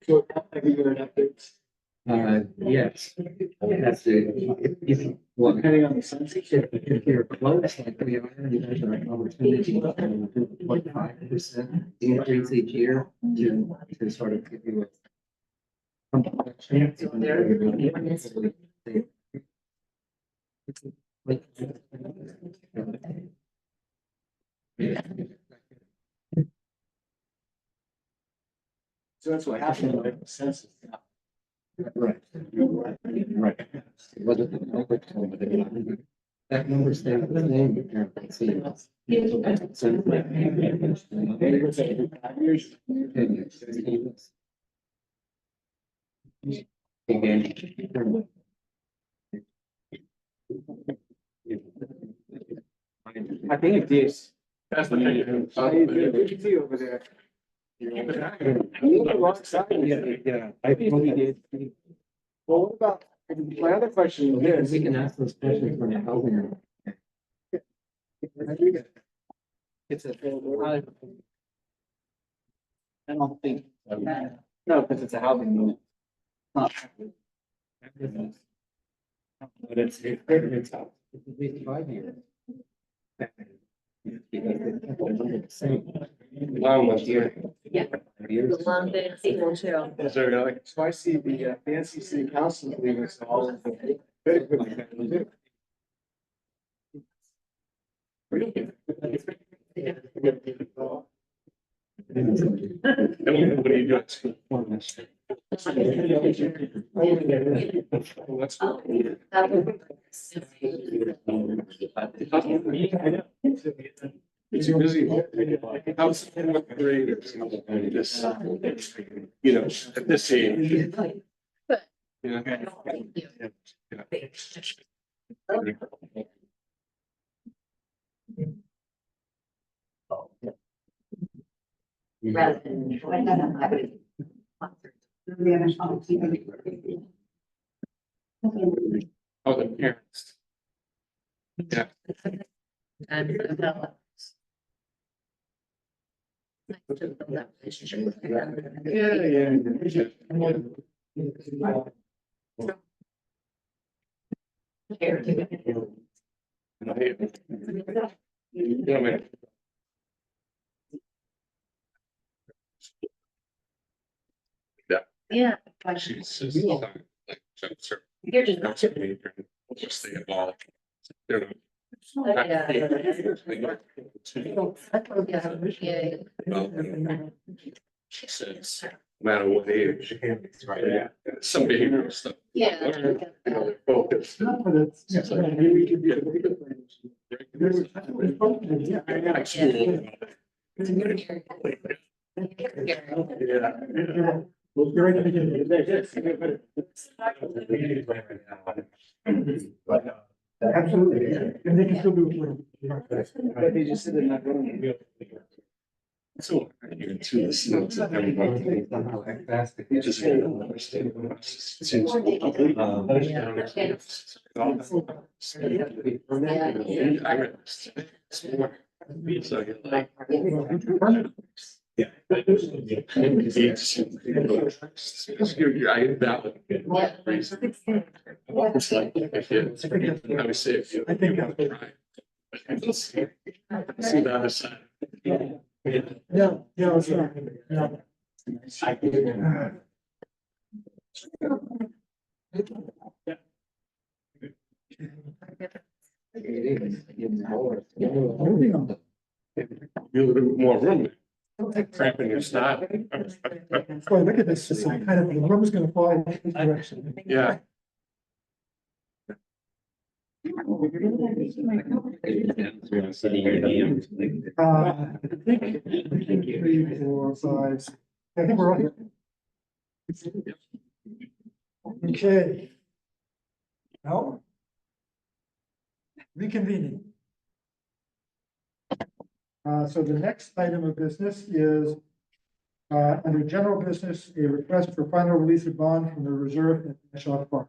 So, have you heard updates? Yes. That's it. If, well, depending on the census, if you're close, like we are, you guys are over 5% increase each year to sort of give you So that's what happened with the census. Right. Right. It wasn't the public told, but that number stayed the same. But you're not seeing it. So, 5 years. 10 years. 16 years. Again. I think it is. That's the thing. You can see over there. Yeah, I think we did. Well, what about, my other question is. We can ask those questions when you're housing. It's a. I don't think. No, because it's a housing unit. Not. But it's out. It's at least 5 years. Long was here. Yeah. Long been sequel too. So I see the fancy city council leaving us all of the. Very quickly. What are you doing? It's busy. I was with creators, this, you know, at this age. Rather than. Oh, the parents. Yeah. Yeah. She's just like, You're just. just the involved. They're She says, no matter what age. Yeah. Some behavioral stuff. Yeah. They're focused. It's like, maybe we could be Yeah. Well, you're right at the beginning of the day. Absolutely. And they can still do it. But they just said they're not going to. So, you're into this, you know, to everybody. You just don't understand. It seems Yeah. I would say if you. I think. See the other side. Yeah, yeah, it's not, yeah. You a little bit more room. Cramping your style. Boy, look at this, it's kind of, the room's gonna fly in this direction. Yeah. I think 3, 4, 5, I think we're on here. Okay. Now. Reconvening. So the next item of business is under general business, a request for final release of bond from the reserve at National Park.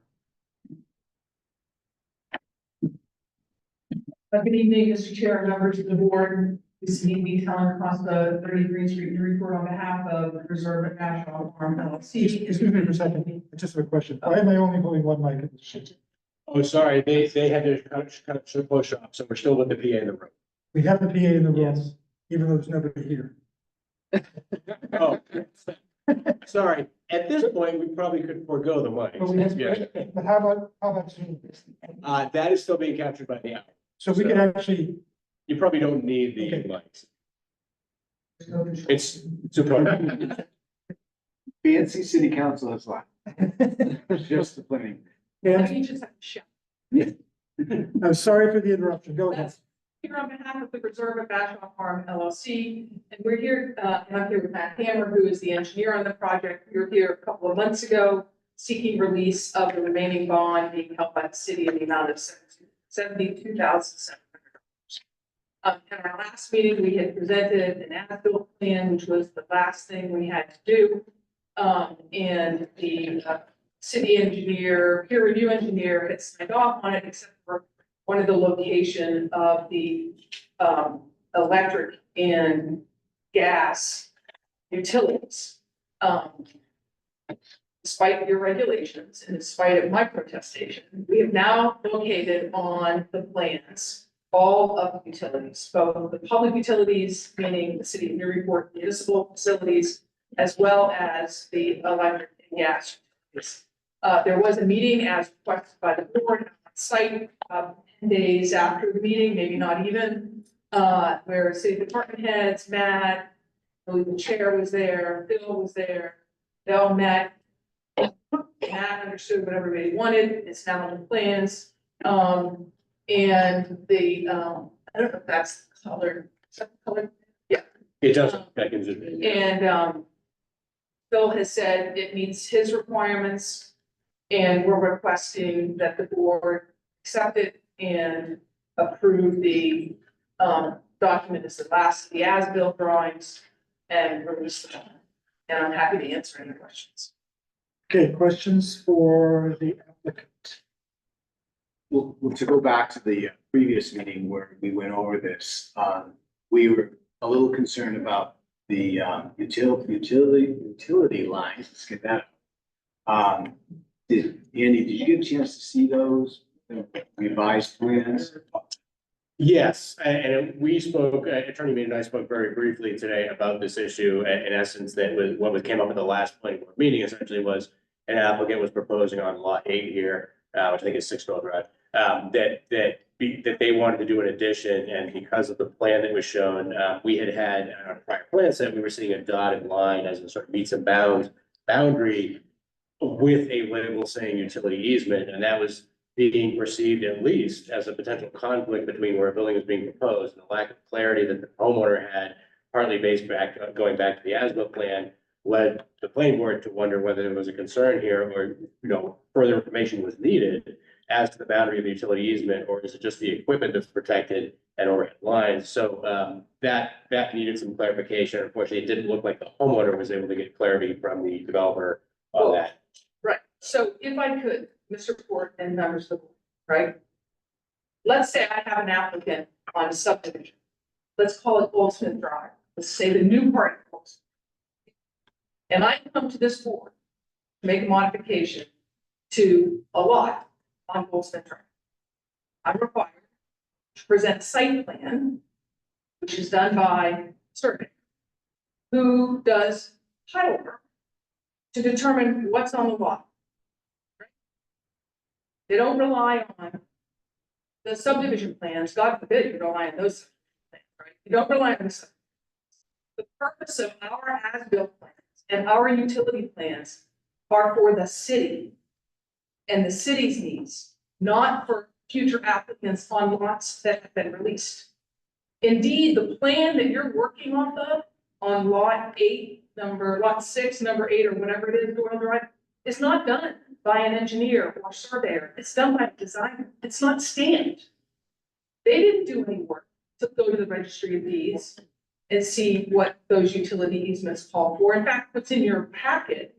Good evening, Mr. Chair, and members of the board. This is me telling across the 30 Green Street Newburyport on behalf of the Reserve at National Farm LLC. Excuse me for a second, I just have a question. Why am I only holding one mic at this shit? Oh, sorry, they had to kind of push off, so we're still with the PA in the room. We have the PA in the room, even though there's nobody here. Oh, sorry, at this point, we probably could forego the But we have, mic. but how about Zoom? That is still being captured by the app. So we can actually, You probably don't need the Okay. mics. It's super. Fancy city council is like. Just the planning. yeah, You just have to shout. I'm sorry for the interruption, go ahead. Here on behalf of the Reserve at National Farm LLC, and we're here, and I'm here with Matt Hammer, who is the engineer on the project. We were here a couple of months ago seeking release of the remaining bond being held by the city in the amount of $72,700. At our last meeting, we had presented an as-built plan, which was the last thing we had to do. And the city engineer, peer review engineer had signed off on it, except for one of the location of the electric and gas utilities. Despite your regulations and in spite of my protestation, we have now located on the plans all of the utilities, both the public utilities, meaning the city of Newburyport municipal facilities, as well as the electric and gas utilities. There was a meeting as requested by the board on site 10 days after the meeting, maybe not even, where city department heads, Matt, I believe the chair was there, Bill was there, they all met. Matt understood what everybody wanted, it's now in the plans. And the, I don't know if that's colored, is that colored? Yeah. It doesn't, that gives it. And Bill has said it meets his requirements. And we're requesting that the board accept it and approve the document as the last of the as-built drawings and release them. And I'm happy to answer any questions. Okay, questions for the applicant? Well, to go back to the previous meeting where we went over this, we were a little concerned about the utility lines. Let's get that. Andy, did you get a chance to see those revised plans? Yes, and we spoke, Attorney Mead and I spoke very briefly today about this issue. In essence, that was what came up at the last planning board meeting essentially was an applicant was proposing on lot 8 here, which I think is 6 Gold Drive, that they wanted to do an addition, and because of the plan that was shown, we had on a prior plan set, we were seeing a dotted line as a sort of meets and bounds boundary with a label saying utility easement, and that was being perceived at least as a potential conflict between where a building is being proposed and the lack of clarity that the homeowner had, partly going back to the as-built plan, led the planning board to wonder whether there was a concern here or, further information was needed as to the boundary of the utility easement, or is it just the equipment that's protected and overhead lines? So that needed some clarification. Unfortunately, it didn't look like the homeowner was able to get clarity from the developer on that. Right, so if I could, Mr. Port and members of the board, right? Let's say I have an applicant on a subdivision. Let's call it Goldsmith Drive. let's say the new part. And I come to this board to make a modification to a lot on Goldsmith Drive. I'm required to present a site plan, which is done by survey, who does title work to determine what's on the lot. They don't rely on the subdivision plans, God forbid you rely on those plans, right? You don't rely on this. The purpose of our as-built plans and our utility plans are for the city and the city's needs, not for future applicants on lots that have been released. Indeed, the plan that you're working off of on lot 8, lot 6, number 8, or whatever it is, Doyle Drive, is not done by an engineer or surveyor. It's done by a designer. It's not stamped. They didn't do any work to go to the registry of deeds and see what those utility easements call for. In fact, what's in your packet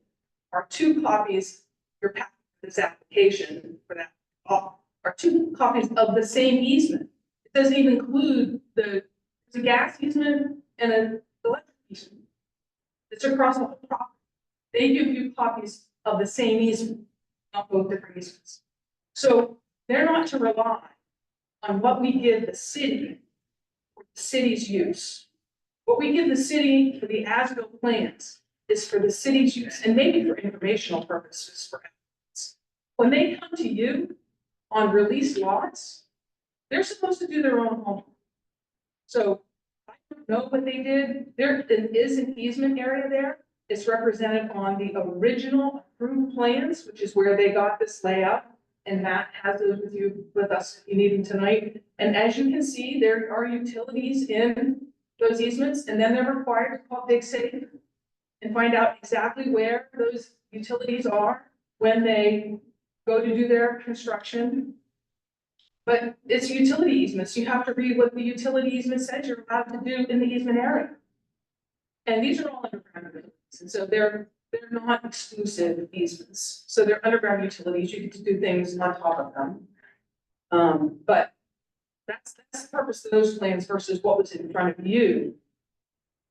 are 2 copies, your packet, this application for that, are 2 copies of the same easement. It doesn't even include the gas easement and an electric easement. It's across the whole property. They give you copies of the same easement, not both different easements. So they're not to rely on what we give the city for the city's use. What we give the city for the as-built plans is for the city's use and maybe for informational purposes for applicants. When they come to you on released lots, they're supposed to do their own homework. So I don't know what they did. There is an easement area there. It's represented on the original approved plans, which is where they got this layout. And Matt has those with us if you need them tonight. And as you can see, there are utilities in those easements, and then they're required to call Big City and find out exactly where those utilities are when they go to do their construction. But it's utility easements. You have to read what the utility easement says you're allowed to do in the easement area. And these are all underground buildings, and so they're not exclusive easements. So they're underground utilities. You get to do things on top of them. But that's the purpose of those plans versus what was in front of you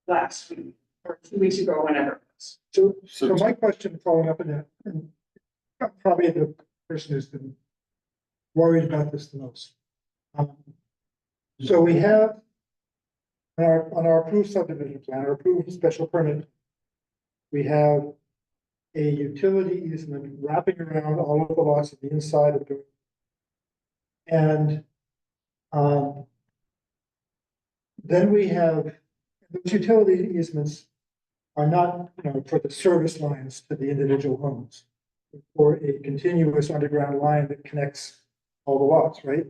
last week or 2 weeks ago, or whenever it was. So my question following up on that, and I'm probably the person who's been worried about this the most. So we have on our approved subdivision plan, our approved special permit, we have a utility easement wrapping around all of the lots on the inside of the. And then we have, those utility easements are not, for the service lines to the individual homes, or a continuous underground line that connects all the lots, right?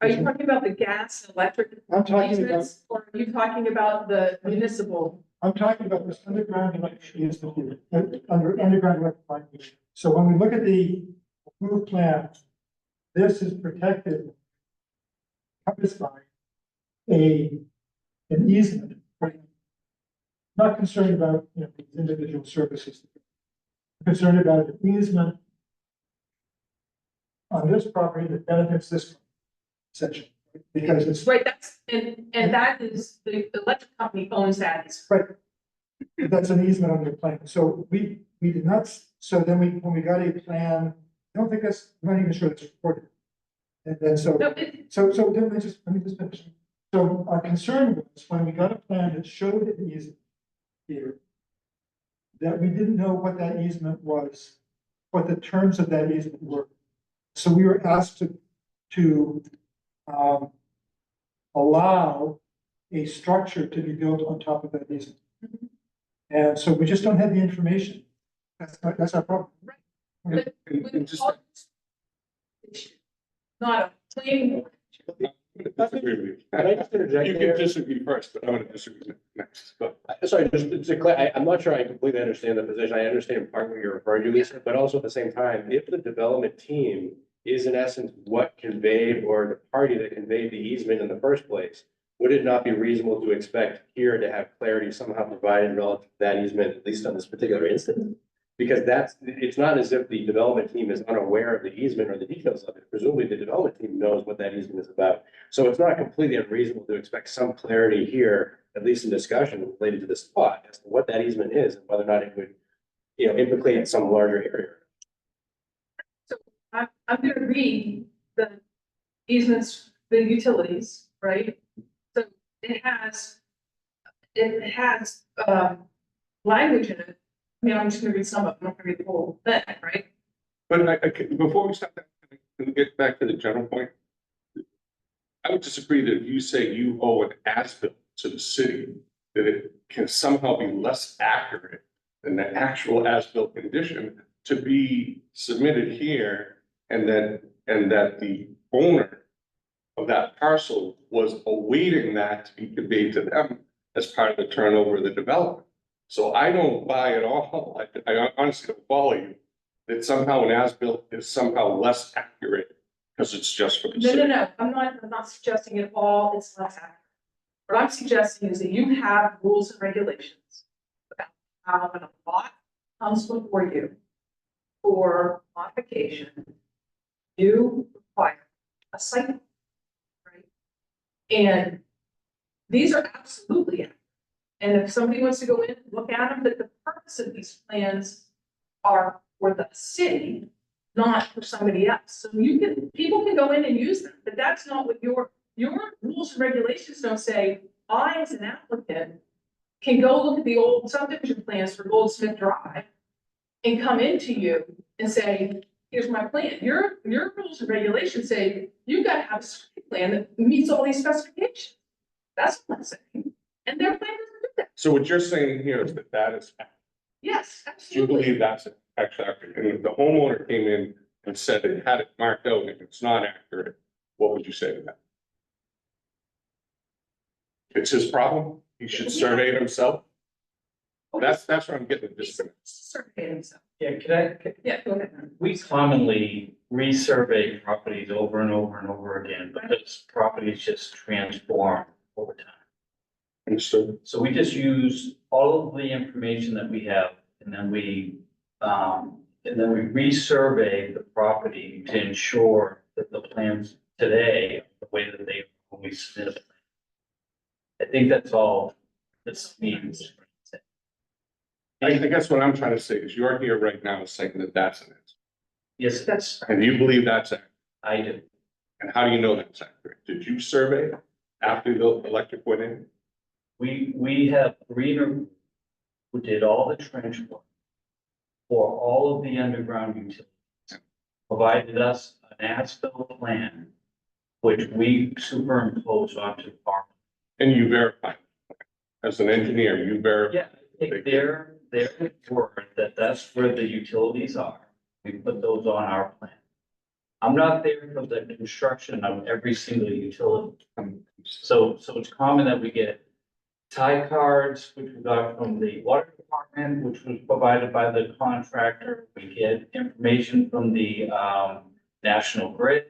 Are you talking about the gas and electric I'm talking about, easements, or are you talking about the municipal? I'm talking about this underground electric easement here, underground electric line. So when we look at the approved plan, this is protected, covered by an easement. Not concerned about, these individual services. I'm concerned about an easement on this property that benefits this section, because it's. Right, and that is, the electric company owns that. Right. That's an easement on the plan. So we did not, so then when we got a plan, I don't think that's, I'm not even sure it's recorded. And then so then let me just finish. So our concern was when we got a plan that showed an easement here, that we didn't know what that easement was, what the terms of that easement were. So we were asked to allow a structure to be built on top of that easement. And so we just don't have the information. That's our problem. Right. Not a plain. Disagree with you. Can I just interject You here? can disagree first, but I'm gonna disagree next. Go ahead. Sorry, just to clear, I'm not sure I completely understand the position. I understand part what you're referring to, Lisa, but also at the same time, if the development team is in essence what conveyed or the party that conveyed the easement in the first place, would it not be reasonable to expect here to have clarity somehow provided relative to that easement, at least on this particular instance? Because it's not as if the development team is unaware of the easement or the details of it. Presumably, the development team knows what that easement is about. So it's not completely unreasonable to expect some clarity here, at least in discussion related to this spot, as to what that easement is and whether or not it would, implicate some larger area. I'm gonna read the easements, the utilities, right? So it has language in it. I mean, I'm just gonna read some of them, I'm not gonna read the whole thing, right? But before we start that, can we get back to the general point? I would disagree that if you say you owe an as-built to the city, that it can somehow be less accurate than the actual as-built condition to be submitted here, and that the owner of that parcel was awaiting that to be conveyed to them as part of the turnover of the development. So I don't buy at all, I honestly don't follow you, that somehow an as-built is somehow less accurate because it's just for the city. No, I'm not suggesting at all it's less accurate. What I'm suggesting is that you have rules and regulations about how when a lot comes before you for modification, you require a site plan, right? And these are absolutely accurate. And if somebody wants to go in and look at them, that the purpose of these plans are for the city, not for somebody else. So people can go in and use them, but that's not what your rules and regulations don't say. I, as an applicant, can go look at the old subdivision plans for Goldsmith Drive and come into you and say, here's my plan. Your rules and regulations say, you've got to have a site plan that meets all these specifications. That's what I'm saying. And their plan doesn't do that. So what you're saying here is that is, Yes, do you absolutely. believe that's actually accurate? And if the homeowner came in and said it had it marked out, and if it's not accurate, what would you say to that? It's his problem, he should survey it himself? That's what I'm getting at this. Survey himself. Yeah, could I, Yeah, go ahead. we commonly resurvey properties over and over and over again, because properties just transform over time. Understood. So we just use all of the information that we have, and then we resurvey the property to ensure that the plans today, are the way that they always submitted. I think that's all this means. I guess what I'm trying to say is you're here right now saying that that's an answer. Yes, that's, And you believe that's accurate. I do. And how do you know that's accurate? Did you survey after the electric went in? We have Greener who did all the trench work for all of the underground utilities, provided us an as-built plan, which we superimposed onto our. And you verified, as an engineer, you verified. Yeah, I think their word that that's where the utilities are. We put those on our plan. I'm not there for the construction of every single utility. So it's common that we get tie cards, which we got from the water department, which was provided by the contractor. We get information from the National Grid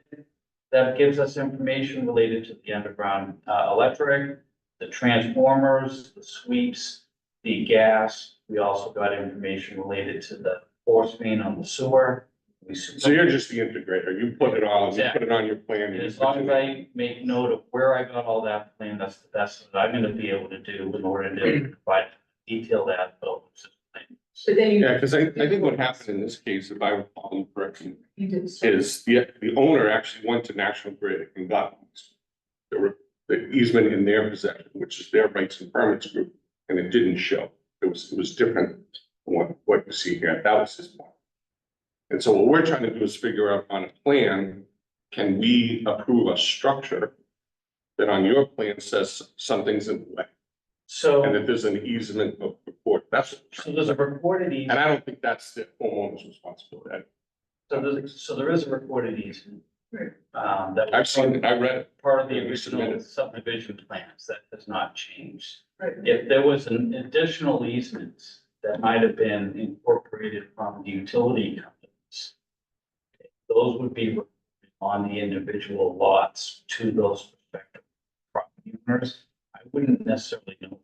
that gives us information related to the underground electric, the transformers, the sweeps, the gas. We also got information related to the force main on the sewer. So you're just the integrator, you put it on, you put it on your plan. And as long as I make note of where I got all that plan, that's the best that I'm gonna be able to do in order to provide detailed as-built plan. But then Yeah, because I think what happened in this case, if I recall correctly, you did. is the owner actually went to National Grid and got the easement in their possession, which is their rights and permits group, and it didn't show. It was different than what you see here. That was his point. And so what we're trying to do is figure out on a plan, can we approve a structure that on your plan says something's in the way? So. And that there's an easement of report, that's. So there's a recorded easement. And I don't think that's the homeowner's responsibility. So there is a recorded easement. That I've was seen it, I read it. part of the We original submitted. subdivision plans. That has not changed. Right. If there was an additional easement that might have been incorporated from the utility companies, those would be on the individual lots to those respective property owners. I wouldn't necessarily know.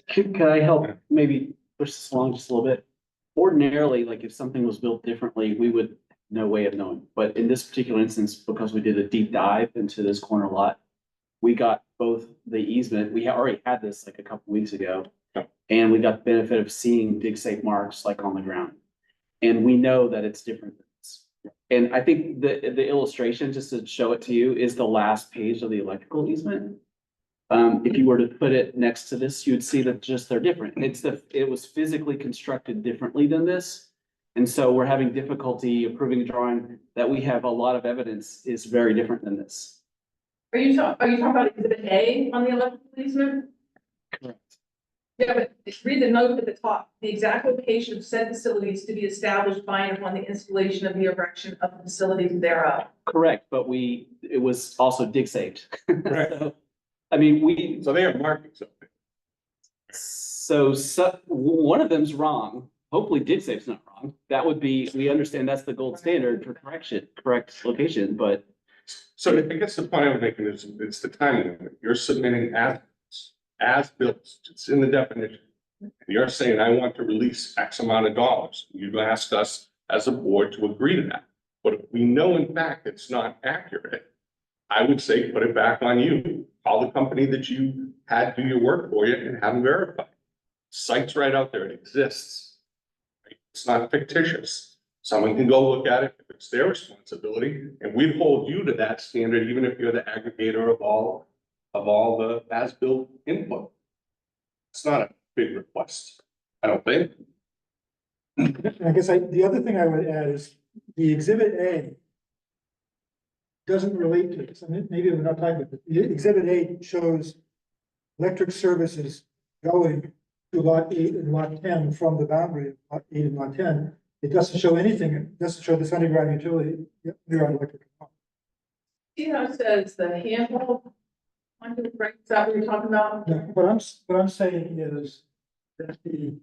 Can I help maybe push this along just a little bit. Ordinarily, like if something was built differently, we would no way of knowing. But in this particular instance, because we did a deep dive into this corner lot, we got both the easement, we already had this like a couple weeks ago. And we got the benefit of seeing dig safe marks like on the ground. And we know that it's different than this. And I think the illustration, just to show it to you, is the last page of the electrical easement. If you were to put it next to this, you'd see that just they're different. It was physically constructed differently than this. And so we're having difficulty approving a drawing that we have a lot of evidence is very different than this. Are you talking about exhibit A on the electrical easement? Correct. Yeah, but read the note at the top. The exact location of said facilities to be established by and upon the installation of the erection of the facilities thereof. Correct, but it was also dig saved. Right. So, I mean, So they have markings up there. so one of them's wrong. Hopefully dig safe's not wrong. That would be, we understand that's the gold standard for correct location, but. So I guess the point I'm making is, it's the timing of it. You're submitting as built, it's in the definition. And you're saying, I want to release X amount of dollars. You asked us as a board to agree to that. But if we know in fact it's not accurate, I would say, put it back on you. Call the company that you had do your work for you and have them verify. Site's right out there, it exists. It's not fictitious. Someone can go look at it if it's their responsibility, and we'd hold you to that standard, even if you're the aggregator of all the as-built input. It's not a big request, I don't think. I guess the other thing I would add is the exhibit A doesn't relate to this. I mean, maybe we're not talking about it. The exhibit A shows electric services going to lot 8 and lot 10 from the boundary of lot 8 and lot 10. It doesn't show anything. It doesn't show this underground utility, underground electric. See how it says the handle? Is that what you're talking about? No, what I'm saying is that the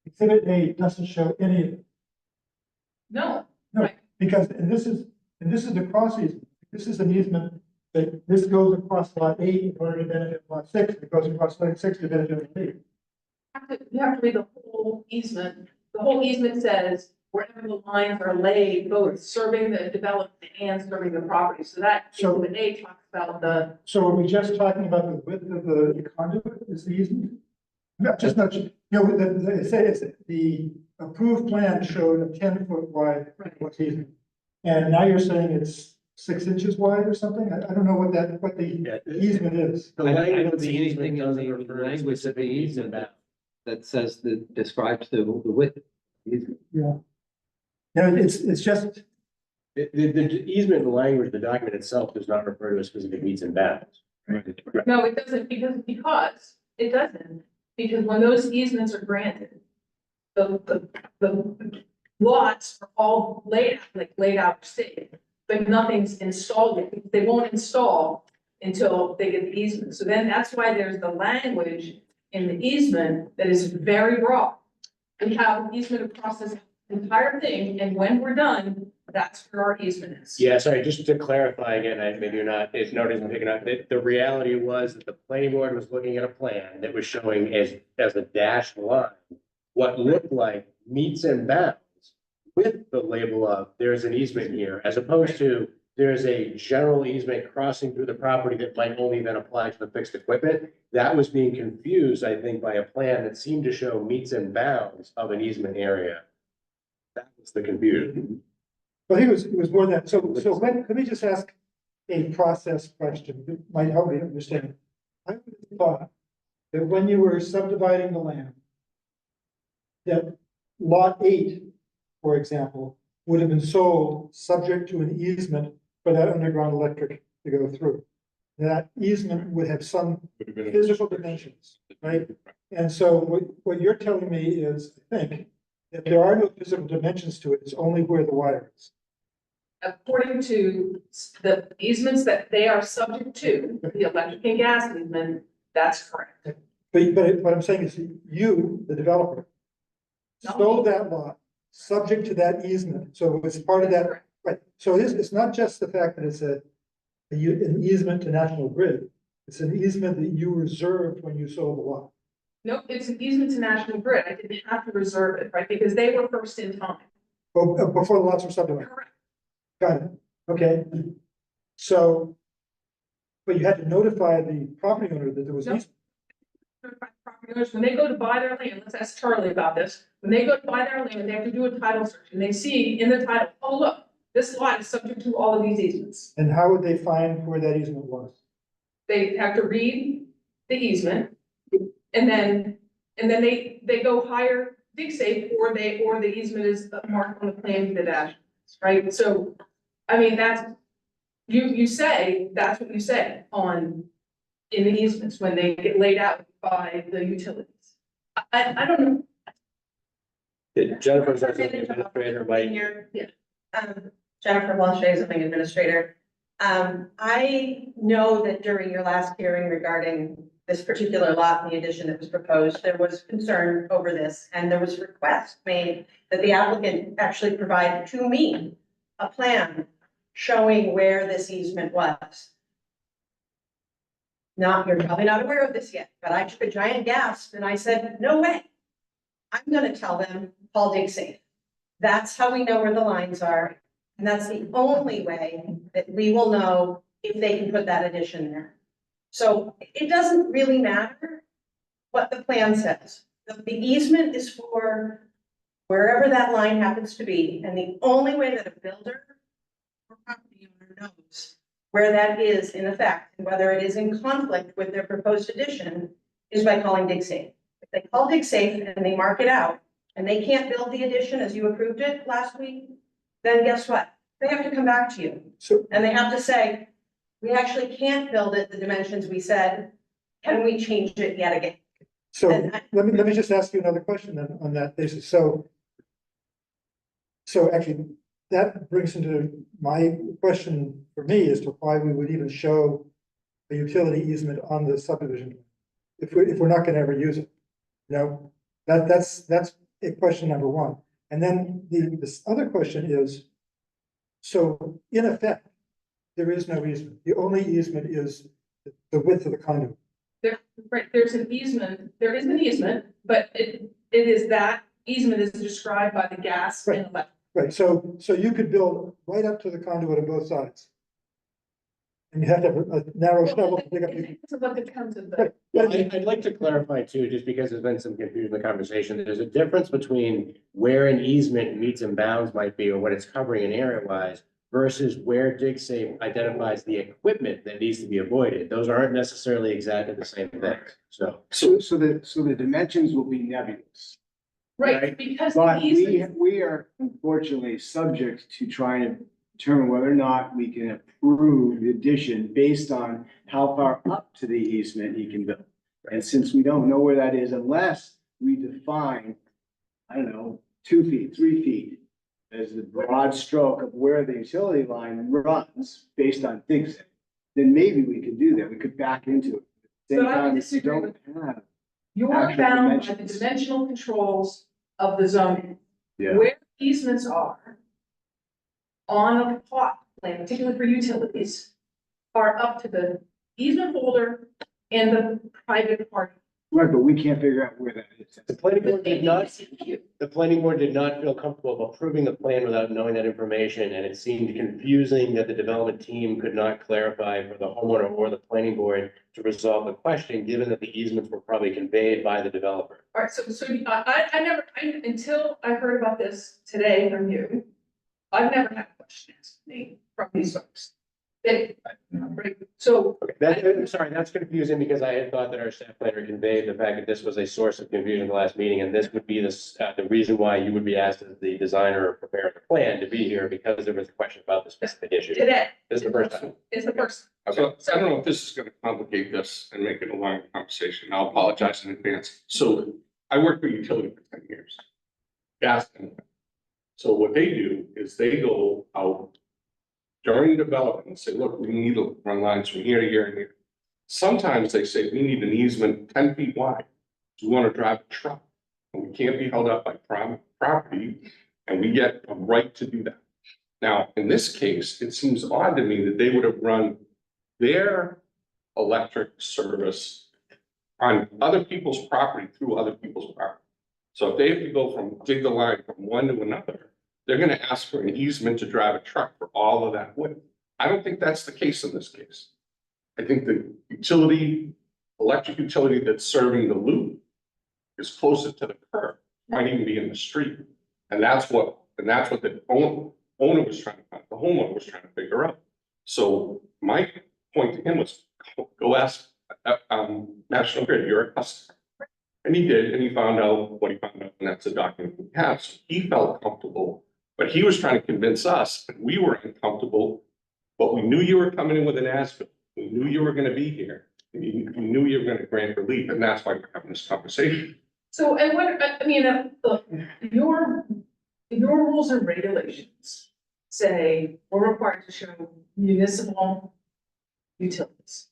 exhibit A doesn't show any of it. No. No, because, and this is the cross easement. This is an easement that this goes across lot 8 in order to benefit lot 6. It goes across lot 6 to benefit lot 8. You have to read the whole easement. The whole easement says wherever the lines are laid, both serving the development and serving the property. So that exhibit A talks about the. So are we just talking about the width of the conduit is the easement? No, just not, you know, it says the approved plan showed a 10-foot wide easement. And now you're saying it's 6 inches wide or something? I don't know what the easement is. I don't see anything in the language of the easement that says, that describes the width. Yeah. Yeah, it's just. The easement language, the document itself does not refer to a specific meets and bounds. No, it doesn't, because it doesn't, because when those easements are granted, the lots are all laid out state, but nothing's installed yet. They won't install until they get the easement. So then that's why there's the language in the easement that is very broad. We have an easement across this entire thing, and when we're done, that's where our easement is. Yeah, sorry, just to clarify again, maybe you're not, if nobody's picking up, the reality was that the planning board was looking at a plan that was showing as a dashed line what looked like meets and bounds with the label of there's an easement here, as opposed to there's a general easement crossing through the property that might only then apply to the fixed equipment. That was being confused, I think, by a plan that seemed to show meets and bounds of an easement area. That was the confusion. Well, it was more than that. So let me just ask a process question that might help me understand. I would have thought that when you were subdividing the land, that lot 8, for example, would have been sold subject to an easement for that underground electric to go through. That easement would have some physical dimensions, right? And so what you're telling me is, I think, that there are no physical dimensions to it. It's only where the wire is. According to the easements that they are subject to, the electric and gas easement, that's correct. But what I'm saying is you, the developer, sold that lot subject to that easement. So it's part of that, right? So it's not just the fact that it's an easement to National Grid. It's an easement that you reserved when you sold the lot. Nope, it's an easement to National Grid. I didn't have to reserve it, right? Because they were first in time. Oh, before the lots were subdivided. Correct. Got it. Okay. So, but you had to notify the property owner that there was No. easement. Property owners, when they go to buy their land, let's ask Charlie about this. When they go to buy their land, they have to do a title search and they see in the title, oh, look, this lot is subject to all of these easements. And how would they find where that easement was? They have to read the easement and then they go hire DigSafe or the easement is marked on the plan to the dash, right? So, I mean, that's, you say, that's what you say in the easements when they get laid out by the utilities. I don't know. Jennifer's our administrator, Mike. Jennifer Blanchet, zoning administrator. I know that during your last hearing regarding this particular lot and the addition that was proposed, there was concern over this, and there was a request made that the applicant actually provide to me a plan showing where this easement was. You're probably not aware of this yet, but I took a giant gasp and I said, no way. I'm gonna tell them, call DigSafe. That's how we know where the lines are. And that's the only way that we will know if they can put that addition there. So it doesn't really matter what the plan says. The easement is for wherever that line happens to be. And the only way that a builder or property owner knows where that is in effect and whether it is in conflict with their proposed addition is by calling DigSafe. If they call DigSafe and they mark it out and they can't build the addition as you approved it last week, then guess what? They have to come back to you. And they have to say, we actually can't build it the dimensions we said. Can we change it yet again? So let me just ask you another question then on that basis. So actually, that brings into my question for me as to why we would even show a utility easement on the subdivision if we're not going to ever use it. You know, that's a question number one. And then this other question is, so in effect, there is no easement. The only easement is the width of the conduit. There's an easement, there is an easement, but it is that easement is described by the gas and electric. Right, so you could build right up to the conduit on both sides. And you have to have a narrow shovel to pick up. To what becomes of the. I'd like to clarify too, just because there's been some confusion in the conversation, there's a difference between where an easement meets and bounds might be or what it's covering in area wise versus where DigSafe identifies the equipment that needs to be avoided. Those aren't necessarily exactly the same thing, so. So the dimensions will be nebulous. Right, because But the easement. we are unfortunately subject to trying to determine whether or not we can approve the addition based on how far up to the easement he can build. And since we don't know where that is, unless we define, I don't know, 2 feet, 3 feet as the broad stroke of where the utility line runs based on things, then maybe we could do that. We could back into it. But Same I time, disagree we with don't have. You're actual bound by the dimensions. dimensional controls of the zoning. Yeah. Where easements are on a plot plan, particularly for utilities, are up to the easement holder and the private party. Right, but we can't figure out where that is. The planning board did not feel comfortable approving the plan without knowing that information, and it seemed confusing that the development team could not clarify for the homeowner or the planning board to resolve the question, given that the easements were probably conveyed by the developer. All right, so until I heard about this today from you, I've never had a question asked me from these folks. So. I'm sorry, that's confusing because I had thought that our staff planner conveyed the fact that this was a source of confusion in the last meeting, and this would be the reason why you would be asked as the designer or preparer of the plan to be here, because there was a question about the specific issue. Today. This is the first time. It's the first. So I don't know if this is gonna complicate this and make it a long conversation. I'll apologize in advance. So I worked for utility for 10 years. Gas company. So what they do is they go out during development and say, look, we need to run lines from here to here and here. Sometimes they say, we need an easement 10 feet wide. We want to drive a truck and we can't be held up by private property and we get a right to do that. Now, in this case, it seems odd to me that they would have run their electric service on other people's property through other people's property. So if they have to go from, dig the line from one to another, they're gonna ask for an easement to drive a truck for all of that width. I don't think that's the case in this case. I think the utility, electric utility that's serving the loop is closer to the curb, might even be in the street. And that's what the owner was trying to, the homeowner was trying to figure out. So my point to him was, go ask, National Grid, you're a customer. And he did, and he found out what he found out, and that's a document we have. So he felt comfortable, but he was trying to convince us, and we were uncomfortable. But we knew you were coming in with an as-built. We knew you were gonna be here. We knew you were gonna grant relief, and that's why we're having this conversation. So, and what, I mean, look, your rules and regulations say we're required to show municipal utilities.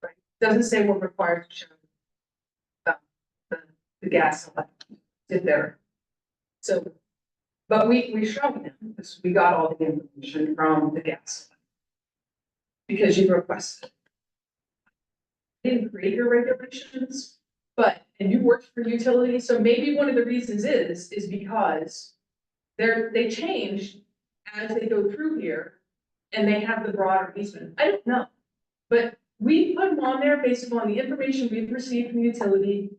Right? Doesn't say we're required to show the gas line, sit there. So, but we showed them, because we got all the information from the gas line. Because you requested. Didn't create your regulations, and you worked for utilities, so maybe one of the reasons is because they changed as they go through here, and they have the broader easement. I don't know. But we put them on there based upon the information we've received from utility.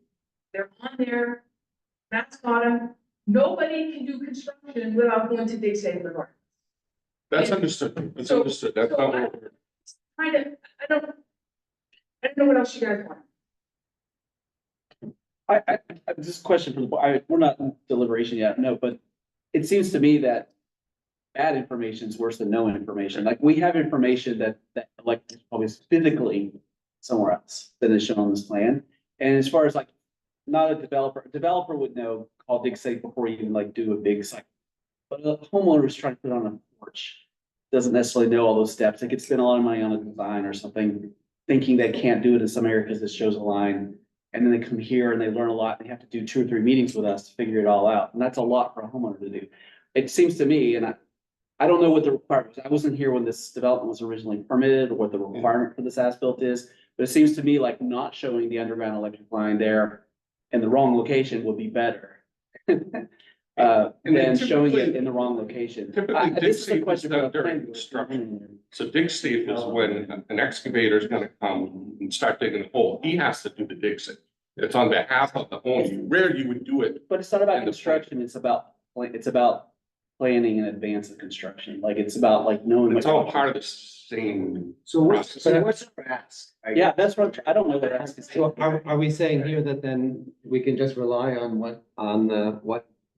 They're on there. That's got them. Nobody can do construction without going to dig safe regard. That's understood. That's understood. That's not what we're. I don't know what else you guys want. This question for the board, we're not in deliberation yet, no, but it seems to me that bad information is worse than no information. Like, we have information that like probably is physically somewhere else than is shown on this plan. And as far as like, not a developer would know, call dig safe before you even like do a big site. But a homeowner is trying to put on a porch, doesn't necessarily know all those steps. They could spend a lot of money on a design or something, thinking they can't do it in some area because it shows a line. And then they come here and they learn a lot. They have to do 2 or 3 meetings with us to figure it all out. And that's a lot for a homeowner to do. It seems to me, and I don't know what the requirement was. I wasn't here when this development was originally permitted or what the requirement for this as-built is. But it seems to me like not showing the underground electric line there in the wrong location would be better. Than showing it in the wrong location. Typically, dig This is a safe is question done for the during planning. construction. So dig safe is when an excavator is gonna come and start digging a hole. He has to do the dig safe. It's on behalf of the owner. Rarely you would do it. But it's not about construction, it's about planning in advance of construction, like it's about like knowing. It's all part of the same. So what's our ask? Yeah, that's what, I don't know what ask is. So are we saying here that then we can just rely on what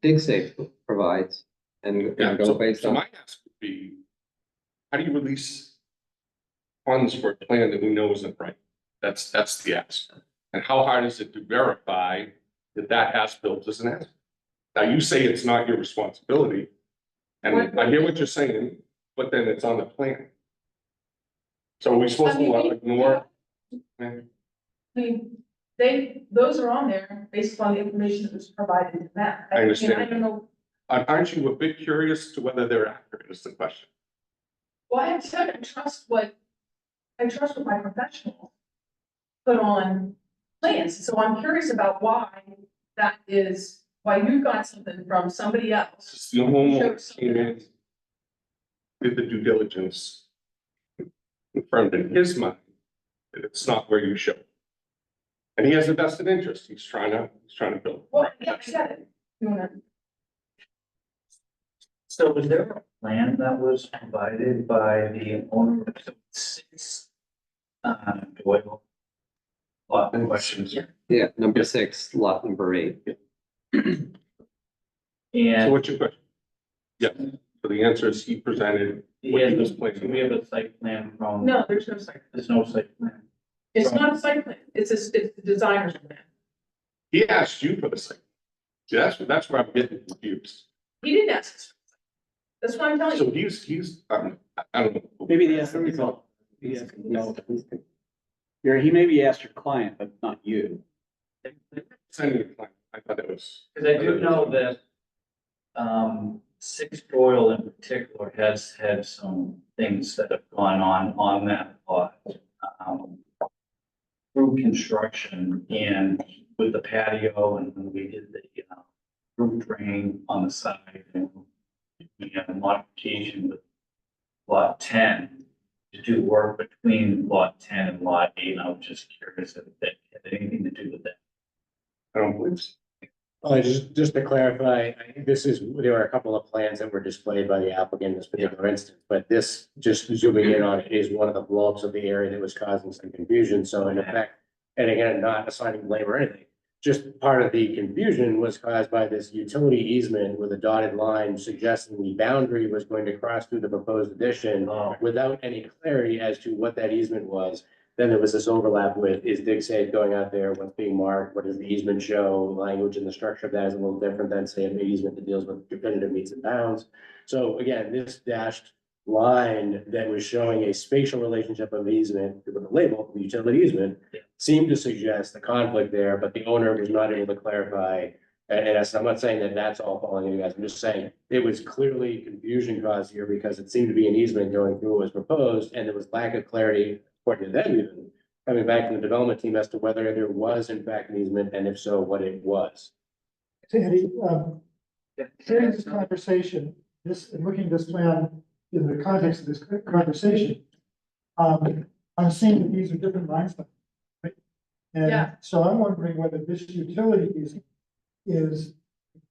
DigSafe provides and Yeah, go based so on? my ask would be, how do you release funds for a plan that we know isn't right? That's the ask. And how hard is it to verify that that as-built is an as? Now, you say it's not your responsibility, and I hear what you're saying, but then it's on the plan. So are we supposed to ignore? I mean, those are on there based on the information that was provided to them. I understand. I don't know, Aren't you a bit curious to whether they're accurate is the question? well, I said, I trust what my professionals put on plans, so I'm curious about why you got something from somebody else. The homeowner Showed something came in, did the due diligence, confirmed in his mind that it's not where you show. And he has a vested interest. He's trying to build. Well, yeah, I said it. You wanna- So was there a plan that was provided by the owner of 6 Doyle? Lot of questions. Yeah, number 6, lot number 8. So And what's your question? Yeah, so the answer is he presented what he was planning. we have a site plan from. No, there's no site. There's no site plan. It's not a site plan, it's the designer's plan. He asked you for the site. See, that's where I'm getting confused. He didn't ask us. That's what I'm telling So you. he's, I don't know. Maybe the SME call. He maybe asked your client, but not you. Sending a plan. I thought it was. Because I do know that 6 Doyle in particular has had some things that have gone on that lot. through construction and with the patio and when we did the roof drain on the side and we had a modification with lot 10 to do work between lot 10 and lot 8. And I was just curious if that had anything to do with that. I don't believe so. Just to clarify, I think there were a couple of plans that were displayed by the applicant in this particular instance, but this, just zooming in on it, is one of the blowups of the area that was causing some confusion. So in effect, and again, not assigning blame or anything, just part of the confusion was caused by this utility easement with a dotted line suggesting the boundary was going to cross through the proposed addition without any clarity as to what that easement was. Then there was this overlap with, is dig safe going out there, what's being marked, what does the easement show, language and the structure of that is a little different than say an easement that deals with definitive meets and bounds. So again, this dashed line that was showing a spatial relationship of easement with the label, the utility easement, seemed to suggest the conflict there, but the owner was not able to clarify. And I'm not saying that that's all falling on you guys, I'm just saying it was clearly confusion caused here because it seemed to be an easement going through what was proposed and there was lack of clarity, according to them even, coming back from the development team as to whether there was in fact an easement and if so, what it was. Sandy, hearing this conversation, and looking at this plan in the context of this conversation, I'm seeing that these are different lines, right? And so I'm wondering whether this utility is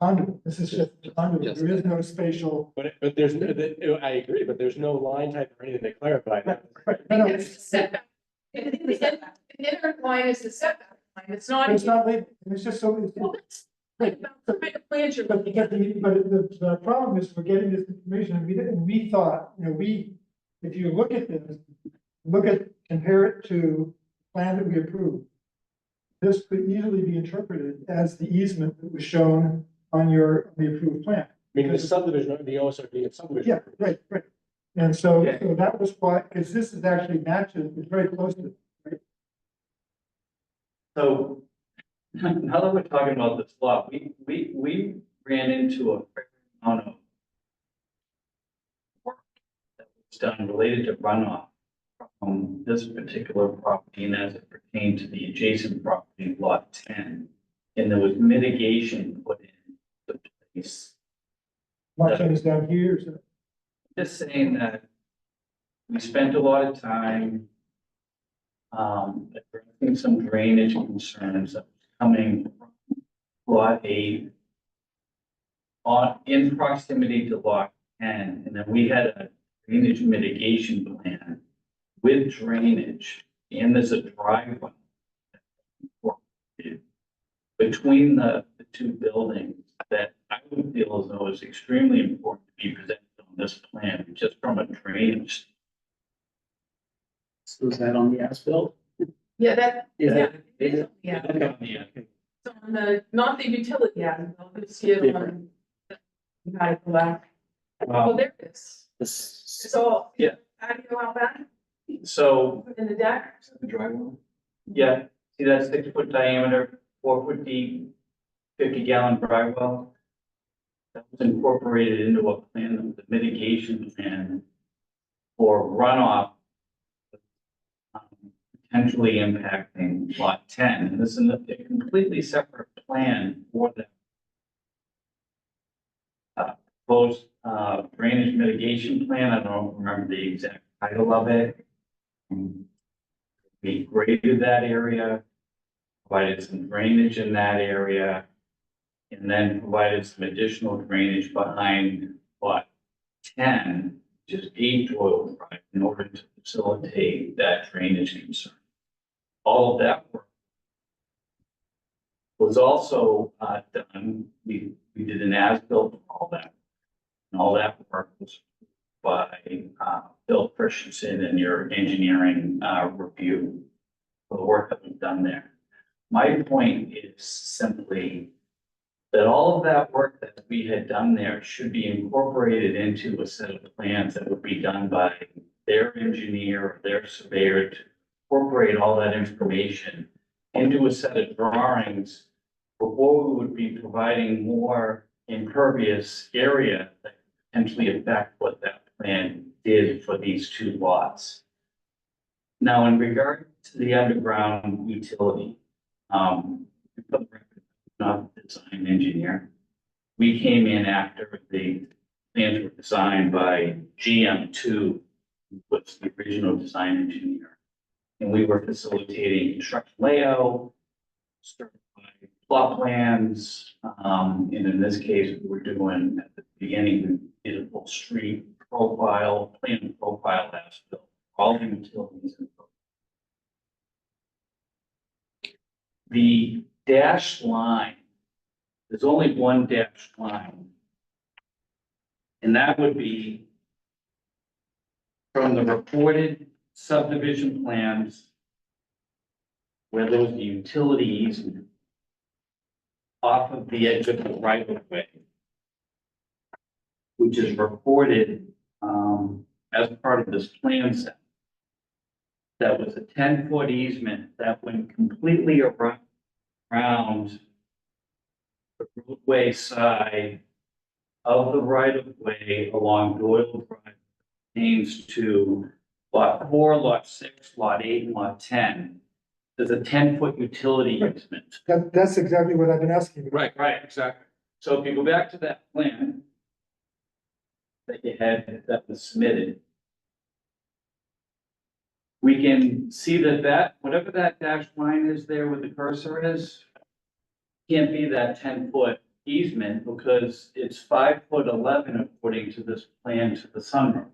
conduit. This is just conduit. Yes. There is no spatial. But there's no, I agree, but there's no line type or anything to clarify that. Right. No, no, It's the setback. The inner line is the setback line. It's not. but it's not labeled. It's just so. Well, that's like the kind of plans you're But looking at. the problem is we're getting this information and we thought, if you look at this, compare it to the plan that we approved. This could easily be interpreted as the easement that was shown on the approved plan. I mean, the subdivision, the OSRD of subdivision. Yeah, right. And so that was why, because this is actually matches, it's very close to, right? So now that we're talking about this lot, we ran into a fair amount of work that was done related to runoff from this particular property and as it pertained to the adjacent property, lot 10. And there was mitigation put in the place. Lot 10 is down here, so. Just saying that we spent a lot of time addressing some drainage concerns that was coming from lot 8 in proximity to lot 10. And then we had a drainage mitigation plan with drainage, and there's a driveway between the two buildings that I would feel as though is extremely important to be presented on this plan, just from a drainage. So is that on the as-built? Yeah, that, Is yeah, it- is it- yeah. Yeah. So on the, not the utility, you see it on. Got it, black. Well, there it is. This, So. Yeah. Patio out back, So, in the deck. the driveway? Yeah, see that 6-foot diameter, 4-foot deep, 50-gallon dry well? That was incorporated into a plan, that was a mitigation plan for runoff. Potentially impacting lot 10, and this is a completely separate plan for that. Proposed drainage mitigation plan, I don't remember the exact title of it. We graded that area, provided some drainage in that area, and then provided some additional drainage behind lot 10, just 8 Doyle Drive, in order to facilitate that drainage concern. All of that work was also done. We did an as-built of all that. And all that work was by Bill Christensen and your engineering review for the work that we've done there. My point is simply that all of that work that we had done there should be incorporated into a set of plans that would be done by their engineer, their surveyor, to incorporate all that information into a set of drawings before we would be providing more impervious area that could potentially affect what that plan did for these two lots. Now, in regard to the underground utility, for the record, not the design engineer. We came in after the plans were designed by GM2, who was the original design engineer. And we were facilitating construction layout, certified plot plans, and in this case, we were doing at the beginning, we did a full street profile, plan profile as built, all the utilities. The dashed line, there's only one dashed line. And that would be from the reported subdivision plans where there was the utility easement off of the edge of the right of way, which is reported as part of this plan set. That was a 10-foot easement that went completely around the roadway side of the right of way along Doyle Drive, pertains to lot 4, lot 6, lot 8, and lot 10. There's a 10-foot utility easement. That's exactly what I've been asking. Right, exactly. So if you go back to that plan that you had, that was submitted, we can see that whatever that dashed line is there where the cursor is, can't be that 10-foot easement because it's 5'11" according to this plan to the sunroom.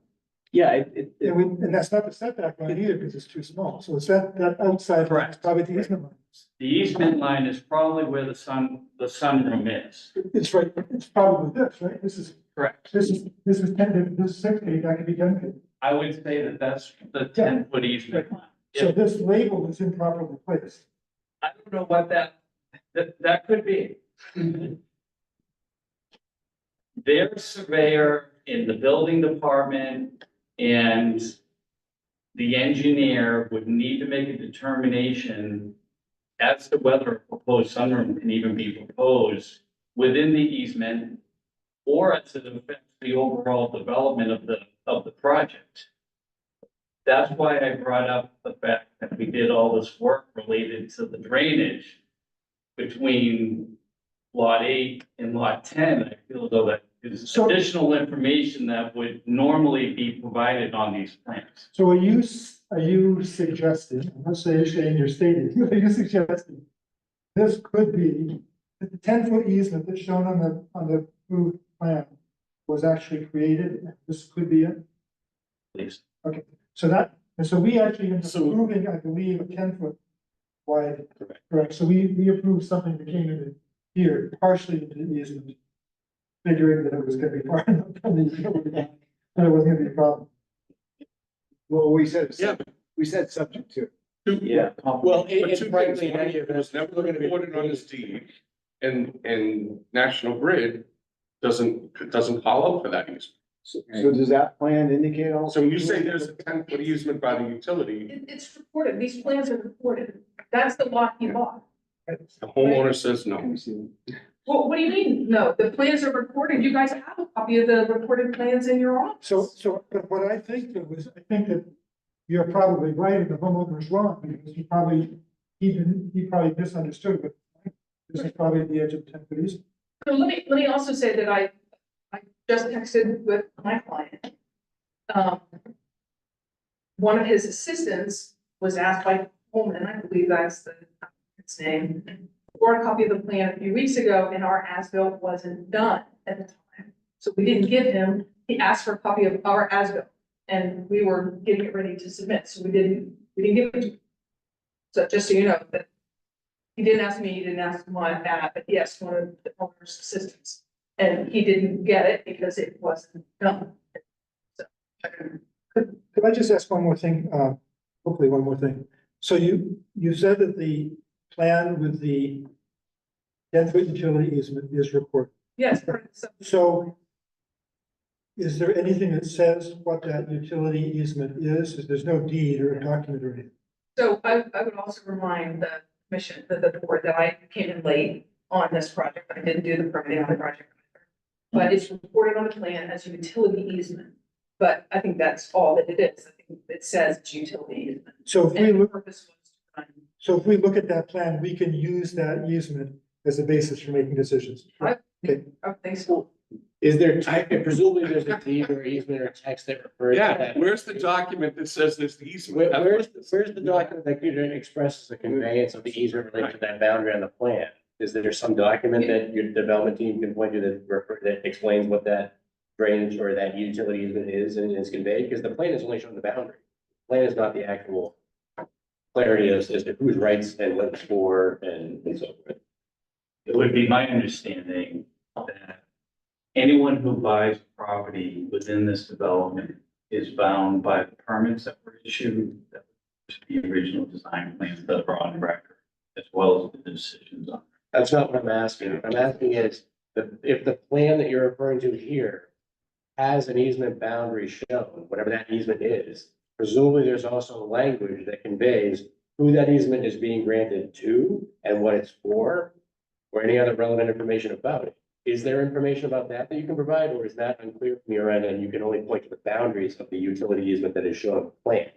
Yeah, And that's not the setback line either, because it's too small, so it's that outside, line is probably the easement line. The easement line is probably where the sunroom is. It's right, it's probably this, right? This is. Correct. This is 10 feet, this is 6 feet, that could be 10 feet. I would say that that's the 10-foot easement line. So this label is improperly placed. I don't know what that could be. Their surveyor in the building department and the engineer would need to make a determination as to whether a proposed sunroom can even be proposed within the easement or as it affects the overall development of the project. That's why I brought up the fact that we did all this work related to the drainage between lot 8 and lot 10. I feel though that is additional information that would normally be provided on these plans. So are you suggesting, I'm not saying you're stating, are you suggesting this could be, that the 10-foot easement that's shown on the approved plan was actually created, and this could be it? Please. Okay, so we actually ended up approving, I believe, a 10-foot wide. Correct, so we approved something that came in here, partially into the easement, figuring that it was gonna be far enough from the utility, and it wasn't gonna be a problem. Well, we said subject to. Yeah. Well, it's two frankly, things. in any It was event, never recorded on his deed, and National Grid doesn't call out for that easement. So does that plan indicate also? So you say there's a 10-foot easement by the utility, It's reported, these plans are reported, that's the lot you bought. the homeowner says no. Well, what do you mean? No, the plans are recorded, you guys have a copy of the recorded plans in your office. So, but what I think I think that you're probably right and the homeowner's wrong, because he probably misunderstood, but this is probably the edge of 10-foot easement. So let me also say that I just texted with my client. One of his assistants was asked by Coleman, I believe that's its name, for a copy of the plan a few weeks ago, and our as-built wasn't done at the time. So we didn't give him, he asked for a copy of our as-built, and we were getting it ready to submit, so we didn't give it to him. So just so you know, that he didn't ask me, he didn't ask my dad, but yes, one of the owner's assistants. And he didn't get it because it wasn't done. So. Could I just ask one more thing, hopefully one more thing? So you said that the plan with the 10-foot utility easement is recorded. Yes. So is there anything that says what that utility easement is? There's no deed or a document or anything. So I would also remind the commission, the board, that I came in late on this project. I didn't do the permitting on the project. But it's reported on the plan as a utility easement. But I think that's all that it is. I think it says it's utility easement. So if we And the look, purpose was to run. so if we look at that plan, we can use that easement as a basis for making decisions. Okay, I think so. Is there, presumably there's a deed or easement or text that refers to Yeah, that. where's the document that says there's the easement? Where's the document that expresses the conveyance of the easement related to that boundary on the plan? Is there some document that your development team can point to that explains what that drainage or that utility easement is and is conveyed? Because the plan is only showing the boundary. The plan is not the actual clarity as to whose rights and what it's for and so forth. It would be my understanding that anyone who buys property within this development is bound by the permits that were issued, that were the original design plans that are on record, as well as the decisions on. That's not what I'm asking. What I'm asking is, if the plan that you're referring to here has an easement boundary shown, whatever that easement is, presumably there's also language that conveys who that easement is being granted to and what it's for, or any other relevant information about it. Is there information about that you can provide, or is that unclear from your end and you can only point to the boundaries of the utility easement that is shown on the plan?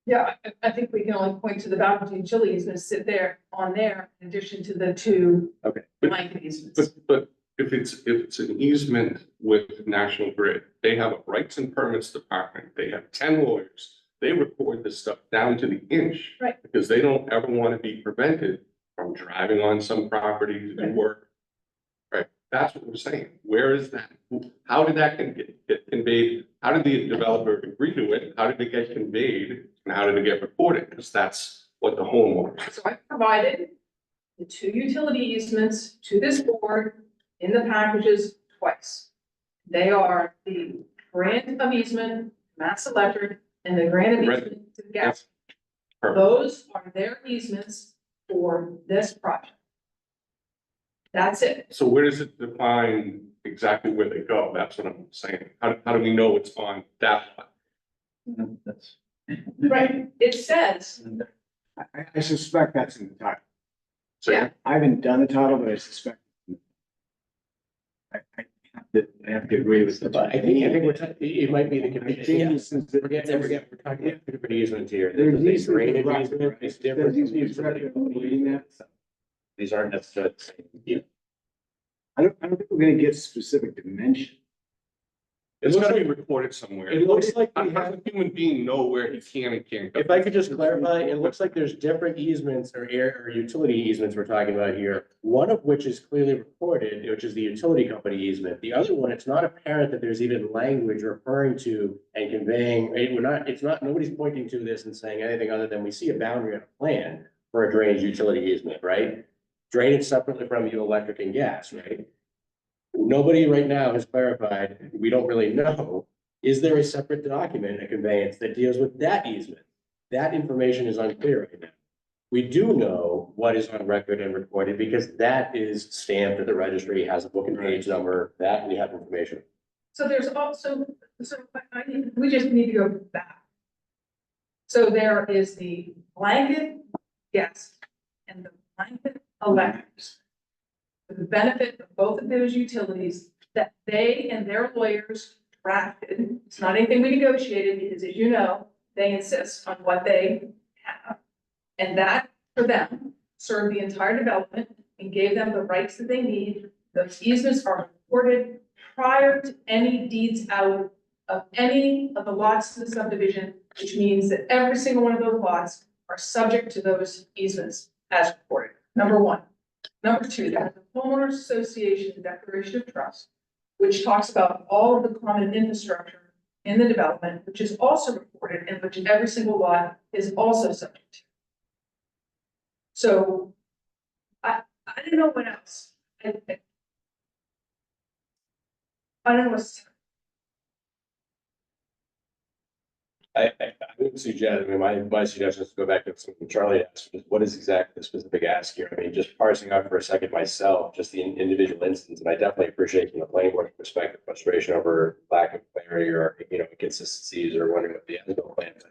Yeah, I think we can only point to the boundary utility easement sit there on there in addition to the two Okay. blanket easements. But if it's an easement with National Grid, they have a rights and permits department, they have 10 lawyers. They record this stuff down to the inch. Right. Because they don't ever want to be prevented from driving on some property to do work. Right, that's what we're saying. Where is that? How did that get conveyed? How did the developer agree to it? How did it get conveyed? And how did it get recorded? Because that's what the homeowner. So I provided the two utility easements to this board in the packages twice. They are the grant of easement, Mass Electric, and the grant of easement to gas. Those are their easements for this project. That's it. So where does it define exactly where they go? That's what I'm saying. How do we know it's on that? That's. Right, it says, I suspect that's in the title. So yeah, I haven't done the title, but I suspect. I have to agree with But I think it might be the condition. Yeah. Forget, we're talking about different easements here. There's There's easements a drainage with easement, record, it's right? different. There's easements with record. Reading that. These aren't necessarily the same. I don't think we're gonna get specific dimension. It's gotta be recorded somewhere. It looks like How we does have, a human being know where he can and can't go? if I could just clarify, it looks like there's different easements or utility easements we're talking about here. One of which is clearly recorded, which is the utility company easement. The other one, it's not apparent that there's even language referring to and conveying, nobody's pointing to this and saying anything other than we see a boundary on a plan for a drainage utility easement, right? Drainage separately from you, electric and gas, right? Nobody right now has clarified, we don't really know, is there a separate document, a conveyance that deals with that easement? That information is unclear right now. We do know what is on record and recorded because that is stamped at the registry, has a book and page number, that we have information. so there's also, we just need to go back. So there is the blanket gas and the blanket electrics. For the benefit of both of those utilities that they and their lawyers drafted. It's not anything we negotiated because, as you know, they insist on what they have. And that, for them, served the entire development and gave them the rights that they need. Those easements are recorded prior to any deeds out of any of the lots in the subdivision, which means that every single one of those lots are subject to those easements as recorded. Number one. Number two, there's the homeowners association declaration of trust, which talks about all of the common infrastructure in the development, which is also recorded and which every single lot is also subject to. So I don't know what else. I don't know what's. I would suggest, my suggestion is to go back to something Charlie asked, what is exactly the specific ask here? I mean, just parsing out for a second myself, just the individual instance, and I definitely appreciate from the planning board perspective, frustration over lack of clarity or, inconsistencies or wondering what the end goal plan is.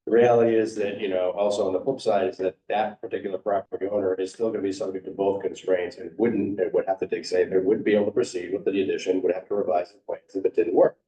The reality is that, also on the flip side is that that particular property owner is still gonna be subject to both constraints and would have to say they wouldn't be able to proceed with the addition, would have to revise the plans if it didn't work.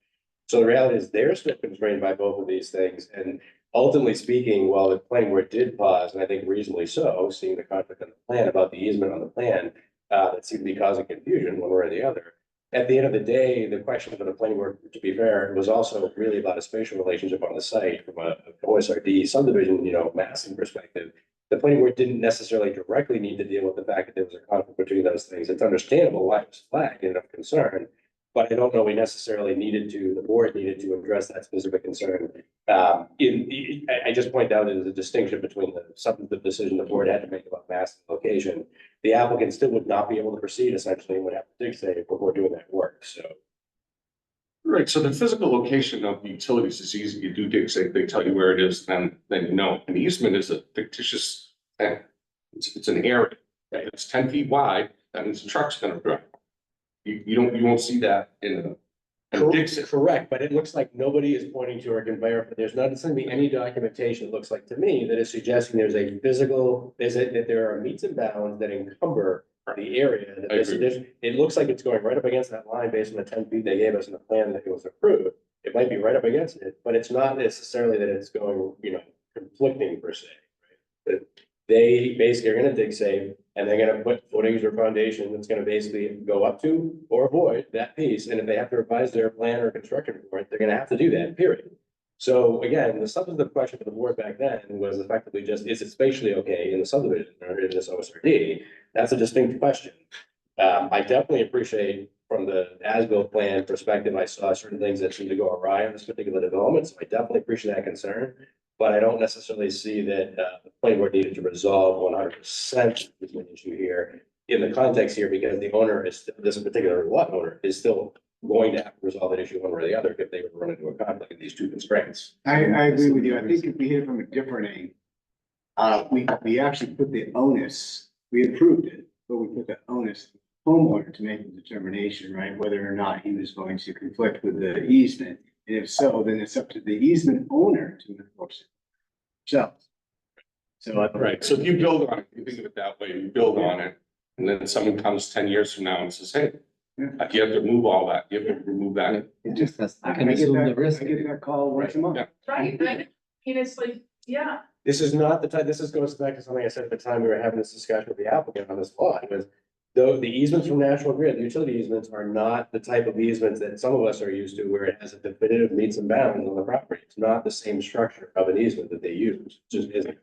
So the reality is they're still constrained by both of these things. And ultimately speaking, while the planning board did pause, and I think reasonably so, seeing the conflict in the plan about the easement on the plan, that seemed to be causing confusion one way or the other. At the end of the day, the question for the planning board, to be fair, was also really about a spatial relationship on the site from a OSRD subdivision, massing perspective. The planning board didn't necessarily directly need to deal with the fact that there was a conflict between those things. It's understandable why it was flagged and of concern, but I don't know we necessarily the board needed to address that specific concern. I just point out there's a distinction between the substantive decision the board had to make about mass and location. The applicant still would not be able to proceed essentially and would have to dig safe before doing that work, so. Right, so the physical location of utilities is easy. You do dig safe, they tell you where it is, then you know. An easement is a fictitious thing. It's an area. Right? It's 10 feet wide, that means the truck's gonna drive. You won't see that in a dig safe. Correct, but it looks like nobody is pointing to or can verify. There's not going to be any documentation, it looks like to me, that is suggesting there's a physical, that there are meets and bounds that encumber the area. That it looks like it's going right up against that line based on the 10 feet they gave us in the plan that it was approved. It might be right up against it, but it's not necessarily that it's going, conflicting per se. Right? But they basically are gonna dig safe and they're gonna put footings or foundation that's gonna basically go up to or avoid that piece. And if they have to revise their plan or construction report, they're gonna have to do that, period. So again, the substantive question for the board back then was effectively just, is it spatially okay in the subdivision or in this OSRD? That's a distinct question. I definitely appreciate from the as-built plan perspective, I saw certain things that seemed to go awry on this particular development. So I definitely appreciate that concern. But I don't necessarily see that the planning board needed to resolve 100% the issue here in the context here, because the owner is, this particular lot owner is still going to have to resolve that issue one way or the other if they would run into a conflict in these two constraints. I agree with you. I think if we hit it from a different angle, we actually put the onus, we approved it, but we put the onus homeowner to make the determination, right? Whether or not he was going to conflict with the easement. And if so, then it's up to the easement owner to enforce it. So Right, so if you build on it, you think of it that way, you build on it, and then someone comes 10 years from now and says, hey, you have to move all that, you have to remove that. It just has, I can get assume the that, risk. I get that call once a month. Yeah. Right, I mean, it's like, yeah. This is not the time, goes back to something I said at the time we were having this discussion with the applicant on this lot, was though the easements from National Grid, the utility easements are not the type of easements that some of us are used to, where it has a definitive meets and bounds on the property. It's not the same structure of an easement that they use, it just isn't.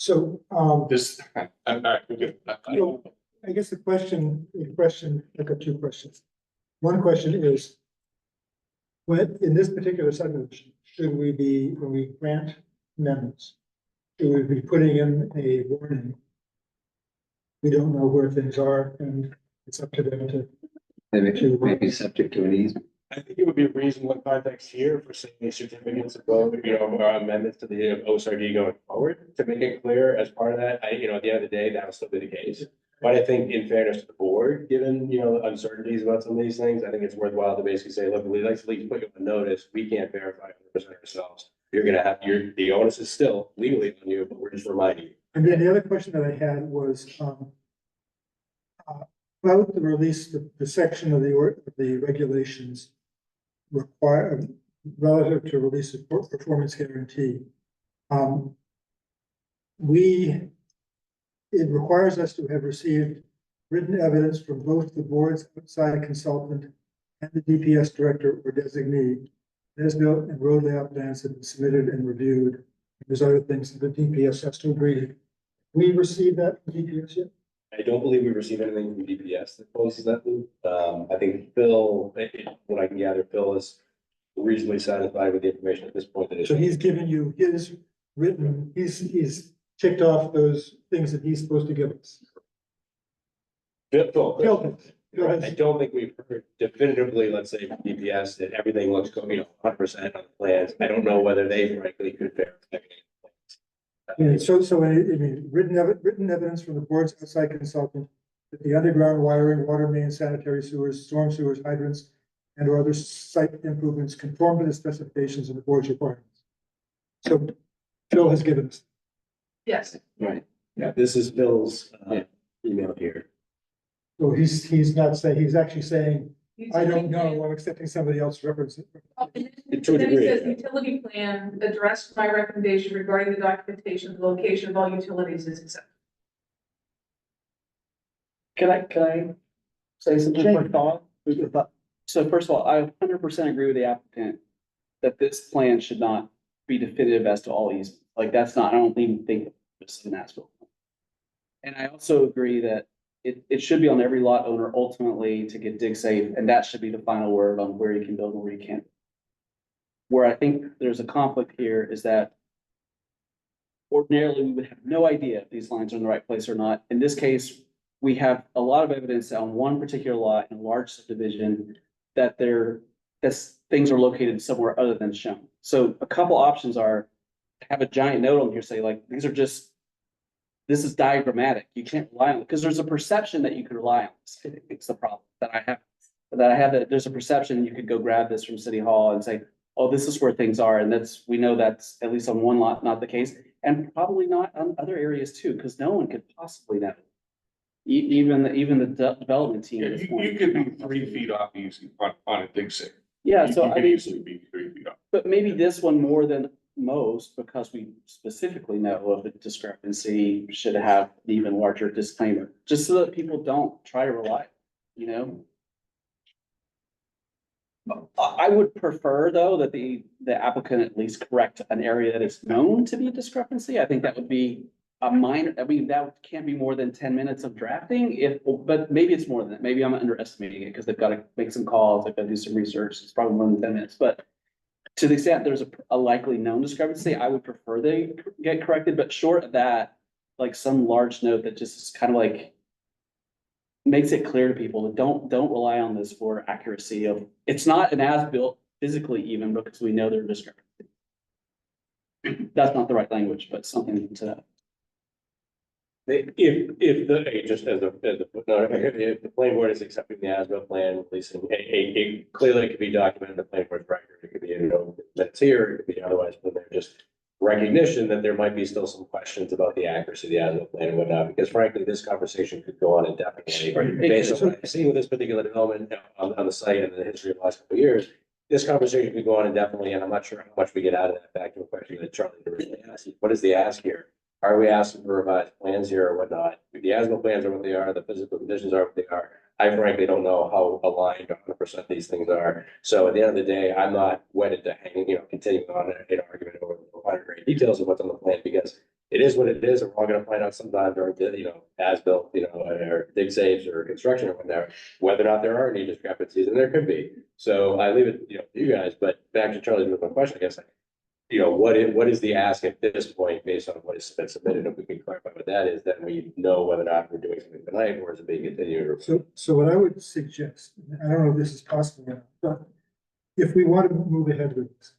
So, This, I'm not, I guess the question, I've got two questions. One question is, when, in this particular subdivision, should we be, when we grant amendments, should we be putting in a warning? We don't know where things are and it's up to them to. Maybe subject to an easement. I think it would be reasonable in context here for saying certificates of vote, or amendments to the OSRD going forward, to make it clear as part of that. At the end of the day, that'll still be the case. But I think in fairness to the board, given, uncertainties about some of these things, I think it's worthwhile to basically say, look, we'd like to at least put you on notice. We can't verify 100% ourselves. You're gonna have, the onus is still legally on you, but we're just reminding you. And then the other question that I had was, about the release, the section of the regulations require, relative to release of performance guarantee. It requires us to have received written evidence from both the board's outside consultant and the DPS director or designee. As-built and road layout plans have been submitted and reviewed. There's other things that the DPS has to agree. We received that from DPS yet? I don't believe we received anything from DPS that closes that loop. I think Phil, what I can gather, Phil is reasonably satisfied with the information at this point. So he's given you his written, he's ticked off those things that he's supposed to give us. Phil, I don't think we've heard definitively, let's say, from DPS that everything looks, 100% on the plans. I don't know whether they frankly could verify. So I mean, written evidence from the board's outside consultant that the underground wiring, water main, sanitary sewers, storm sewers, hydrants, and or other site improvements conform to the specifications of the board's requirements. So Phil has given us. Yes. Right. Yeah, this is Phil's email here. So he's not saying, he's actually saying I don't know, I'm accepting somebody else's reference. Oh, and To a then he degree, says yeah. utility plan addressed my recommendation regarding the documentation, the location of all utilities is accepted. Can I say something Sure. for thought? So first of all, I 100% agree with the applicant that this plan should not be definitive as to all easements. Like that's not, I don't even think this is an as-built. And I also agree that it should be on every lot owner ultimately to get dig safe, and that should be the final word on where you can build and where you can't. Where I think there's a conflict here is that ordinarily we would have no idea if these lines are in the right place or not. In this case, we have a lot of evidence on one particular lot in a large subdivision that things are located somewhere other than shown. So a couple options are have a giant note on here, say like, this is diagrammatic. You can't rely on it because there's a perception that you could rely on this. It's the problem that I have, that there's a perception you could go grab this from City Hall and say, oh, this is where things are. And we know that's at least on one lot, not the case. And probably not on other areas too, because no one could possibly know. Even the development team. at this point. You could be 3 feet off easy on a dig safe. Yeah, You so I could mean, easily be 3 feet off. but maybe this one more than most, because we specifically know of the discrepancy, should have an even larger disclaimer, just so that people don't try to rely, you know? I would prefer, though, that the applicant at least correct an area that is known to be a discrepancy. I think that would be a minor, I mean, that can't be more than 10 minutes of drafting, but maybe it's more than that. Maybe I'm underestimating it because they've got to make some calls, they've got to do some research. It's probably more than 10 minutes, but to the extent there's a likely known discrepancy, I would prefer they get corrected, but short of that, like some large note that just is kind of like makes it clear to people that don't rely on this for accuracy of, it's not an as-built physically even because we know there are discrepancies. That's not the right language, but something to. Just as a footnote, if the planning board is accepting the as-built plan, releasing clearly it could be documented in the planning board's record, it could be, that's here, it could be otherwise, but they're just recognition that there might be still some questions about the accuracy of the as-built plan and whatnot, because frankly, this conversation could go on indefinitely. Based on what I've seen with this particular development on the site and the history of the last couple of years, this conversation could go on indefinitely, and I'm not sure how much we get out of that. Back to a question that Charlie originally asked, what is the ask here? Are we asking for revised plans here or whatnot? If the as-built plans are what they are, the physical conditions are what they are. I frankly don't know how aligned 100% these things are. So at the end of the day, I'm not wedded to continuing on an argument over the finer grained details of what's on the plan, because it is what it is, and we're all gonna find out sometime during the, as-built, or dig safes or construction or whatever, whether or not there are any discrepancies, and there could be. So I leave it, to you guys, but back to Charlie's original question, I guess. What is the ask at this point based on what has been submitted? If we can clarify what that is, then we know whether or not we're doing something tonight or is it being continued or. So what I would suggest, I don't know if this is possible or not, but if we want to move ahead with this,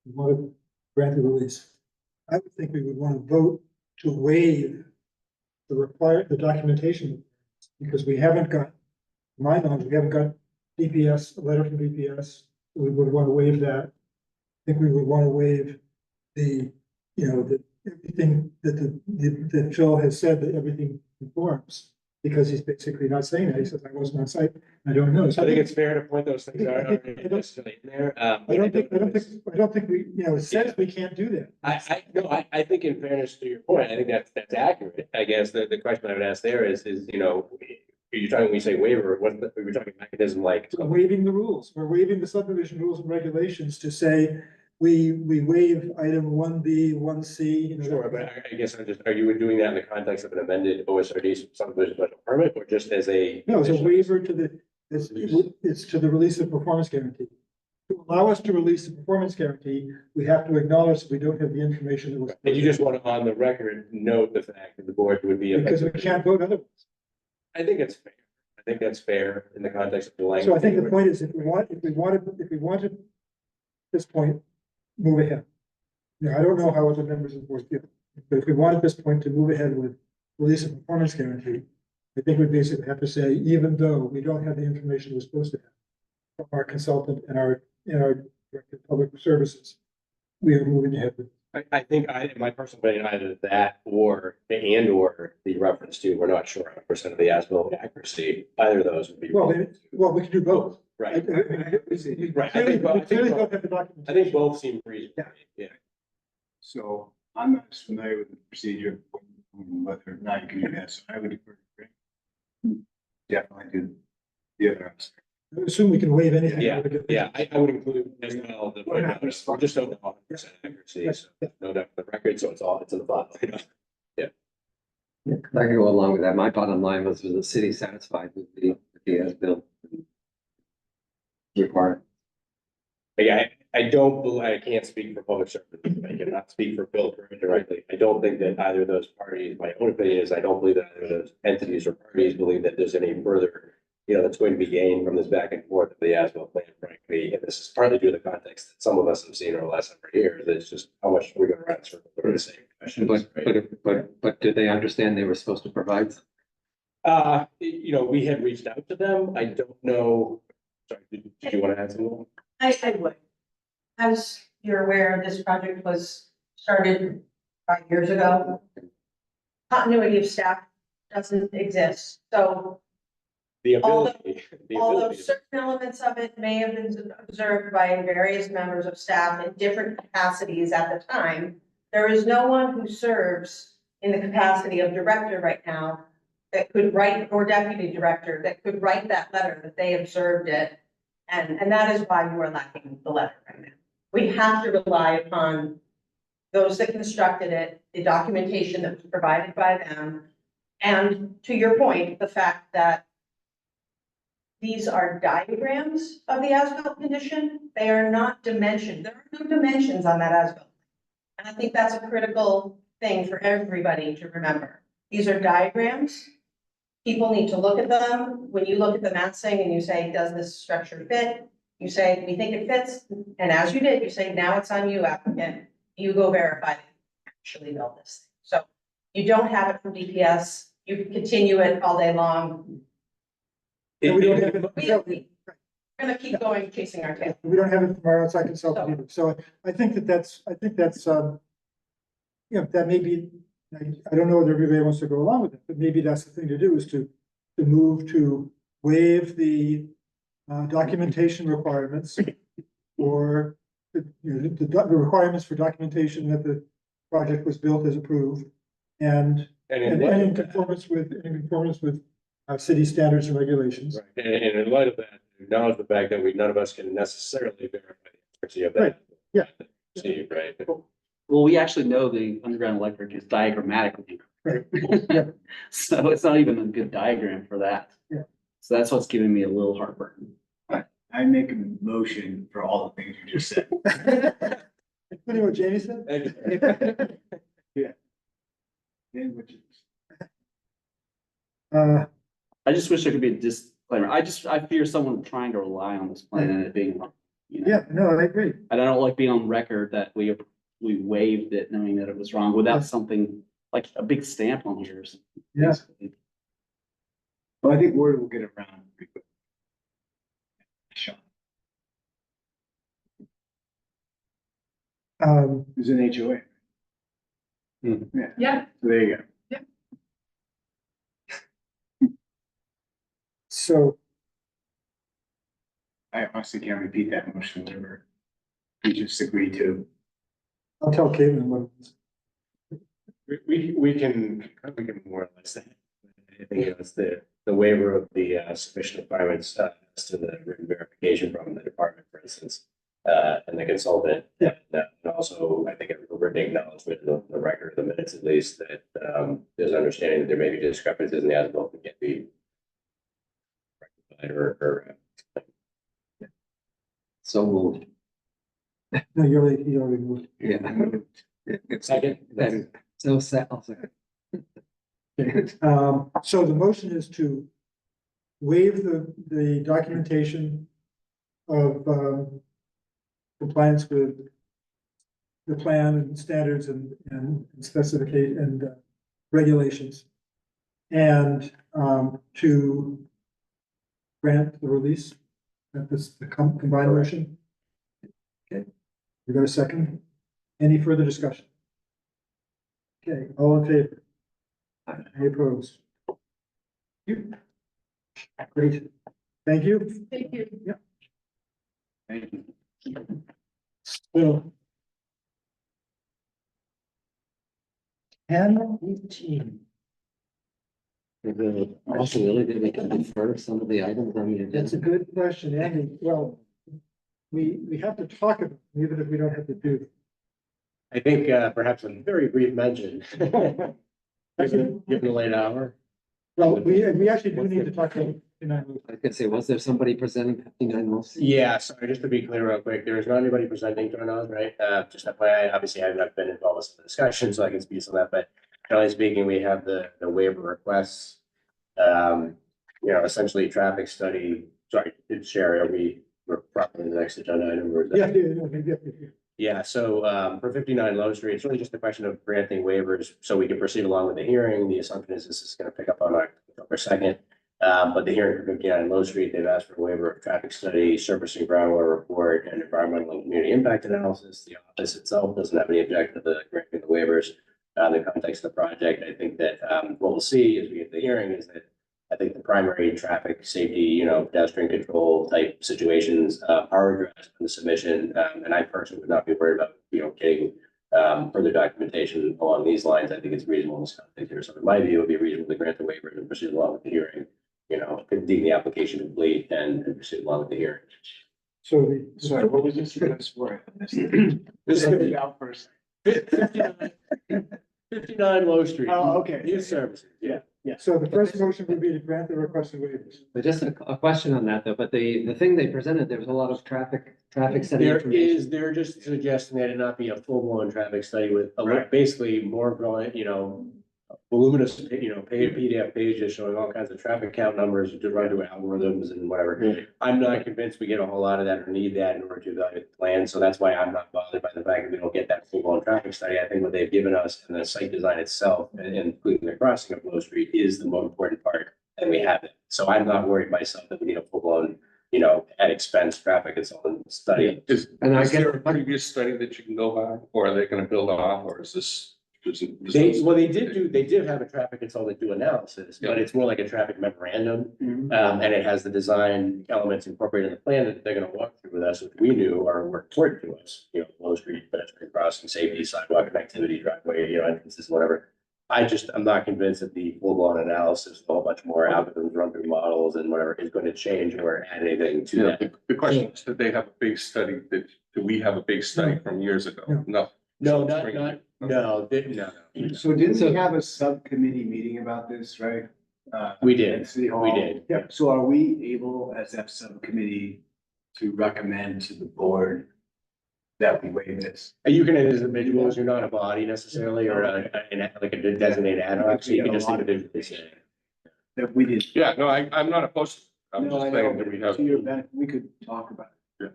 we want to grant the release, I would think we would want to vote to waive the documentation, because we haven't got, to my knowledge, we haven't got DPS, a letter from DPS. We would want to waive that. I think we would want to waive everything that Phil has said, that everything conforms, because he's basically not saying that. He says, I wasn't on site, I don't know. So I think it's fair to point those things out. I don't think we, it says we can't do that. I think in fairness to your point, I think that's accurate. I guess the question I would ask there is, you're talking, when you say waiver, we're talking mechanism like. We're waiving the rules. We're waiving the subdivision rules and regulations to say, we waive item 1B, 1C. Sure, but I guess are you doing that in the context of an amended OSRD subdivision special permit, or just as a? No, it's a waiver to it's to the release of performance guarantee. To allow us to release the performance guarantee, we have to acknowledge that we don't have the information that was. And you just want to, on the record, note the fact that the board would be. Because we can't vote otherwise. I think it's fair. I think that's fair in the context of the language. So I think the point is, if we wanted at this point, move ahead. I don't know how other members of the board feel, but if we want at this point to move ahead with release of performance guarantee, I think we basically have to say, even though we don't have the information we're supposed to have from our consultant and our director of public services, we are moving ahead with. I think in my personal opinion, either that or the reference to, we're not sure 100% of the as-built accuracy, either of those would be. Well, we can do both. Right. We Right, clearly don't have the documentation. I think both seem reasonable, yeah. So I'm not as familiar with the procedure, whether or not you can do that, so I would agree. Definitely do the other aspect. I assume we can waive anything. Yeah, I would include as well, the footnote, we're just over 100% accuracy, so no doubt for the record, so it's in the file. Yeah, I can go along with that. My bottom line was the city satisfied with the as-built requirement? Yeah, I don't, I can't speak for public service, I cannot speak for Bill Curran directly. I don't think that either of those parties, my own opinion is, I don't believe that either of those entities or parties believe that there's any further, that's going to be gained from this back and forth of the as-built plan, frankly. And this is partly due to the context that some of us have seen over the last number of years. It's just how much we're going to run circles over the same questions. But did they understand they were supposed to provide? We had reached out to them. I don't know. Sorry, did you want to add something? I would. As you're aware, this project was started 5 years ago. Continuity of staff doesn't exist, so The although ability. certain elements of it may have been observed by various members of staff in different capacities at the time, there is no one who serves in the capacity of director right now that could write, or deputy director, that could write that letter that they observed it. And that is why you are lacking the letter right now. We have to rely upon those that constructed it, the documentation that was provided by them. And to your point, the fact that these are diagrams of the as-built condition, they are not dimensioned. There are no dimensions on that as-built. And I think that's a critical thing for everybody to remember. These are diagrams. People need to look at them. When you look at the massing and you say, does this structure fit? You say, we think it fits. And as you did, you say, now it's on you, applicant. You go verify that you actually built this thing. So you don't have it from DPS. You can continue it all day long. And we don't have it. We're gonna keep going, chasing our tail. We don't have it from our outside consultant either. So I think that's, that may be, I don't know whether everybody wants to go along with it, but maybe that's the thing to do, is to move to waive the documentation requirements, or the requirements for documentation that the project was built as approved, and in conformance with city standards and regulations. Right. And in light of that, acknowledge the fact that none of us can necessarily verify the accuracy of that. Right. Yeah. See, right. Well, we actually know the underground electric is diagrammatically. Right. Yeah. So it's not even a good diagram for that. Yeah. So that's what's giving me a little heartburn. I make a motion for all the things you just said. Including what Jamie said? Yeah. Then what you. I just wish there could be a disclaimer. I fear someone trying to rely on this plan and it being wrong. Yeah, no, I agree. And I don't like being on record that we waived it knowing that it was wrong without something like a big stamp on here. Yeah. Well, I think word will get around pretty quick. Sean. There's an HOA. Yeah. Yeah. So there you go. So I honestly can't repeat that motion, whatever we just agreed to. I'll tell Caitlin what. We can more or less say. I think it's the waiver of the sufficient requirements as to the written verification from the department, for instance, and the consultant. Yeah. And also, I think a written acknowledgement in the record of the minutes, at least, that there's understanding that there may be discrepancies in the as-built that can't be rectified or So moved. No, you already moved. Yeah. Second. So set, I'll second. So the motion is to waive the documentation of compliance with the plan and standards and specificate and regulations, and to grant the release at the combined motion. Okay, we got a second? Any further discussion? Okay, all in favor? Any opposed? You. Great, thank you. Thank you. Yeah. Thank you. So. 10:18. Is there a possibility that we can defer some of the items on the That's a agenda? good question, Andy. Well, we have to talk about it, even if we don't have to do it. I think, perhaps a very brief mention. Given the late hour. Well, we actually do need to talk about, I was gonna say, was there somebody presenting 59 most? Yeah, sorry, just to be clear real quick, there is not anybody presenting during those, right? Just FYI, obviously I've not been involved in the discussion, so I can speak on that, but generally speaking, we have the waiver requests. Essentially traffic study, sorry, did share, we're probably the next agenda item. Or is that- yeah. Yeah, so for 59 Low Street, it's really just a question of granting waivers so we can proceed along with the hearing. The assumption is this is going to pick up on October 2nd. But the hearing for 59 Low Street, they've asked for a waiver of traffic study, surfacing groundwater report, and environmental and community impact analysis. The office itself doesn't have any objection to granting the waivers in the context of the project. I think that what we'll see as we get the hearing is that I think the primary traffic safety, pedestrian control type situations are addressed in the submission. And I personally would not be worried about, getting further documentation along these lines. I think it's reasonable in this context here. So in my view, it would be reasonable to grant the waiver and proceed along with the hearing, deem the application complete and proceed along with the hearing. So Sorry, what was this? This is out first. 59 Low Street. Oh, okay. Youth services, yeah. So the first motion would be to grant the requested waivers. But just a question on that though, but the thing they presented, there was a lot of traffic study There information. is, they're just suggesting that it not be a full-blown traffic study with basically more going, voluminous, PDF pages showing all kinds of traffic count numbers to run through algorithms and whatever. I'm not convinced we get a whole lot of that or need that in order to evaluate the plan. So that's why I'm not bothered by the fact that we don't get that full-blown traffic study. I think what they've given us and the site design itself, and including the crossing of Low Street, is the most important part, and we have it. So I'm not worried myself that we need a full-blown, at expense traffic consultant study. Is there a previous study that you can go by, or are they gonna build off, or is this? They did have a traffic consultant do analysis, but it's more like a traffic memorandum. And it has the design elements incorporated in the plan that they're gonna walk through with us, which we knew are important to us, Low Street, pedestrian crossing, safety, sidewalk connectivity, driveway, entrances, whatever. I'm not convinced that the full-blown analysis, a whole bunch more algorithms, run through models and whatever is going to change or add anything to that. The question is, did they have a big study do we have a big study from years ago? No. No. So didn't we have a subcommittee meeting about this, right? We did. At City Hall? We did. Yeah. So are we able as that subcommittee to recommend to the board that we waive this? You can, as individuals, you're not a body necessarily, or like a designated ad hoc, so you can just individually say. That we did. Yeah, no, I'm not opposed. I'm No, just I saying know, that we have. to your benefit, we could talk about it.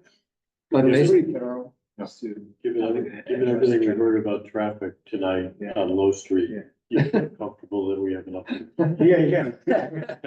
But It's basically, pretty thorough. Just to- Given everything we heard about traffic tonight on Low Street, you feel comfortable that we have enough? Yeah.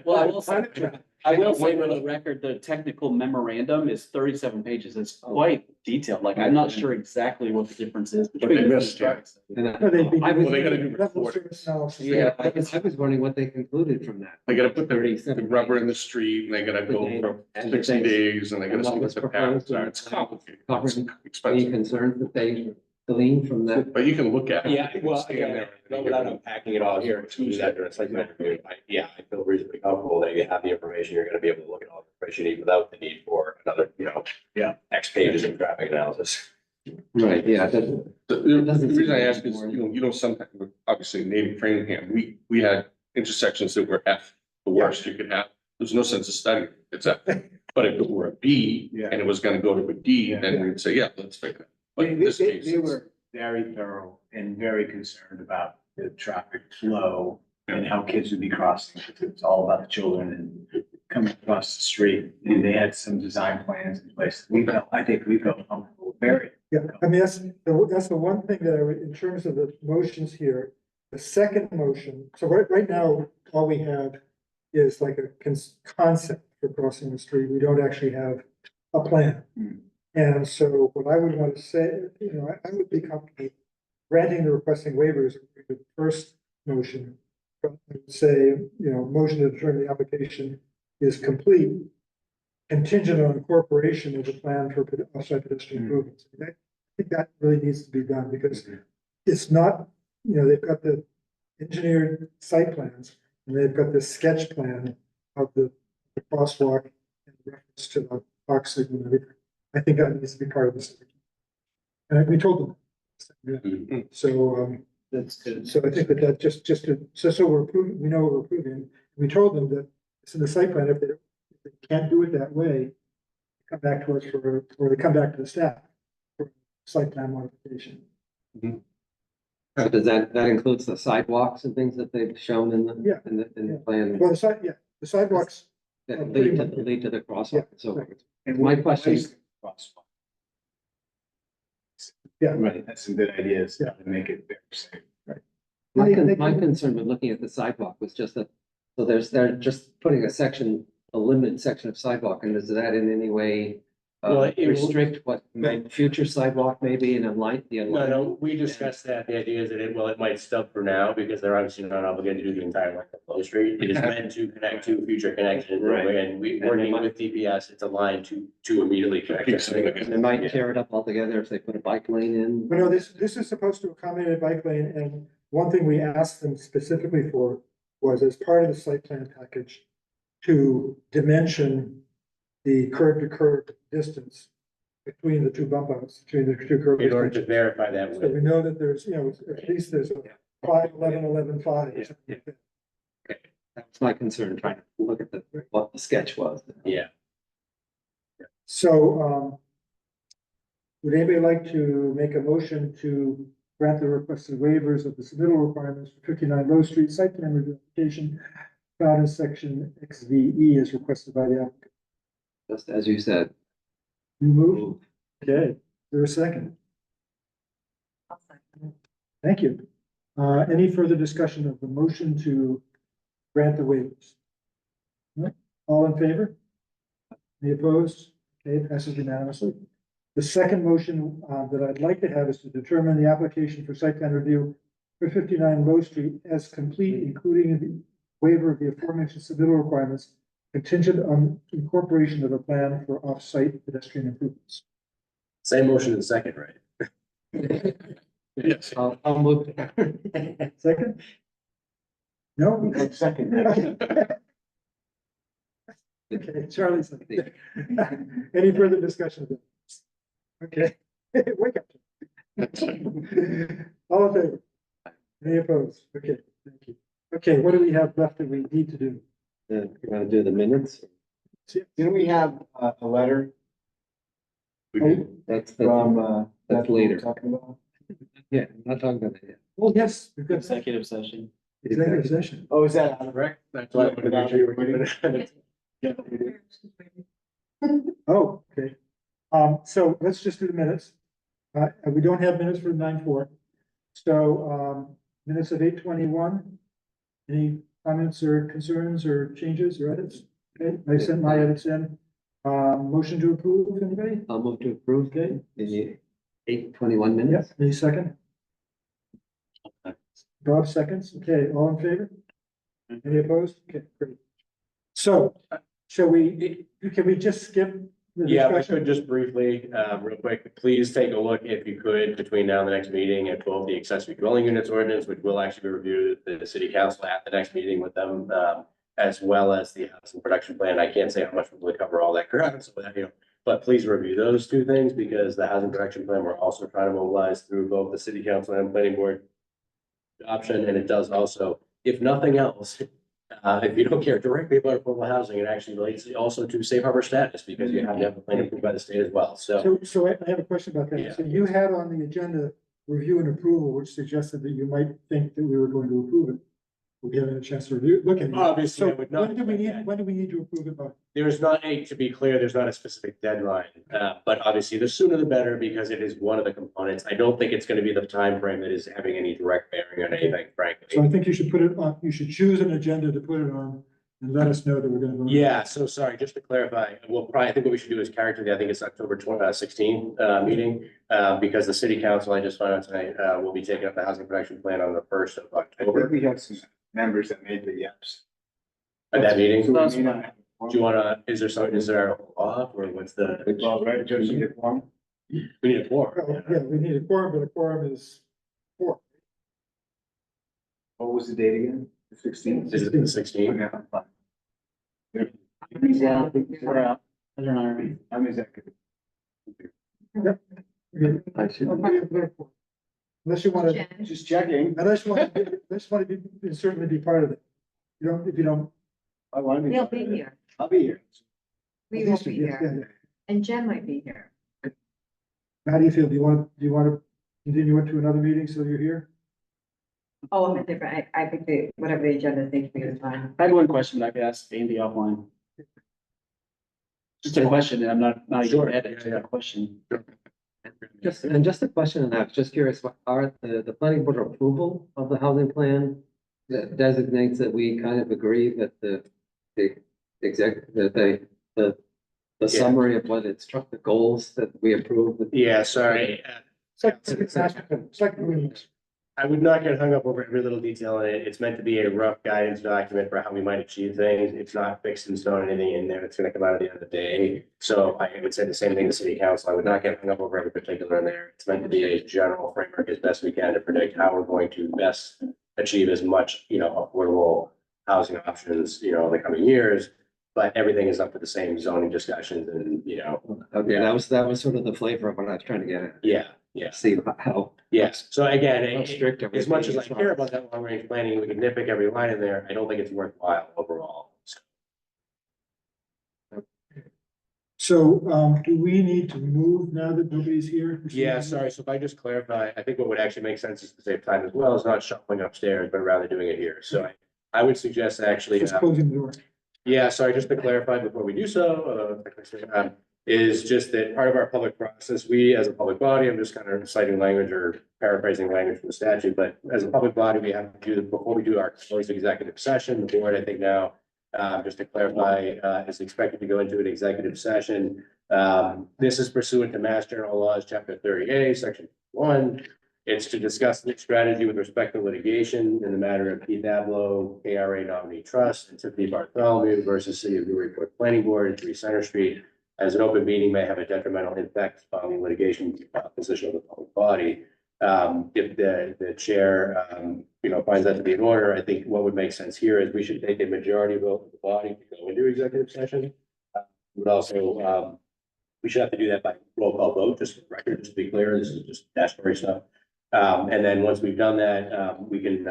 Well, I will say for the record, the technical memorandum is 37 pages. It's quite detailed. Like, I'm not sure exactly what the difference is. But they missed, yeah. No, they'd be- I was- Well, they gotta do level reporting. service analysis. Yeah, I was wondering what they concluded from that. They gotta put the 37 rubber in the street, and they gotta go for And 60 days, and they gotta and see what what was the proposed patterns are. It's complicated. It's Covering any expensive, concerns that they gleaned from that? but you can look at it. Yeah, You can well, stand again, there and without you can- unpacking it all here, to do that during a site plan review, I feel reasonably comfortable that you have the information, you're gonna be able to look at all the information you need without the need for another, X pages of traffic analysis. Right, yeah. The doesn't reason I seem ask is, sometimes, obviously, native Framingham, we had intersections that were F, the worst you could have. There's no sense of study, it's F. But if it were a B and it was gonna go to a D, then we'd say, yeah, let's fix it. But in this case, They were very thorough and very concerned about the traffic flow and how kids would be crossing. It's all about the children and coming across the street. And they had some design plans in place. I think we felt comfortable, very. Yeah, I mean, that's the one thing that I would, in terms of the motions here, the second motion, so right now, all we have is like a concept for crossing the street. We don't actually have a plan. And so what I would want to say, I would be comfortable granting the requesting waivers, the first motion. But I would say, motion to determine the application is complete. contingent on incorporation of the plan for off-site pedestrian improvements. I think that really needs to be done because it's not, they've got the engineered site plans and they've got the sketch plan of the crosswalk in reference to the box signal and everything. I think that needs to be part of this. And we told them. So, That's good. so I think that just so we're approving, we know what we're approving. We told them that it's in the site plan. If they can't do it that way, come back to us or they come back to the staff for site plan modification. So does that includes the sidewalks and things that they've shown in the, in the plan? Well, the sidewalks. That lead to the crosswalk and so forth. And my question is. Yeah. Right, that's some good ideas to make it very safe. Right. My concern with looking at the sidewalk was just that, so they're just putting a limited section of sidewalk, and does that in any way restrict what future sidewalk maybe in No, we discussed that. The idea is that it might stub for now because they're obviously not obligated to do the entire length of Low Street. It is meant to connect to future connections. Right. And working with DPS, it's aligned to immediately connect. And they might tear it up altogether if they put a bike lane in. But no, this is supposed to accommodate a bike lane, and one thing we asked them specifically for was as part of the site plan package to dimension the curb to curb distance between the two bump outs, between the two curb. In order to verify that. So we know that there's, at least there's a 5, 11, 11, 5. That's my concern, trying to look at what the sketch was. Yeah. So, would anybody like to make a motion to grant the requested waivers of the submittal requirements for 59 Low Street site plan review application found in section XVE as requested by the applicant? Just as you said. You move. Okay, is there a second? Thank you. Any further discussion of the motion to grant the waivers? No? All in favor? Any opposed? Okay, passes unanimously. The second motion that I'd like to have is to determine the application for site plan review for 59 Low Street as complete, including the waiver of the aforementioned submittal requirements contingent on incorporation of a plan for off-site pedestrian improvements. Same motion in second, right? Yes. I'll move. Second? No? Second. Okay, Charlie's. Any further discussion of this? Okay, wake up. All in favor? Any opposed? Okay, thank you. Okay, what do we have left that we need to do? You want to do the minutes? Didn't we have a letter That's from, that's later. talking about? Yeah, I'm not talking about that yet. Oh, yes, we've got Executive session. executive session. Oh, is that on the Correct. That's why I wanted to make sure you were giving it. Oh, okay. So let's just do the minutes. We don't have minutes for 9/4. So, minutes of 8/21. Any comments or concerns or changes or edits? Okay, I sent my edits in. Motion to approve, anybody? I'll move to approve Okay. the 8:21 minutes. Any second? Bob seconds. Okay, all in favor? Any opposed? Okay, great. So, can we just skip the Yeah, we discussion? could just briefly, real quick, please take a look if you could between now and the next meeting at 12, the accessory dwelling units ordinance, which will actually be reviewed at the city council at the next meeting with them, as well as the housing production plan. I can't say how much we'll cover all that ground, so that, but please review those two things because the housing production plan, we're also trying to mobilize through both the city council and planning board option, and it does also, if nothing else, if you don't care directly about affordable housing, it actually relates also to safe harbor status because you have to have a plan approved by the state as well. So I have a question about Yeah. that. So you had on the agenda review and approval, which suggested that you might think that we were going to approve it. We haven't had a chance to review, look at it. Obviously, I So would not when do we expect need, when do we need to approve it by? There's not a, to be clear, there's not a specific deadline, but obviously the sooner the better because it is one of the components. I don't think it's going to be the time frame that is having any direct bearing on anything, frankly. So I think you should put it on, you should choose an agenda to put it on and let us know that we're gonna. Yeah, so sorry, just to clarify, well, probably, I think what we should do is character, I think it's October 16 meeting, because the city council, I just found out tonight, will be taking up the housing production plan on the 1st of I think October. we have some members that made the yes. At that meeting? So we may not have Do you wanna, is there a law or what's the? Well, right, Joe, you get one? We need a four. Yeah, we need a quorum, but a quorum is four. What was the date again? The 16th? Is it the 16th? Okay, I'm fine. We're out. Those are not. I'm executive. I should. Unless you want to, Just checking. unless you want to be, certainly be part of it. You don't, if you don't. I want to be. We'll be here. I'll be here. We will be Yeah, here. And Jen might be here. How do you feel? Do you want to continue it to another meeting so you're here? Oh, I'm different. I think whatever the agenda thinks we is fine. I had one question that I could ask Andy offline. Just a question, and I'm not Sure. even edit, just a question. Just a question, and I was just curious, what are the planning board approval of the housing plan that designates that we kind of agree that the summary of what it struck the goals that we approved. Yeah, sorry. It's like, I would not get hung up over every little detail in it. It's meant to be a rough guidance document for how we might achieve things. It's not fixed in stone, anything in there. It's gonna come out at the end of the day. So I would say the same thing to city council. I would not get hung up over every particular in there. It's meant to be a general framework as best we can to predict how we're going to best achieve as much, affordable housing options, in the coming years. But everything is up to the same zoning discussions and, Okay, that was sort of the flavor of what I was trying to get at. yeah. See how. Yes, so again, How strict are we as much as being I as far care as- about that long range planning, we can nitpick every line in there. I don't think it's worthwhile overall. so, do we need to move now that nobody's here? Yeah, sorry, so if I just clarify, I think what would actually make sense is to save time as well, is not shuffling upstairs, but rather doing it here. So I would suggest actually, Just closing the door. yeah, sorry, just to clarify before we do so, is just that part of our public process, we as a public body, I'm just kind of citing language or paraphrasing language from the statute, but as a public body, we have to do, before we do our closed executive session, the board, I think now, just to clarify, is expected to go into an executive session. This is pursuant to Mass General Laws, Chapter 30A, Section 1. It's to discuss the strategy with respect to litigation in the matter of Pete Dablo, KRA nominee trust, and Tiffany Bartholomew versus City of Newburyport Planning Board, 3 Center Street, as an open meeting may have a detrimental impact on the litigation position of the public body. If the chair, finds that to be in order, I think what would make sense here is we should take a majority vote of the body to go into executive session. We would also, we should have to do that by roll call vote, just for the record, just to be clear, this is just statutory stuff. And then once we've done that, we can,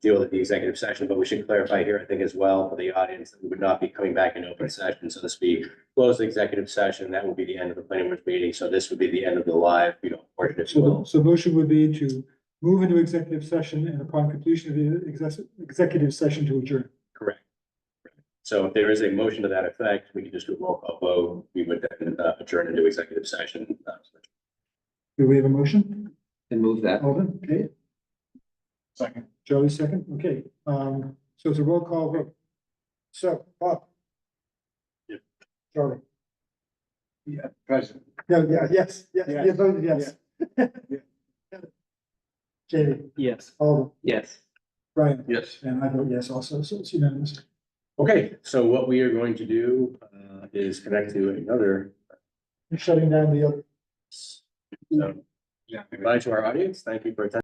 deal with the executive session, but we should clarify here, I think as well for the audience, that we would not be coming back in open session, so to speak. Close the executive session, that would be the end of the planning board meeting, so this would be the end of the live, portion, if you will. So motion would be to move into executive session and upon completion of the executive session to adjourn. Correct. So if there is a motion to that effect, we can just do a roll call vote, we would then adjourn into executive session. Do we have a motion? And move that. Alden, okay. Second. Joey, second, okay, so it's a roll call vote. So, Bob. Yep. Charlie. Yeah, present. No, yeah, yes, Yes. you voted yes. Jamie, Yes. Alden, Yes. Brian, Yes. and I vote yes also, so it's unanimous. Okay, so what we are going to do is connect to another. You're shutting down the other. So, goodbye to our audience. Thank you for attending.